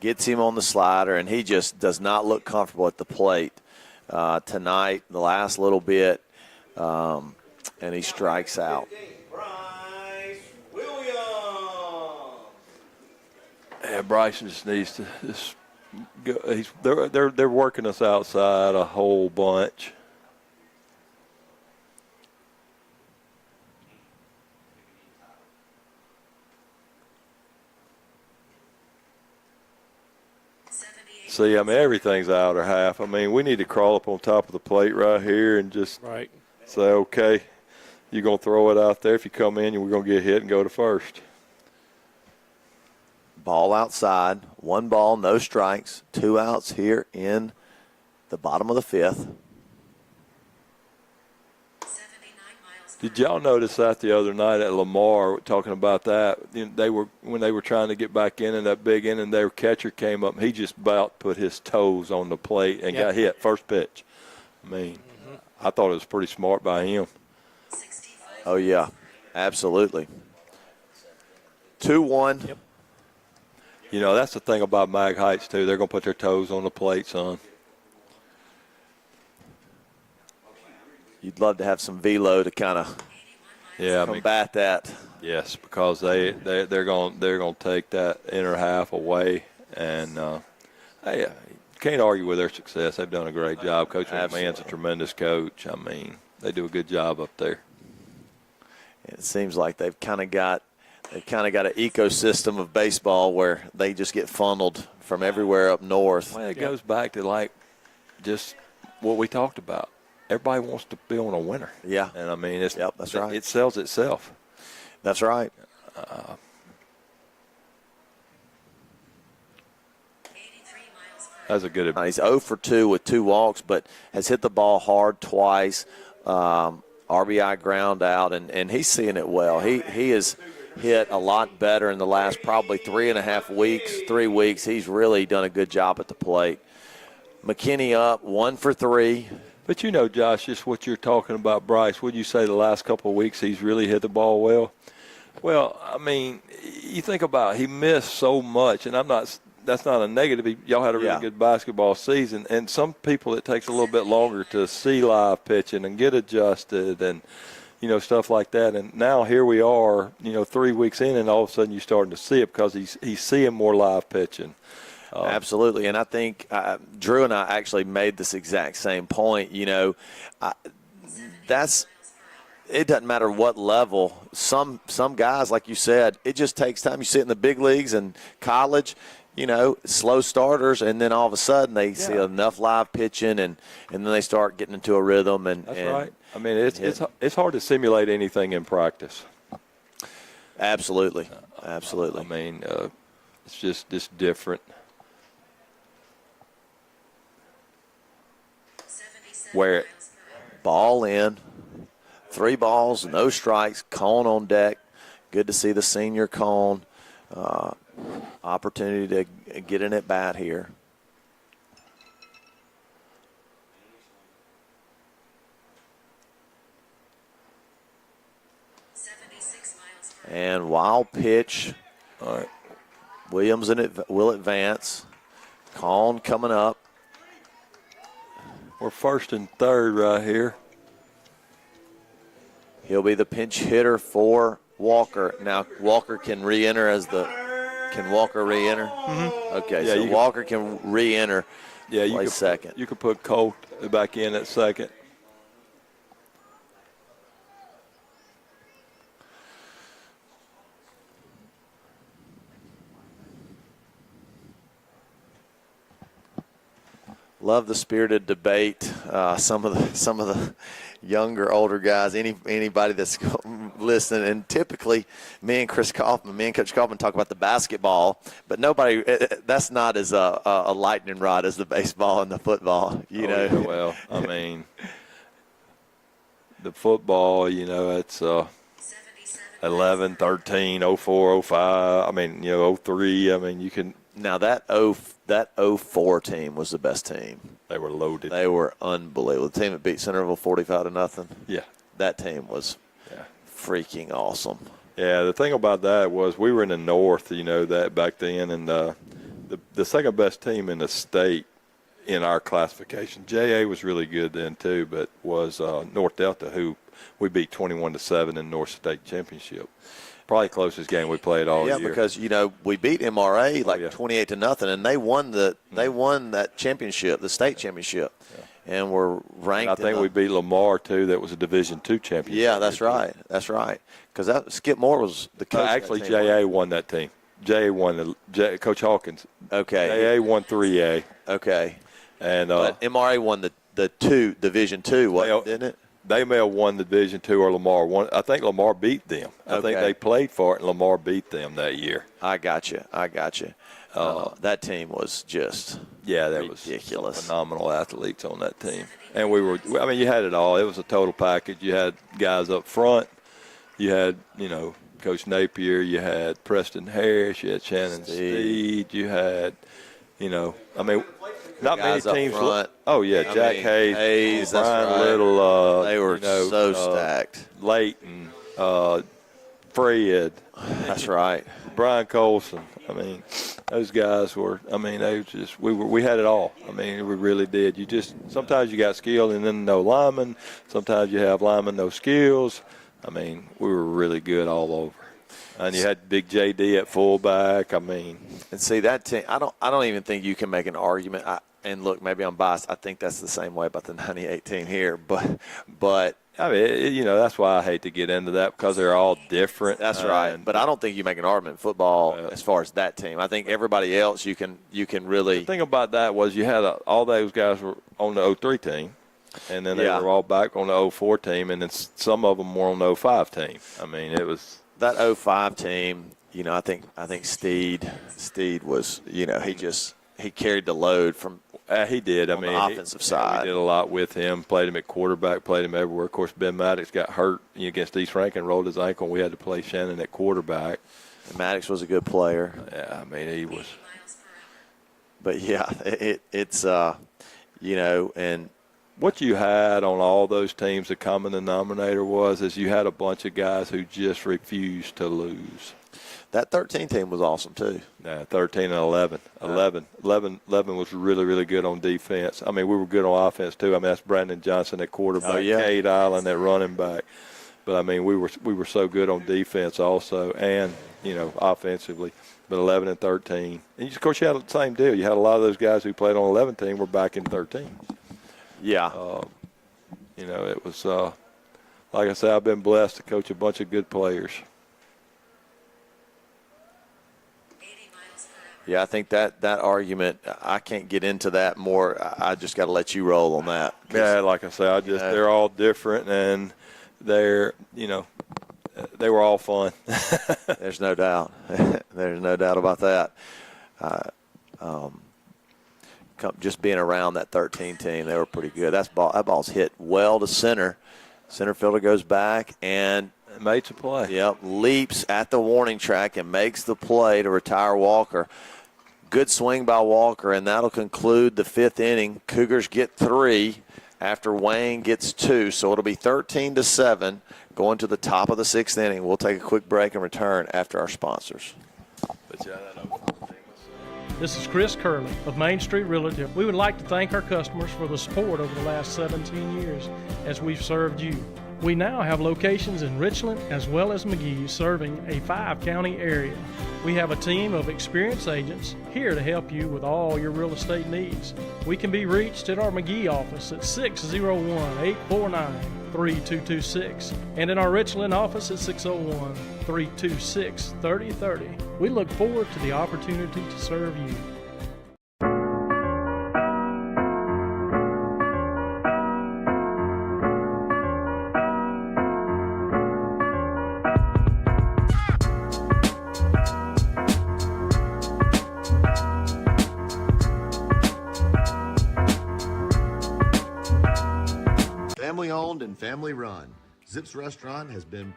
gets him on the slider, and he just does not look comfortable at the plate tonight, the last little bit, and he strikes out. Bryce Williams. Yeah, Bryce just needs to go. They're working us outside a whole bunch. see, I mean, everything's outer half. I mean, we need to crawl up on top of the plate right here and just Right. say, okay, you're going to throw it out there. If you come in, we're going to get hit and go to first. Ball outside, 1 ball, no strikes, 2 outs here in the bottom of the 5th. 79 miles per Did y'all notice that the other night at Lamar, talking about that? You know, when they were trying to get back in that big inning, their catcher came up and he just about put his toes on the plate and got hit first pitch. I mean, I thought it was pretty smart by him. 65. Oh, yeah, absolutely. 2-1. Yep. You know, that's the thing about Mag Heights, too. They're going to put their toes on the plate, son. You'd love to have some velo to kind of Yeah, I mean, combat that. yes, because they're going to take that inner half away, and hey, you can't argue with their success. They've done a great job. Coach McMahon's a tremendous coach. I mean, they do a good job up there. It seems like they've kind of got an ecosystem of baseball where they just get funneled from everywhere up north. Well, it goes back to like just what we talked about. Everybody wants to be on a winner. Yeah. And I mean, That's right. It sells itself. That's right. 83 miles per That's a good. He's 0 for 2 with 2 walks, but has hit the ball hard twice. RBI ground out, and he's seeing it well. He has hit a lot better in the last probably 3 weeks. He's really done a good job at the plate. McKinney up 1 for 3. But you know, Josh, just what you're talking about, Bryce. Would you say the last couple of weeks he's really hit the ball well? Well, I mean, you think about it, he missed so much, and that's not a negative. Y'all had a really good basketball season, and some people it takes a little bit longer to see live pitching and get adjusted and, you know, stuff like that. And now here we are, you know, 3 weeks in, and all of a sudden you're starting to see it because he's seeing more live pitching. Absolutely, and I think Drew and I actually made this exact same point. You know, it doesn't matter what level. Some guys, like you said, it just takes time. You see it in the big leagues and college, you know, slow starters, and then all of a sudden they see enough live pitching, and then they start getting into a rhythm. That's right. I mean, it's hard to simulate anything in practice. Absolutely. I mean, it's just different. 77 Where miles per hour. ball in, 3 balls, no strikes, Cone on deck. Good to see the senior Cone. Opportunity to get an at bat here. And wild pitch. All right. Williams will advance. Cone coming up. We're first and third right here. He'll be the pinch hitter for Walker. Now Walker can re-enter Can Walker re-enter? Mm-hmm. Okay, so Walker can re-enter. Yeah, you could second. You could put Colt back in at second. Love the spirited debate. Some of the younger, older guys, anybody that's listening, and typically me and Coach Kaufman talk about the basketball, but nobody. That's not as a lightning rod as the baseball and the football. You know. Yeah, well, I mean, the football, you know, it's 11, 13, 04, 05. I mean, you know, 03. I mean, you can. Now that 04 team was the best team. They were loaded. They were unbelievable. The team that beat Centerville 45-0. Yeah. That team was freaking awesome. Yeah, the thing about that was we were in the north, you know, that back then, and the second best team in the state in our classification. JA was really good then too, but was North Delta, who we beat 21-7 in North State Championship. Probably closest game we played all year. Yeah, because you know we beat MRA 28-0, and they won that championship, the state championship, and were ranked. And I think we beat Lamar too. That was a Division II championship. Yeah, that's right. That's right. Because Skip Moore was the coach. Actually, JA won that team. JA won Coach Hawkins. Okay. JA won 3A. Okay. And But MRA won the Division II, didn't it? They may have won the Division II or Lamar won. I think Lamar beat them. I think they played for it, and Lamar beat them that year. I got you. That team was just ridiculous. Was phenomenal athletes on that team. And you had it all. It was a total package. You had guys up front. You had, Coach Napier. You had Preston Harris. You had Shannon Steed. You had, not many teams. Oh, yeah, Jack Hayes, Brian Little. They were so stacked. Leighton, Fred. That's right. Brian Colson. Those guys were. They just we had it all. We really did. Sometimes you got skill and then no linemen. Sometimes you have linemen no skills. We were really good all over. And you had Big JD at fullback. And see that team. I don't even think you can make an argument. And look, maybe I'm biased. I think that's the same way about the 98 team here. But that's why I hate to get into that because they're all different. That's right. But I don't think you make an argument in football as far as that team. I think everybody else you can really. The thing about that was you had all those guys were on the 03 team. And then they were all back on the 04 team. And then some of them were on the 05 team. It was. That 05 team, I think Steed was, he carried the load from he did. The offensive side. We did a lot with him, played him at quarterback, played him everywhere. Of course, Ben Maddox got hurt against East Rankin, rolled his ankle, and we had to play Shannon at quarterback. And Maddox was a good player. Yeah, he was. But, it's, and – what you had on all those teams, the common denominator is you had a bunch of guys who just refused to lose. That 13 team was awesome, too. Yeah, 13 and 11. 11 was really, really good on defense. We were good on offense, too. That's Brandon Johnson at quarterback, Cade Island at running back. But, we were so good on defense also and, offensively. But 11 and 13. And, of course, you had the same deal. You had a lot of those guys who played on 11 team were back in 13. Yeah. It was, like I said, I've been blessed to coach a bunch of good players. Yeah, I think that argument, I can't get into that more. I just got to let you roll on that. Yeah, like I said, they're all different, and they're, they were all fun. There's no doubt. There's no doubt about that. Just being around that 13 team, they were pretty good. That ball's hit well to center. Center fielder goes back and makes a play. Yep, leaps at the warning track and makes the play to retire Walker. Good swing by Walker, and that'll conclude the fifth inning. Cougars get 3 after Wayne gets 2, so it'll be 13-7 going to the top of the sixth inning. We'll take a quick break and return after our sponsors. This is Chris Curley of Main Street Realty. We would like to thank our customers for the support over the last 17 years as we've served you. We now have locations in Richland as well as McGee, serving a 5-county area. We have a team of experienced agents here to help you with all your real estate needs. We can be reached at our McGee office at 601-849-3226 and in our Richland office at 601-326-3030. We look forward to the opportunity to serve you. Family owned and family run, Zip's Restaurant has been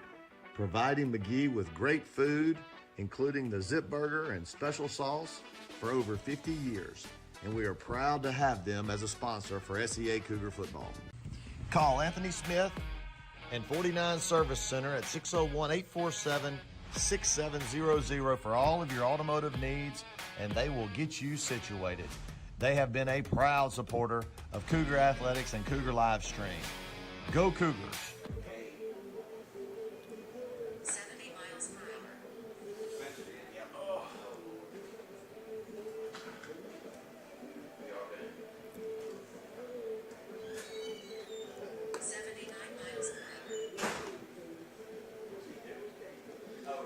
providing McGee with great food, including the Zip Burger and special sauce, for over 50 years. And we are proud to have them as a sponsor for SEA Cougar football. Call Anthony Smith and 49 Service Center at 601-847-6700 for all of your automotive needs, and they will get you situated. They have been a proud supporter of Cougar Athletics and Cougar Live Stream. Go Cougars! 70 miles per hour. 79 miles per hour.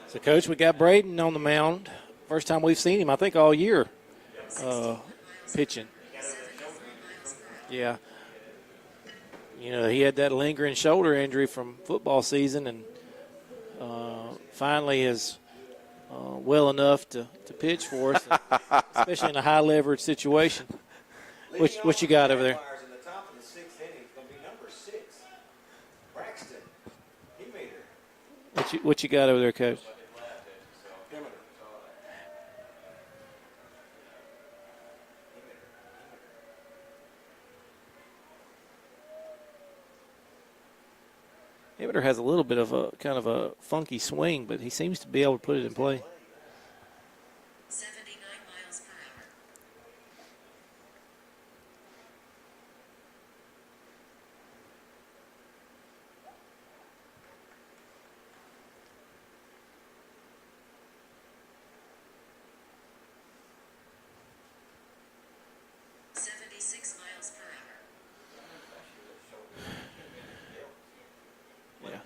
So, Coach, we got Braden on the mound First time we've seen him, I think, all year pitching. Yeah. You know, he had that lingering shoulder injury from football season, and finally is well enough to pitch for us, especially in a high leverage situation. What you got over there? In the top of the sixth inning is going to be number 6, Braxton. He made her. What you got over there, Coach? Himmeter has a little bit of a kind of a funky swing, but he seems to be able to put it in play. 79 miles per hour. $76 miles per hour. Yeah.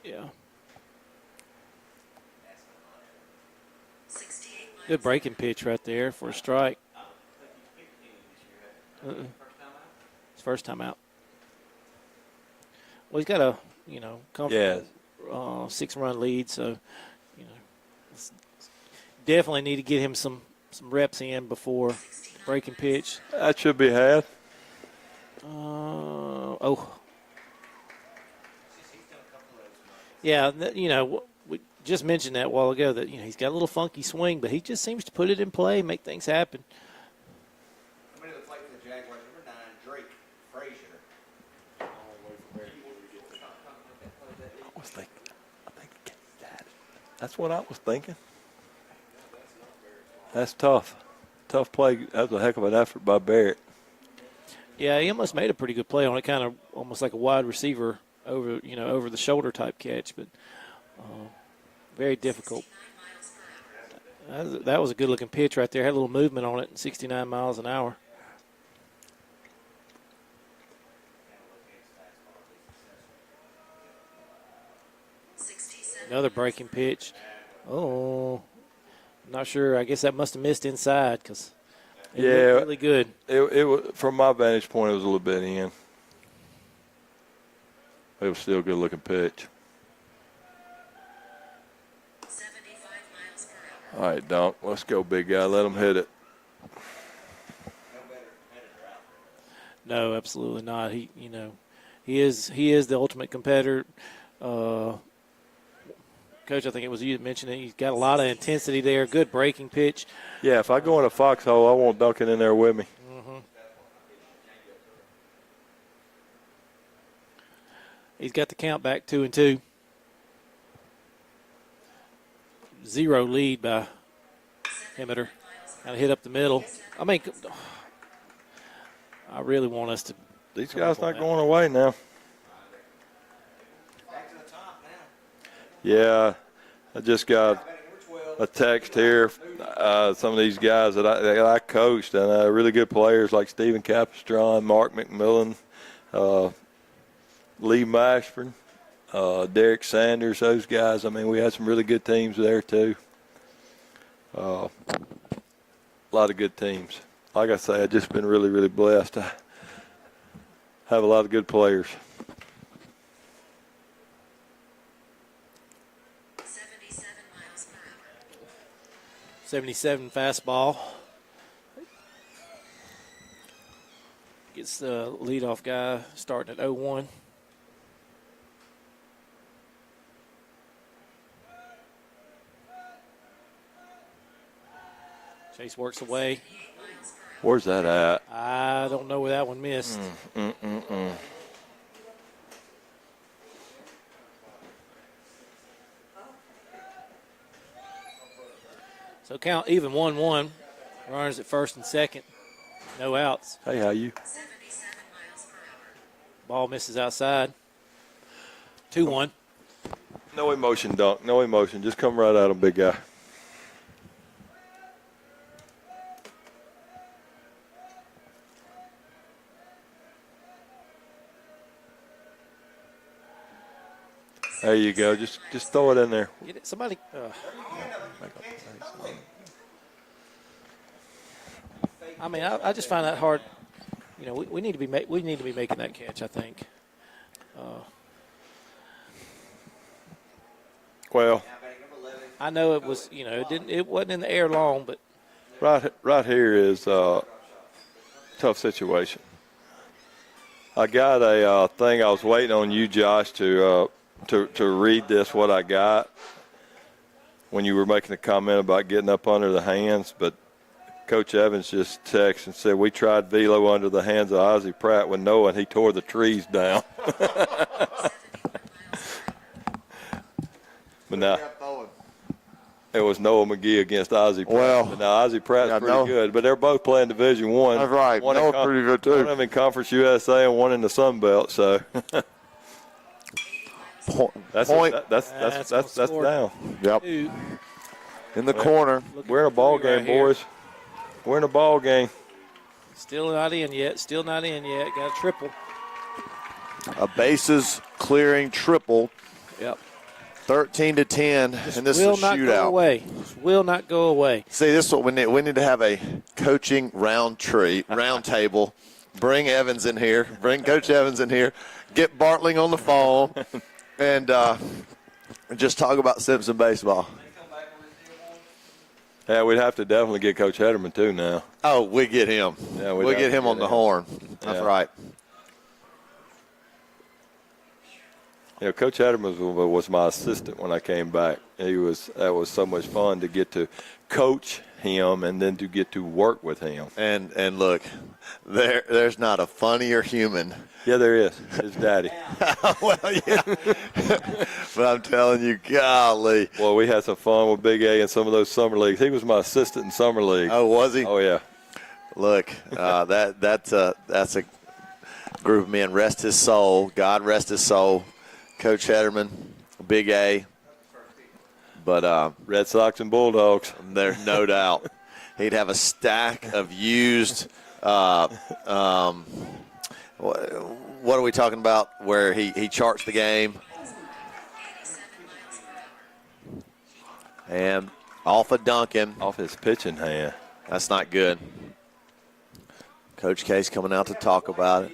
Yeah. 68 miles. Good breaking pitch right there for a strike. It's first time out. Well, he's got a, comfortable 6-run lead, so, definitely need to get him some reps in before breaking pitch. That should be had. Yeah, we just mentioned that a while ago that, he's got a little funky swing, but he just seems to put it in play, make things happen. Somebody that played for the Jaguars, number 9, Drake Frazier. I think that's what I was thinking. That's tough. Tough play. That was a heck of an effort by Barrett. Yeah, he almost made a pretty good play on it, kind of almost like a wide receiver over the shoulder type catch, but very difficult. 69 miles per hour. That was a good looking pitch right there. Had a little movement on it, 69 miles an hour. Another breaking pitch. Oh, not sure. I guess that must have missed inside because it looked really good. It was, from my vantage point, it was a little bit in. It was still a good looking pitch. 75 miles per hour. All right, Dunk, let's go, big guy. Let him hit it. No, absolutely not. He is the ultimate competitor. Coach, I think it was you that mentioned it. He's got a lot of intensity there. Good breaking pitch. Yeah, if I go in a foxhole, I want Duncan in there with me. He's got the count back 2-2. 0 lead by Himmeter. Kind of hit up the middle. I mean, I really want us to. These guys not going away now. Back to the top now. Yeah, I just got a text here. Some of these guys that I coached, and really good players like Stephen Capistron, Mark McMillan, Lee Mashburn, Derek Sanders, those guys. I mean, we had some really good teams there, too. A lot of good teams. Like I say, I've just been really, really blessed to have a lot of good players. 77 miles per hour. 77 fastball. Gets the leadoff guy starting at 0-1. Chase works away. Where's that at? I don't know where that one missed. So count even 1-1. Runners at first and second. No outs. Hey, how you? 77 miles per hour. Ball misses outside. 2-1. No emotion, Dunk. No emotion. Just come right at him, big guy. There you go. Just throw it in there. Get it. Somebody. I mean, I just find that hard. You know, we need to be making that catch, I think. Well, I know it was. You know, it wasn't in the air long, but right here is a tough situation. I got a thing. I was waiting on you, Josh, to read this. What I got when you were making a comment about getting up under the hands, but Coach Evans just texted and said we tried velo under the hands of Ozzie Pratt with Noah, and he tore the trees down. But now it was Noah McGee against Ozzie Pratt. Well, but now Ozzie Pratt's pretty good, but they're both playing Division I. That's right. Noah's pretty good too. One of them in Conference USA and one in the Sun Belt. So that's down. Yep. In the corner. We're in a ball game, boys. We're in a ball game. still not in yet. Got a triple. A bases clearing triple. Yep. 13-10 in this will is a not shootout. go away. Will not go away. See, this is what we need. We need to have a coaching round table. Bring Evans in here. Bring Coach Evans in here. Get Bartling on the phone, and just talk about Simpson baseball. Yeah, we'd have to definitely get Coach Hederman too now. Oh, we get him. Yeah, we'll get him on the horn. That's right. You know, Coach Hederman was my assistant when I came back. That was so much fun to get to coach him and then to get to work with him. And look, there's not a funnier human. Yeah, there is. His daddy. Well, yeah. But I'm telling you, golly. Well, we had some fun with Big A in some of those summer leagues. He was my assistant in summer league. Oh, was he? Oh, yeah. Look, that's a group of men. Rest his soul. God rest his soul. Coach Hederman, Big A. But Red Sox and Bulldogs. There's no doubt. He'd have a stack of used what are we talking about where he charts the game? And off of Duncan. Off his pitching hand. That's not good. Coach Case coming out to talk about it.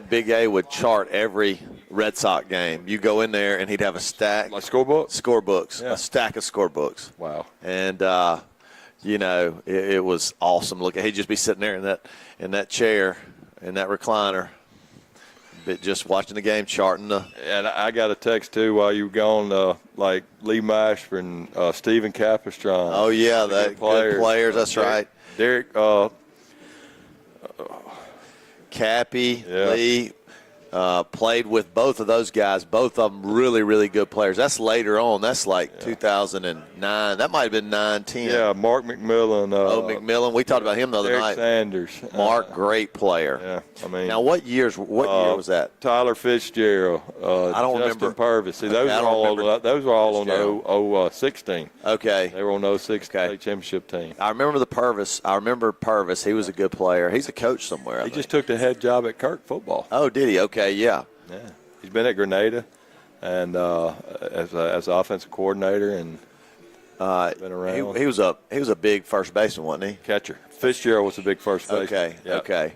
Big A would chart every Red Sox game. You go in there and he'd have a stack. Like scorebooks? Yeah. A stack of scorebooks. Wow. And, it was awesome. Look, he'd just be sitting there in that chair, in that recliner, just watching the game, charting the. And I got a text, too, while you were gone, like Lee Mashburn and Stephen Capistron. Oh, yeah, good players. That's right. Derek Cappy, Lee, played with both of those guys. Both of them really, really good players. That's later on. That's like 2009. That might have been 9-10. Yeah, Mark McMillan. McMillan. We talked about him the other Derek night. Sanders. Mark, great player. Yeah, I mean. Now, what year was that? Tyler Fitzgerald. I don't Justin remember. Purvis. See, those were all on 16. Okay. They were on 06 state championship team. I remember Purvis. He was a good player. He's a coach somewhere. He just took the head job at Kirk football. Oh, did he? Okay, yeah. Yeah. He's been at Grenada and as an offensive coordinator and been around. He was a big first baseman, wasn't he? Catcher. Fitzgerald was a big first baseman. Okay. Yep. Okay.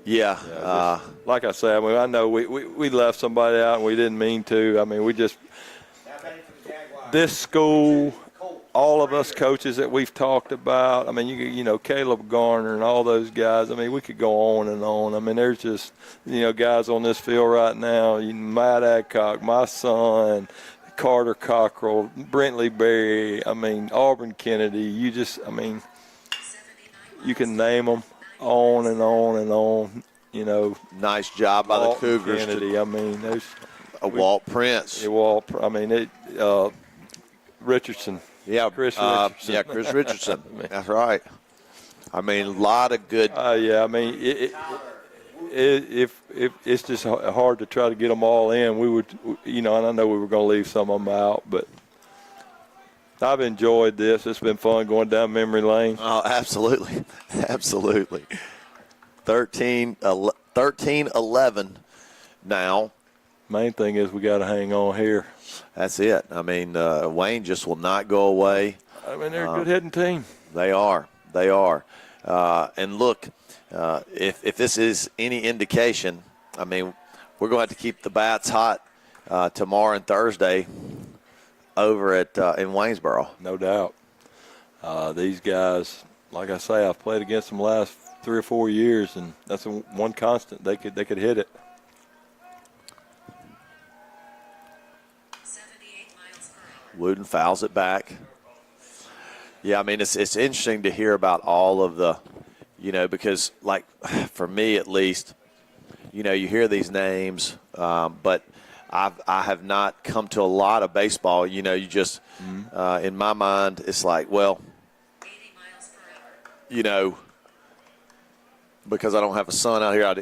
Yep. Like I said, I mean, I know we left somebody out and we didn't mean to. I mean, this school, all of us coaches that we've talked about, I mean, you know, Caleb Garner and all those guys, I mean, we could go on and on. I mean, there's just, guys on this field right now, Matt Adcock, my son, Carter Cockrell, Brentley Berry, I mean, Auburn Kennedy, you can name them on and on and on, Nice job by the Cougars. Kennedy, I mean, there's Walt Prince. Richardson. Yeah, Chris Richardson. Yeah, Chris Richardson. That's right. I mean, a lot of good. Yeah, I mean, if it's just hard to try to get them all in, we would, and I know we were going to leave some of them out, but I've enjoyed this. It's been fun going down memory lane. Oh, absolutely, absolutely. 13-11 now. Main thing is we got to hang on here. That's it. I mean, Wayne just will not go away. I mean, they're a good hitting team. They are. They are. And look, if this is any indication, I mean, we're going to have to keep the bats hot tomorrow and Thursday over at in Waynesboro. No doubt. These guys, like I say, I've played against them the last 3 or 4 years, and that's one constant. They could hit it. 78 miles per hour. Wooten fouls it back. Yeah, I mean, it's interesting to hear about all of the, because, like, for me at least, you hear these names, but I have not come to a lot of baseball. You just, in my mind, it's like, well, 80 miles per hour. Because I don't have a son out here, I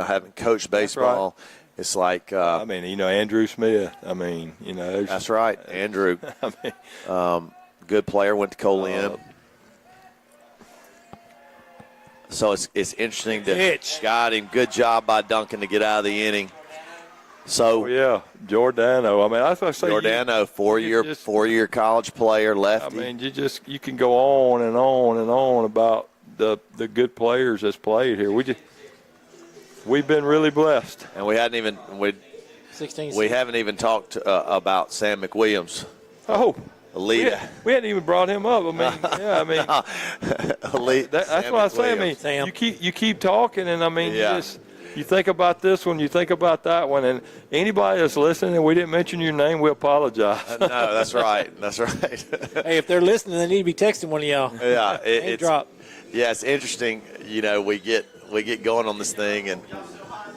haven't coached baseball. Right. It's like, I mean, Andrew Smith. I mean, that's right, Andrew. I mean, good player, went to Colin. So it's interesting to got him. Good job by Duncan to get out of the inning. So yeah, Giordano. I mean, I say Giordano, four-year college player, lefty. I mean, you can go on and on and on about the good players that's played here. We've been really blessed, and we haven't even talked about Sam McWilliams. Oh. Elite. We hadn't even brought him up. I mean, yeah, I mean, elite. That's what I say. I mean, Sam. you keep talking, and I mean, you think about this one, you think about that one, and anybody that's listening and we didn't mention your name, we apologize. No, that's right. That's right. Hey, if they're listening, they need to be texting one of y'all. Yeah, it's drop. Yeah, it's interesting. We get going on this thing, and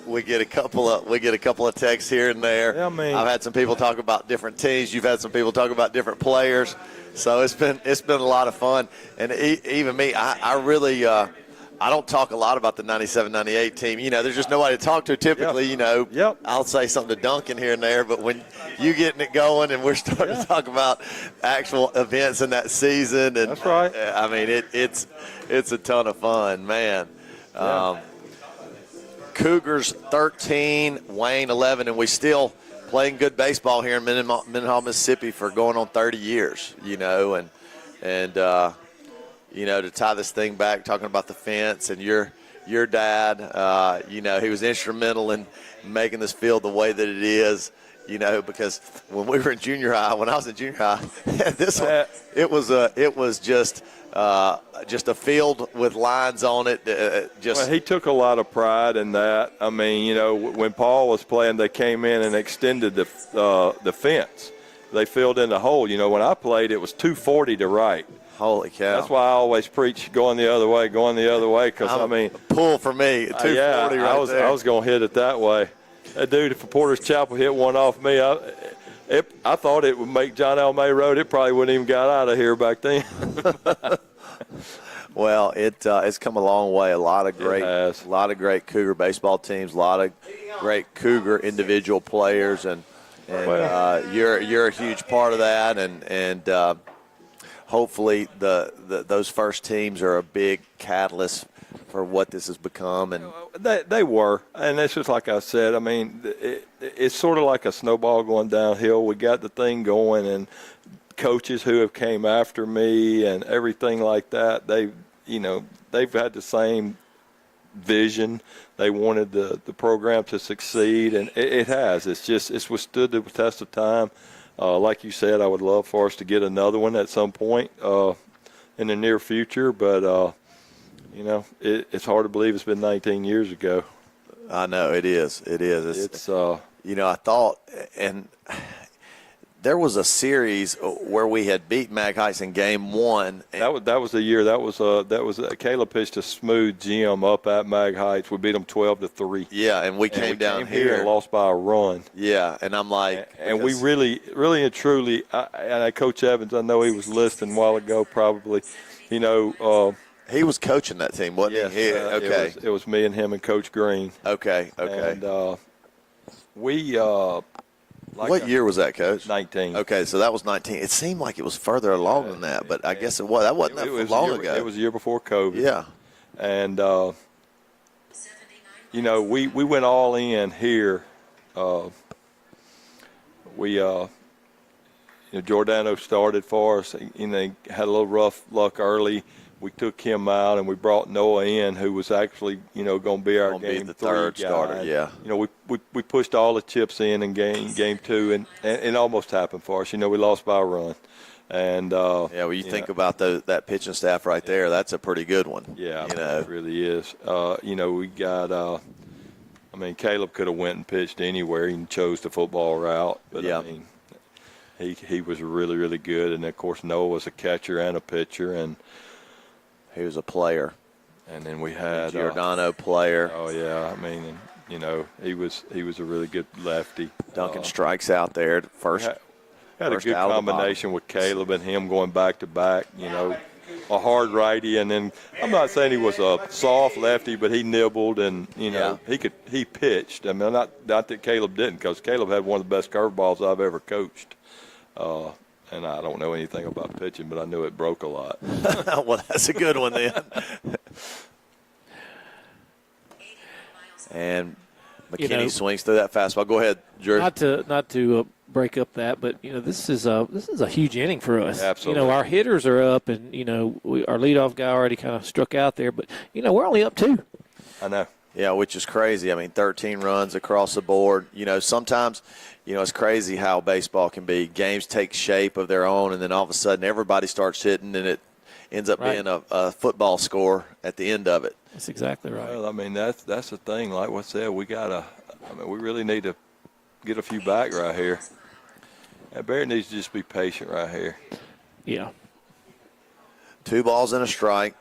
we get a couple of texts here and there. Yeah, I mean, I've had some people talk about different teams. You've had some people talk about different players. So it's been a lot of fun. And even me, I really I don't talk a lot about the 97-98 team. There's just nobody to talk to typically. Yep. I'll say something to Duncan here and there, but when you getting it going and we're starting to talk about actual events in that season, and that's right. I mean, it's a ton of fun, man. Yeah. Cougars 13, Wayne 11, and we still playing good baseball here in Mendenhall, Mississippi for going on 30 years, and to tie this thing back, talking about the fence and your dad, he was instrumental in making this field the way that it is, because when we were in junior high, when I was in junior high, it was just a field with lines on it. Well, he took a lot of pride in that. I mean, when Paul was playing, they came in and extended the fence. They filled in the hole. When I played, it was 240 to right. Holy cow! That's why I always preach going the other way, because I mean, pull for me 240 yeah, right I was going to hit it that way. That dude for Porter's Chapel hit one off me. I thought it would make John L. May Road. It probably wouldn't even got out of here back then. Well, it's come a long way. A lot of great Cougar baseball teams. A lot of great Cougar individual players, and you're a huge part of that. And hopefully those first teams are a big catalyst for what this has become. And they were, and it's just like I said. I mean, it's sort of like a snowball going downhill. We got the thing going, and coaches who have came after me and everything like that, they've had the same vision. They wanted the program to succeed, and it has. It's withstood the test of time. Like you said, I would love for us to get another one at some point in the near future, but it's hard to believe it's been 19 years ago. I know it is. It's I thought, and there was a series where we had beat Mag Heights in Game 1. That was the year. That was Caleb pitched a smooth gem up at Mag Heights. We beat them 12-3. Yeah, and we came down here and lost by a run. Yeah, and I'm like, and we really and truly. And Coach Evans, I know he was listening a while ago, probably. he was coaching that team, wasn't he? Okay, it was me and him and Coach Green. Okay. And we. What year was that, Coach? 19. Okay, so that was 19. It seemed like it was further along than that, but I guess it was. That wasn't that long ago. It was a year before COVID. Yeah. And we went all in here. Giordano started for us. They had a little rough luck early. We took him out, and we brought Noah in, who was actually, going to be our game the 3 third guy. starter, yeah. We pushed all the chips in game 2, and it almost happened for us. We lost by a run. And when you think about that pitching staff right there, that's a pretty good one. Yeah, it really is. We got Caleb could have went and pitched anywhere. He chose the football route, but he was really, really good. And of course, Noah was a catcher and a pitcher, and he was a player. And then we had Giordano player. Oh yeah, he was a really good lefty. Duncan strikes out there at first. Had a good combination with Caleb and him going back to back. A hard righty, and then I'm not saying he was a soft lefty, but he nibbled and he pitched. I mean, not that Caleb didn't, because Caleb had one of the best curveballs I've ever coached. And I don't know anything about pitching, but I knew it broke a lot. Well, that's a good one then. And McKinney swings through that fastball. Go ahead, Drew. Not to break up that, but this is a huge inning for us. Absolutely. Our hitters are up, and our leadoff guy already kind of struck out there, but we're only up 2. I know. Yeah, which is crazy. I mean, 13 runs across the board. Sometimes, it's crazy how baseball can be. Games take shape of their own, and then all of a sudden everybody starts hitting, and it ends up being a football score at the end of it. That's exactly right. Well, that's the thing. Like what said, we really need to get a few back right here. And Barrett needs to just be patient right here. Yeah. 2 balls and a strike.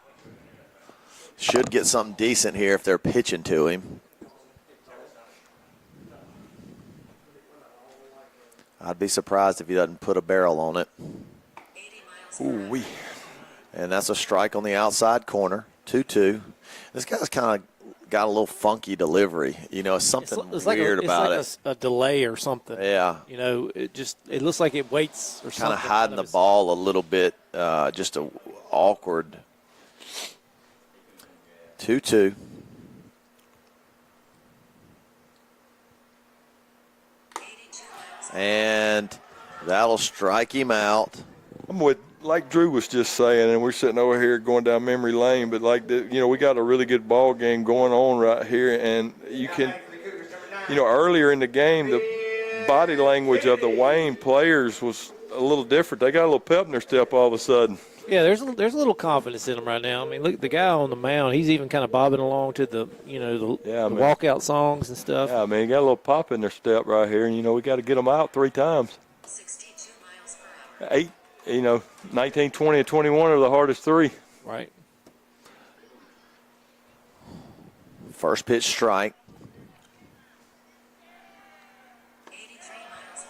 Should get something decent here if they're pitching to him. I'd be surprised if he doesn't put a barrel on it. Ooh-wee. And that's a strike on the outside corner, 2-2. This guy's kind of got a little funky delivery. It's something weird about it. It's like a delay or something. Yeah. It looks like it waits or something. Kind of hiding the ball a little bit, just a awkward. 2-2. And that'll strike him out. I'm with, like Drew was just saying, and we're sitting over here going down memory lane, but we got a really good ball game going on right here, and you can, earlier in the game, the body language of the Wayne players was a little different. They got a little pep in their step all of a sudden. Yeah, there's a little confidence in them right now. I mean, look, the guy on the mound, he's even kind of bobbing along to the walkout songs and stuff. Yeah, he got a little pop in their step right here, and, we got to get them out 3 times. 62 miles per hour. 19, 20, and 21 are the hardest 3. Right. First pitch strike. 83 miles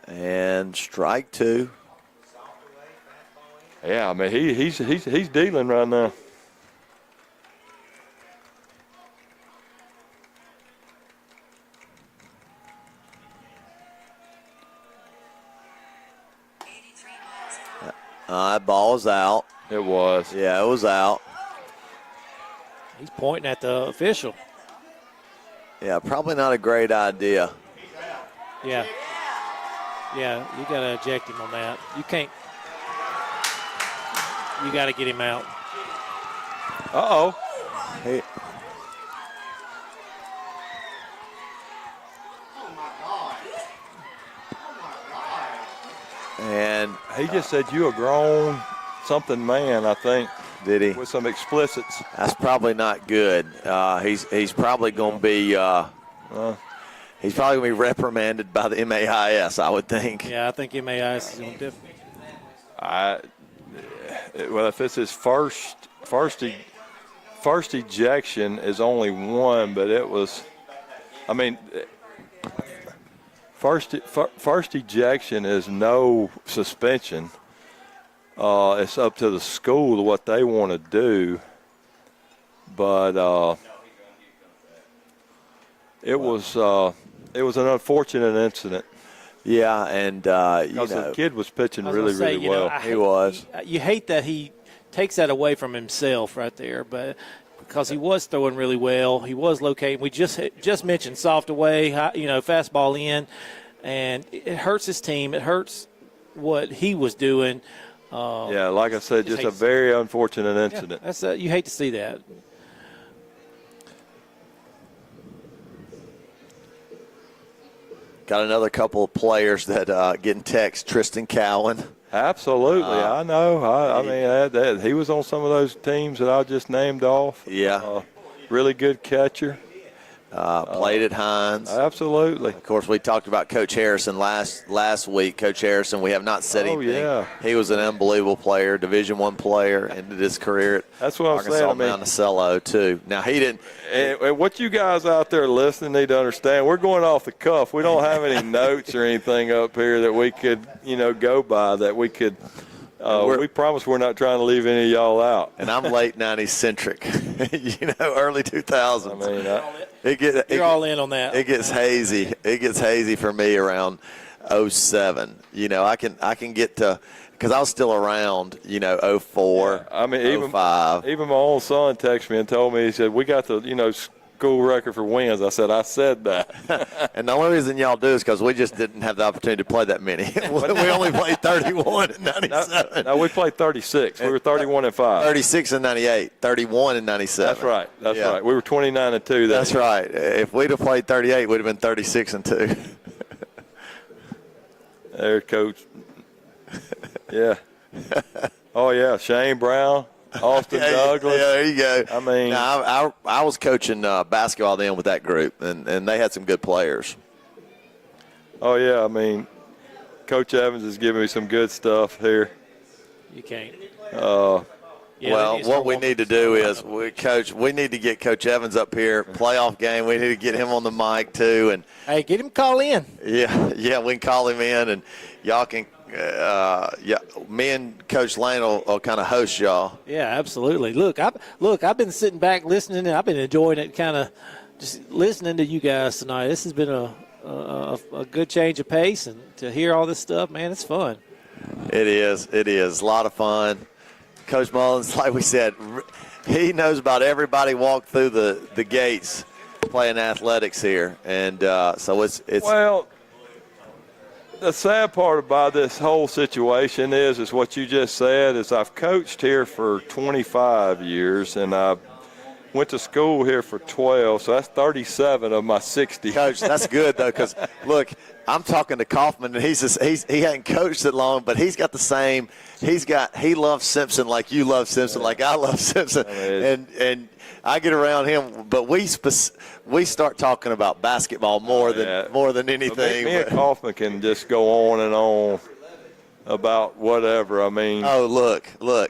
per hour. And strike 2. Yeah, he's dealing right now. That ball is out. It was. Yeah, it was out. He's pointing at the official. Yeah, probably not a great idea. Yeah. Yeah, you got to eject him on that. You can't. You got to get him out. Uh-oh. Hey. And he just said, "You a grown something man," I think. Did he? With some explicits. That's probably not good. He's probably going to be he's probably going to be reprimanded by the MAIS, I would think. Yeah, I think MAIS is going to different. Well, if it's his first ejection is only 1, but it was, first ejection is no suspension. It's up to the school what they want to do, but it was an unfortunate incident. Yeah, and the kid was pitching really well. He was. You hate that he takes that away from himself right there, but because he was throwing really well. He was locating. We just mentioned soft away, fastball in, and it hurts his team. It hurts what he was doing. Yeah, like I said, just a very unfortunate incident. Yeah, that's you hate to see that. Got another couple of players that getting text. Tristan Cowan. Absolutely, I know. I mean, he was on some of those teams that I just named off. Yeah. Really good catcher. Played at Hines. Absolutely. Of course, we talked about Coach Harrison last week. Coach Harrison, we have not said anything. Yeah. He was an unbelievable player, Division I player, ended his career at That's what I'm Arkansas saying. I mean, Monticello, too. Now, he didn't. And what you guys out there listening need to understand, we're going off the cuff. We don't have any notes or anything up here that we could, go by that we could. We promise we're not trying to leave any of y'all out. And I'm late 90s centric, early 2000s. I mean, You're all in on that. It gets hazy. It gets hazy for me around 07. I can get to – because I was still around, 04, I mean, 05. Even my own son texted me and told me, he said, we got the, school record for wins. I said that. And the only reason y'all do is because we just didn't have the opportunity to play that many. We only played 31 in 97. No, we played 36. We were 31 and 5. 36 in 98, 31 in 97. That's right. That's right. We were 29 and 2. That's right. If we'd have played 38, we'd have been 36 and 2. There, Coach. Yeah. Oh, yeah. Shane Brown, Austin Douglas. Yeah, there you go. I mean. Now, I was coaching basketball then with that group, and they had some good players. Oh, yeah. I mean, Coach Evans is giving me some good stuff here. You can't. Well, what we need to do is, we need to get Coach Evans up here, playoff game. We need to get him on the mic, too. And hey, get him call in. Yeah, we can call him in, and y'all can me and Coach Lane will kind of host y'all. Yeah, absolutely. Look, I've been sitting back listening, and I've been enjoying it, kind of just listening to you guys tonight. This has been a good change of pace, and to hear all this stuff, man, it's fun. It is. A lot of fun. Coach Mullins, like we said, he knows about everybody walk through the gates playing athletics here, and so it's. Well, the sad part about this whole situation is what you just said, is I've coached here for 25 years, and I went to school here for 12, so that's 37 of my 60. Coach, that's good, though, because, look, I'm talking to Kaufman, and he hadn't coached it long, but he's got the same – he loves Simpson like you love Simpson, like I love Simpson, and I get around him, but we start talking about basketball more than anything. Me and Kaufman can just go on and on about whatever. I mean, oh, look,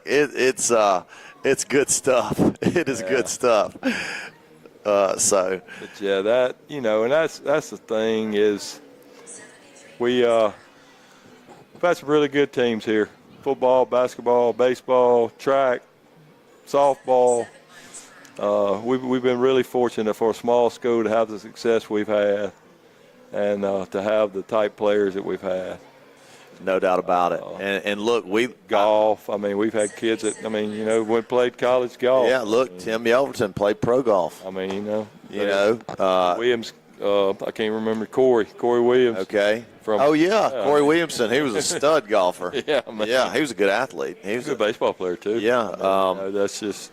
it's good stuff. It is good stuff. But yeah, that and that's the thing is we've had some really good teams here: football, basketball, baseball, track, softball. We've been really fortunate for a small school to have the success we've had, and to have the type players that we've had. No doubt about it. And look, golf. I mean, we've had kids that we played college golf. Yeah, look, Tim Yelverton played pro golf. I mean, Williams. I can't remember Corey Williams. Okay. Corey Williamson. He was a stud golfer. Yeah, he was a good athlete. He was a good baseball player too. Yeah. That's just.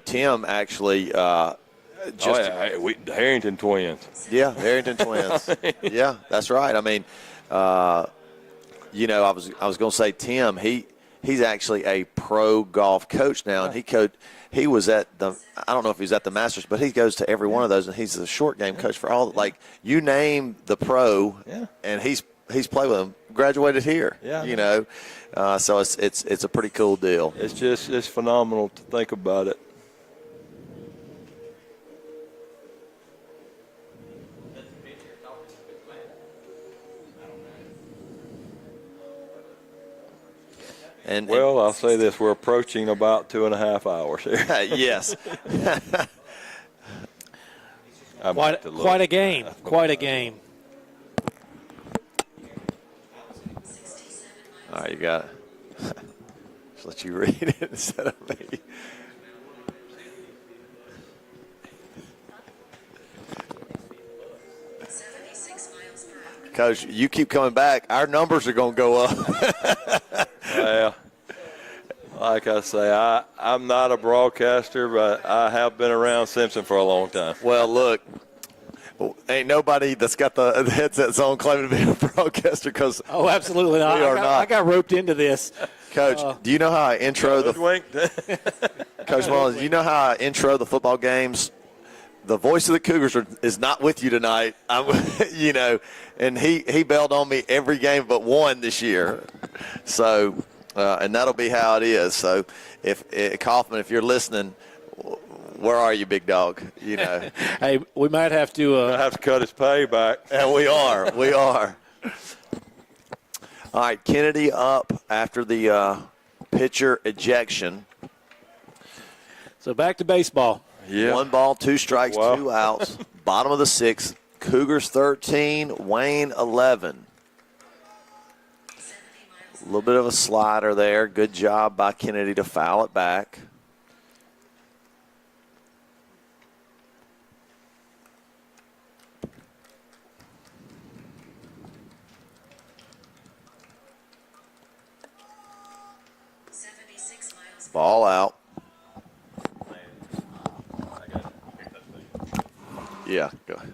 Tim actually. The Harrington twins. Yeah, Harrington twins. Yeah, that's right. I mean, I was going to say Tim. He's actually a pro golf coach now, and he was at I don't know if he's at the Masters, but he goes to every one of those, and he's the short game coach for all. Like, you name the pro, and he's played with them. Graduated here. Yeah. So it's a pretty cool deal. It's phenomenal to think about it. I'll say this: we're approaching about 2.5 hours here. Yes. Quite a game. Quite a game. All right, you got it. Just let you read it instead of me. Coach, you keep coming back, our numbers are going to go up. Well, like I say, I'm not a broadcaster, but I have been around Simpson for a long time. Well, look, ain't nobody that's got the headsets on claiming to be a broadcaster because Oh, absolutely not. We are not. I got roped into this. Coach, do you know how I intro the Hoodwinked. Coach Mullins? Do you know how I intro the football games? The voice of the Cougars is not with you tonight. And he bailed on me every game but one this year. So, and that'll be how it is. So, if Kaufman, if you're listening, where are you, big dog? Hey, we might have to. I have to cut his pay back. And we are. All right, Kennedy up after the pitcher ejection. So back to baseball. Yeah. 1 ball, 2 strikes, Wow. 2 outs. Bottom of the 6th. Cougars 13, Wayne 11. A little bit of a slider there. Good job by Kennedy to foul it back. Ball out. Yeah, go ahead.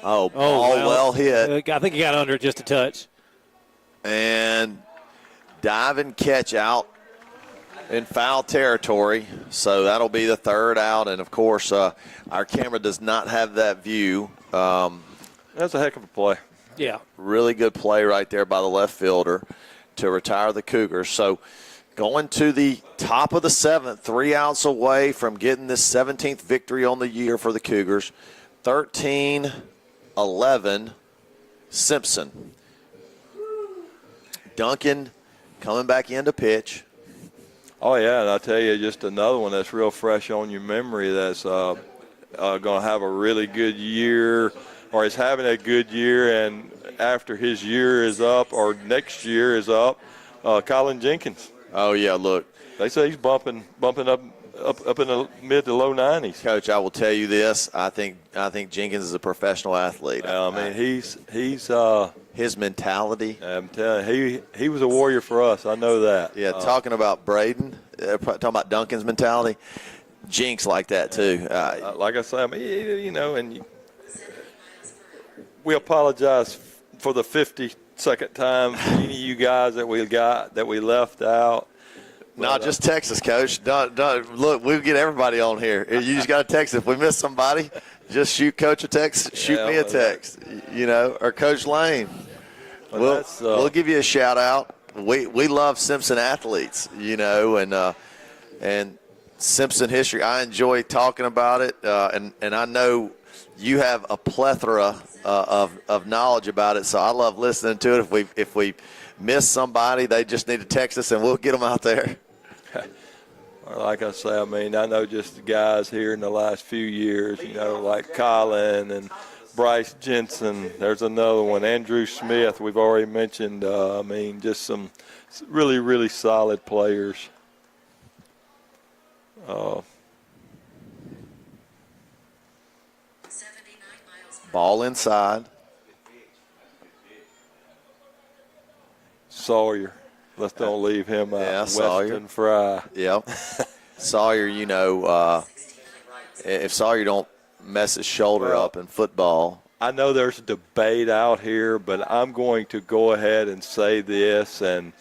Oh, ball well hit. I think he got under it just a touch. And dive and catch out in foul territory. So that'll be the 3rd out. And, of course, our camera does not have that view. That's a heck of a play. Yeah. Really good play right there by the left fielder to retire the Cougars. So going to the top of the 7th, 3 outs away from getting this 17th victory on the year for the Cougars. 13-11, Simpson. Duncan coming back in to pitch. Oh, yeah, and I'll tell you just another one that's real fresh on your memory that's going to have a really good year or is having a good year, and after his year is up or next year is up, Colin Jenkins. Oh, yeah, look. They say he's bumping up in the mid to low 90s. Coach, I will tell you this. I think Jenkins is a professional athlete. I mean, he's his mentality. I'm telling you, he was a warrior for us. I know that. Yeah, talking about Braden, talking about Duncan's mentality, Jinx like that too. Like I say, I mean, we apologize for the 52nd time for any of you guys that we left out. Not just Texas, Coach. Look, we'll get everybody on here. You just got to text. If we miss somebody, just shoot Coach a text. Shoot me a text, or Coach Lane. We'll give you a shout out. We love Simpson athletes, and Simpson history. I enjoy talking about it, and I know you have a plethora of knowledge about it. So I love listening to it. If we miss somebody, they just need to text us, and we'll get them out there. Like I say, I mean, I know just the guys here in the last few years, like Colin and Bryce Jensen. There's another one, Andrew Smith, we've already mentioned. I mean, just some really, really solid players. Ball inside. Sawyer. Let's don't leave him out. Yeah, Weston Sawyer. Fry. Yep. Sawyer, if Sawyer don't mess his shoulder up in football. I know there's a debate out here, but I'm going to go ahead and say this. And,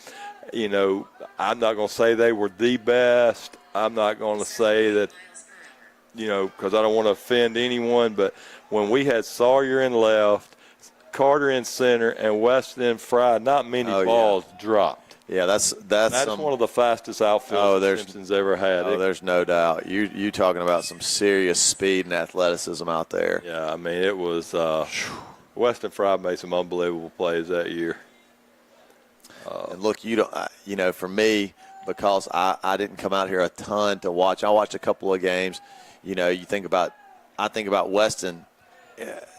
I'm not going to say they were the best. I'm not going to say that, because I don't want to offend anyone. But when we had Sawyer in left, Carter in center, and Weston in Fry, not many balls dropped. Yeah, that's one of the fastest outfields Simpson's ever had. There's no doubt. You talking about some serious speed and athleticism out there. Yeah, I mean, it was Weston Fry made some unbelievable plays that year. And look, for me, because I didn't come out here a ton to watch. I watched a couple of games. I think about Weston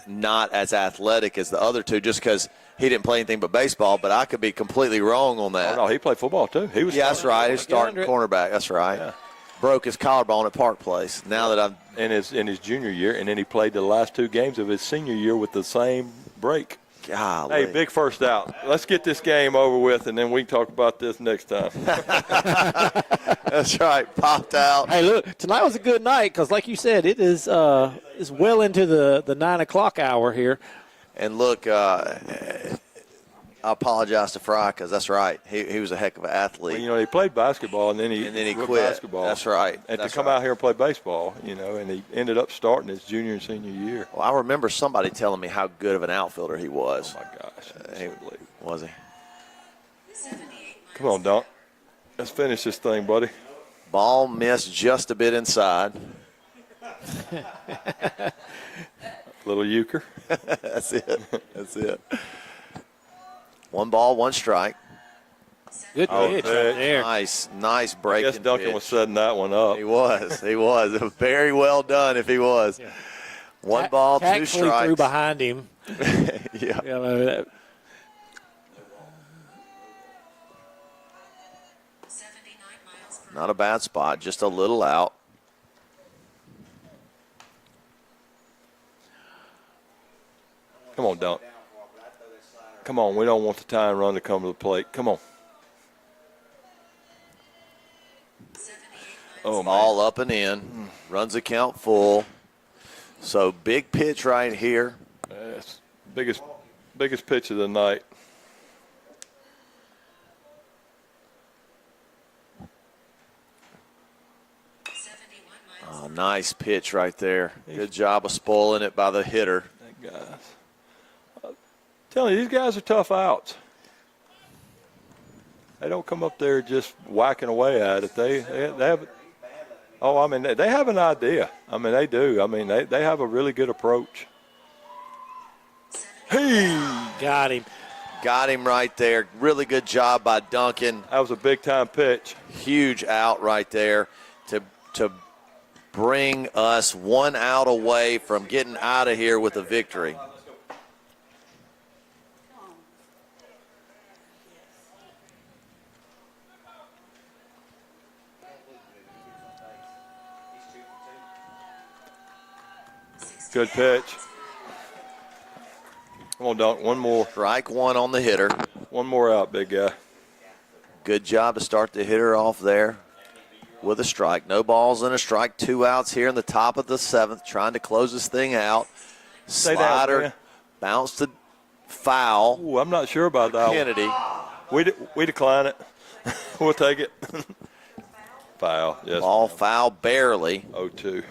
not as athletic as the other two just because he didn't play anything but baseball, but I could be completely wrong on that. Oh, no, he played football too. That's right. He was starting cornerback. That's right. Yeah. broke his collarbone at Park Place. Now that I'm in his junior year, and then he played the last 2 games of his senior year with the same break. golly. Hey, big first out. Let's get this game over with, and then we can talk about this next time. That's right. Popped out. Hey, look, tonight was a good night because, like you said, it is well into the 9 o'clock hour here. And look, I apologize to Fry because that's right. He was a heck of an athlete. Well, you know, he played basketball, and then he quit. basketball. That's right. And That's to come right. out here and play baseball, you know, and he ended up starting his junior and senior year. Well, I remember somebody telling me how good of an outfielder he was. Oh, my gosh. He- was he? 78 Come on, Dunk. Let's finish this thing, buddy. Ball missed just a bit inside. Little euchre. That's it. That's it. 1 ball, 1 strike. Good Oh, pitch right pitch. there. Nice I break. guess Duncan was setting that one up. He was. He was. It was very well done if he was. Yeah. 1 ball, 2 Tactfully strikes. threw behind him. Yeah. Yeah, I mean, 79 miles per Not a bad spot, just a little out. Come on, Dunk. Come on, we don't want the tying run to come to the plate. Come on. 78 Oh, man. All up and in. Runs the count full. So big pitch right here. That's biggest pitch of the night. Oh, nice pitch right there. Good job of spoiling it by the hitter. That guy. Telling you, these guys are tough outs. They don't come up there just whacking away at it. They have. Oh, I mean, they have an idea. I mean, they do. I mean, they have a really good approach. Hey, got him. Got him right there. Really good job by Duncan. that was a big time pitch. Huge out right there to bring us 1 out away from getting out of here with a victory. Good pitch. Come on, Dunk. One more. Strike 1 on the hitter. One more out, big guy. Good job to start the hitter off there with a strike. No balls and a strike. 2 outs here in the top of the 7th, trying to close this thing out. Stay down, Slider man. bounced to foul. Ooh, I'm not sure about that one. Kennedy. We decline it. We'll take it. Foul. Yes. Ball foul barely. 0-2.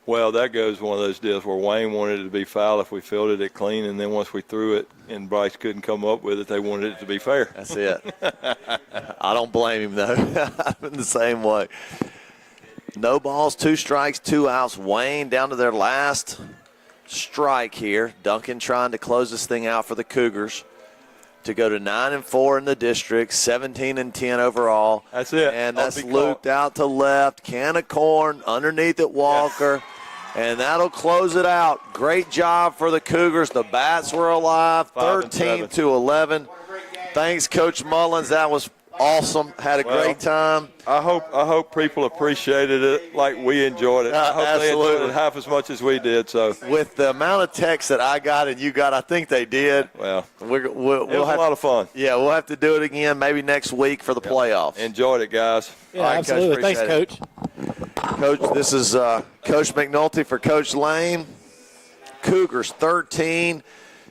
Well, that goes one of those deals where Wayne wanted it to be foul if we fielded it clean, and then once we threw it and Bryce couldn't come up with it, they wanted it to be fair. That's it. I don't blame him, though. I'm in the same way. No balls, 2 strikes, 2 outs. Wayne down to their last strike here. Duncan trying to close this thing out for the Cougars to go to 9-4 in the district, 17-10 overall. That's it. And Ought that's to be looped caught. out to left. Can of corn underneath it, Walker. And that'll close it out. Great job for the Cougars. The bats were alive, 13-11. Thanks, Coach Mullins. That was awesome. Had a great time. I hope people appreciated it like we enjoyed it. I hope they enjoyed Absolutely. it half as much as we did. So, With the amount of texts that I got and you got, I think they did. well, We'll it was have a lot of fun. Yeah, we'll have to do it again maybe next week for the playoffs. Enjoyed it, guys. Yeah, All right, Coach, absolutely. Thanks, appreciate Coach. Coach, this is Coach McNulty for Coach Lane. Cougars 13,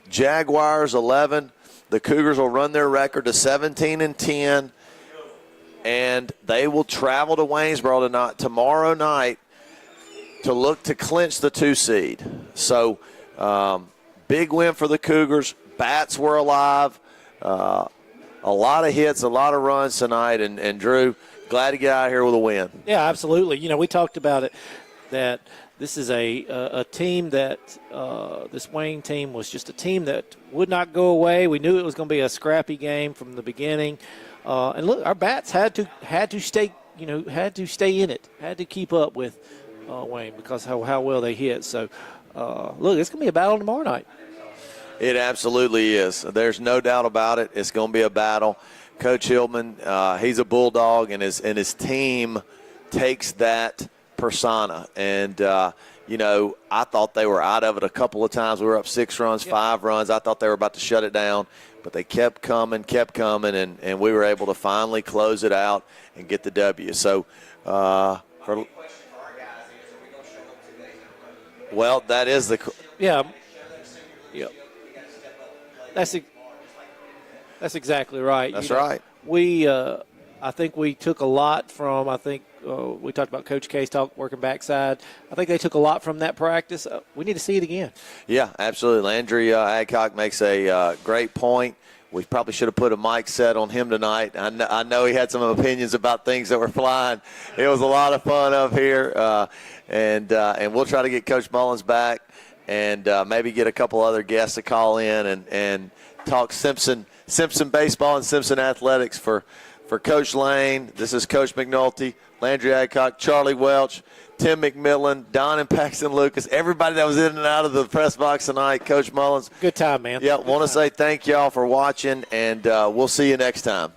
Jaguars 11. The Cougars will run their record to 17-10, and they will travel to Waynesboro tomorrow night to look to clinch the 2 seed. So big win for the Cougars. Bats were alive. A lot of hits, a lot of runs tonight, and Drew, glad to get out of here with a win. Yeah, absolutely. You know, we talked about it, that this is a team that this Wayne team was just a team that would not go away. We knew it was going to be a scrappy game from the beginning. And look, our bats had to stay in it, had to keep up with Wayne, because how well they hit. So, look, it's going to be a battle tomorrow night. It absolutely is. There's no doubt about it. It's going to be a battle. Coach Hillman, he's a bulldog, and his team takes that persona. And, I thought they were out of it a couple of times. We were up 6 runs, 5 runs. I thought they were about to shut it down. But they kept coming, and we were able to finally close it out and get the W. So, well, that is the Yeah. That's exactly right. That's right. We, I think we took a lot from. We talked about Coach K's working backside. I think they took a lot from that practice. We need to see it again. Yeah, absolutely. Landry Adcock makes a great point. We probably should have put a mic set on him tonight. I know he had some opinions about things that were flying. It was a lot of fun up here, and we'll try to get Coach Mullins back and maybe get a couple other guests to call in and talk Simpson baseball and Simpson athletics for Coach Lane. This is Coach McNulty, Landry Adcock, Charlie Welch, Tim McMillan, Don and Paxton Lucas, everybody that was in and out of the press box tonight, Coach Mullins. Good time, man. Yeah, want to say thank y'all for watching, and we'll see you next time.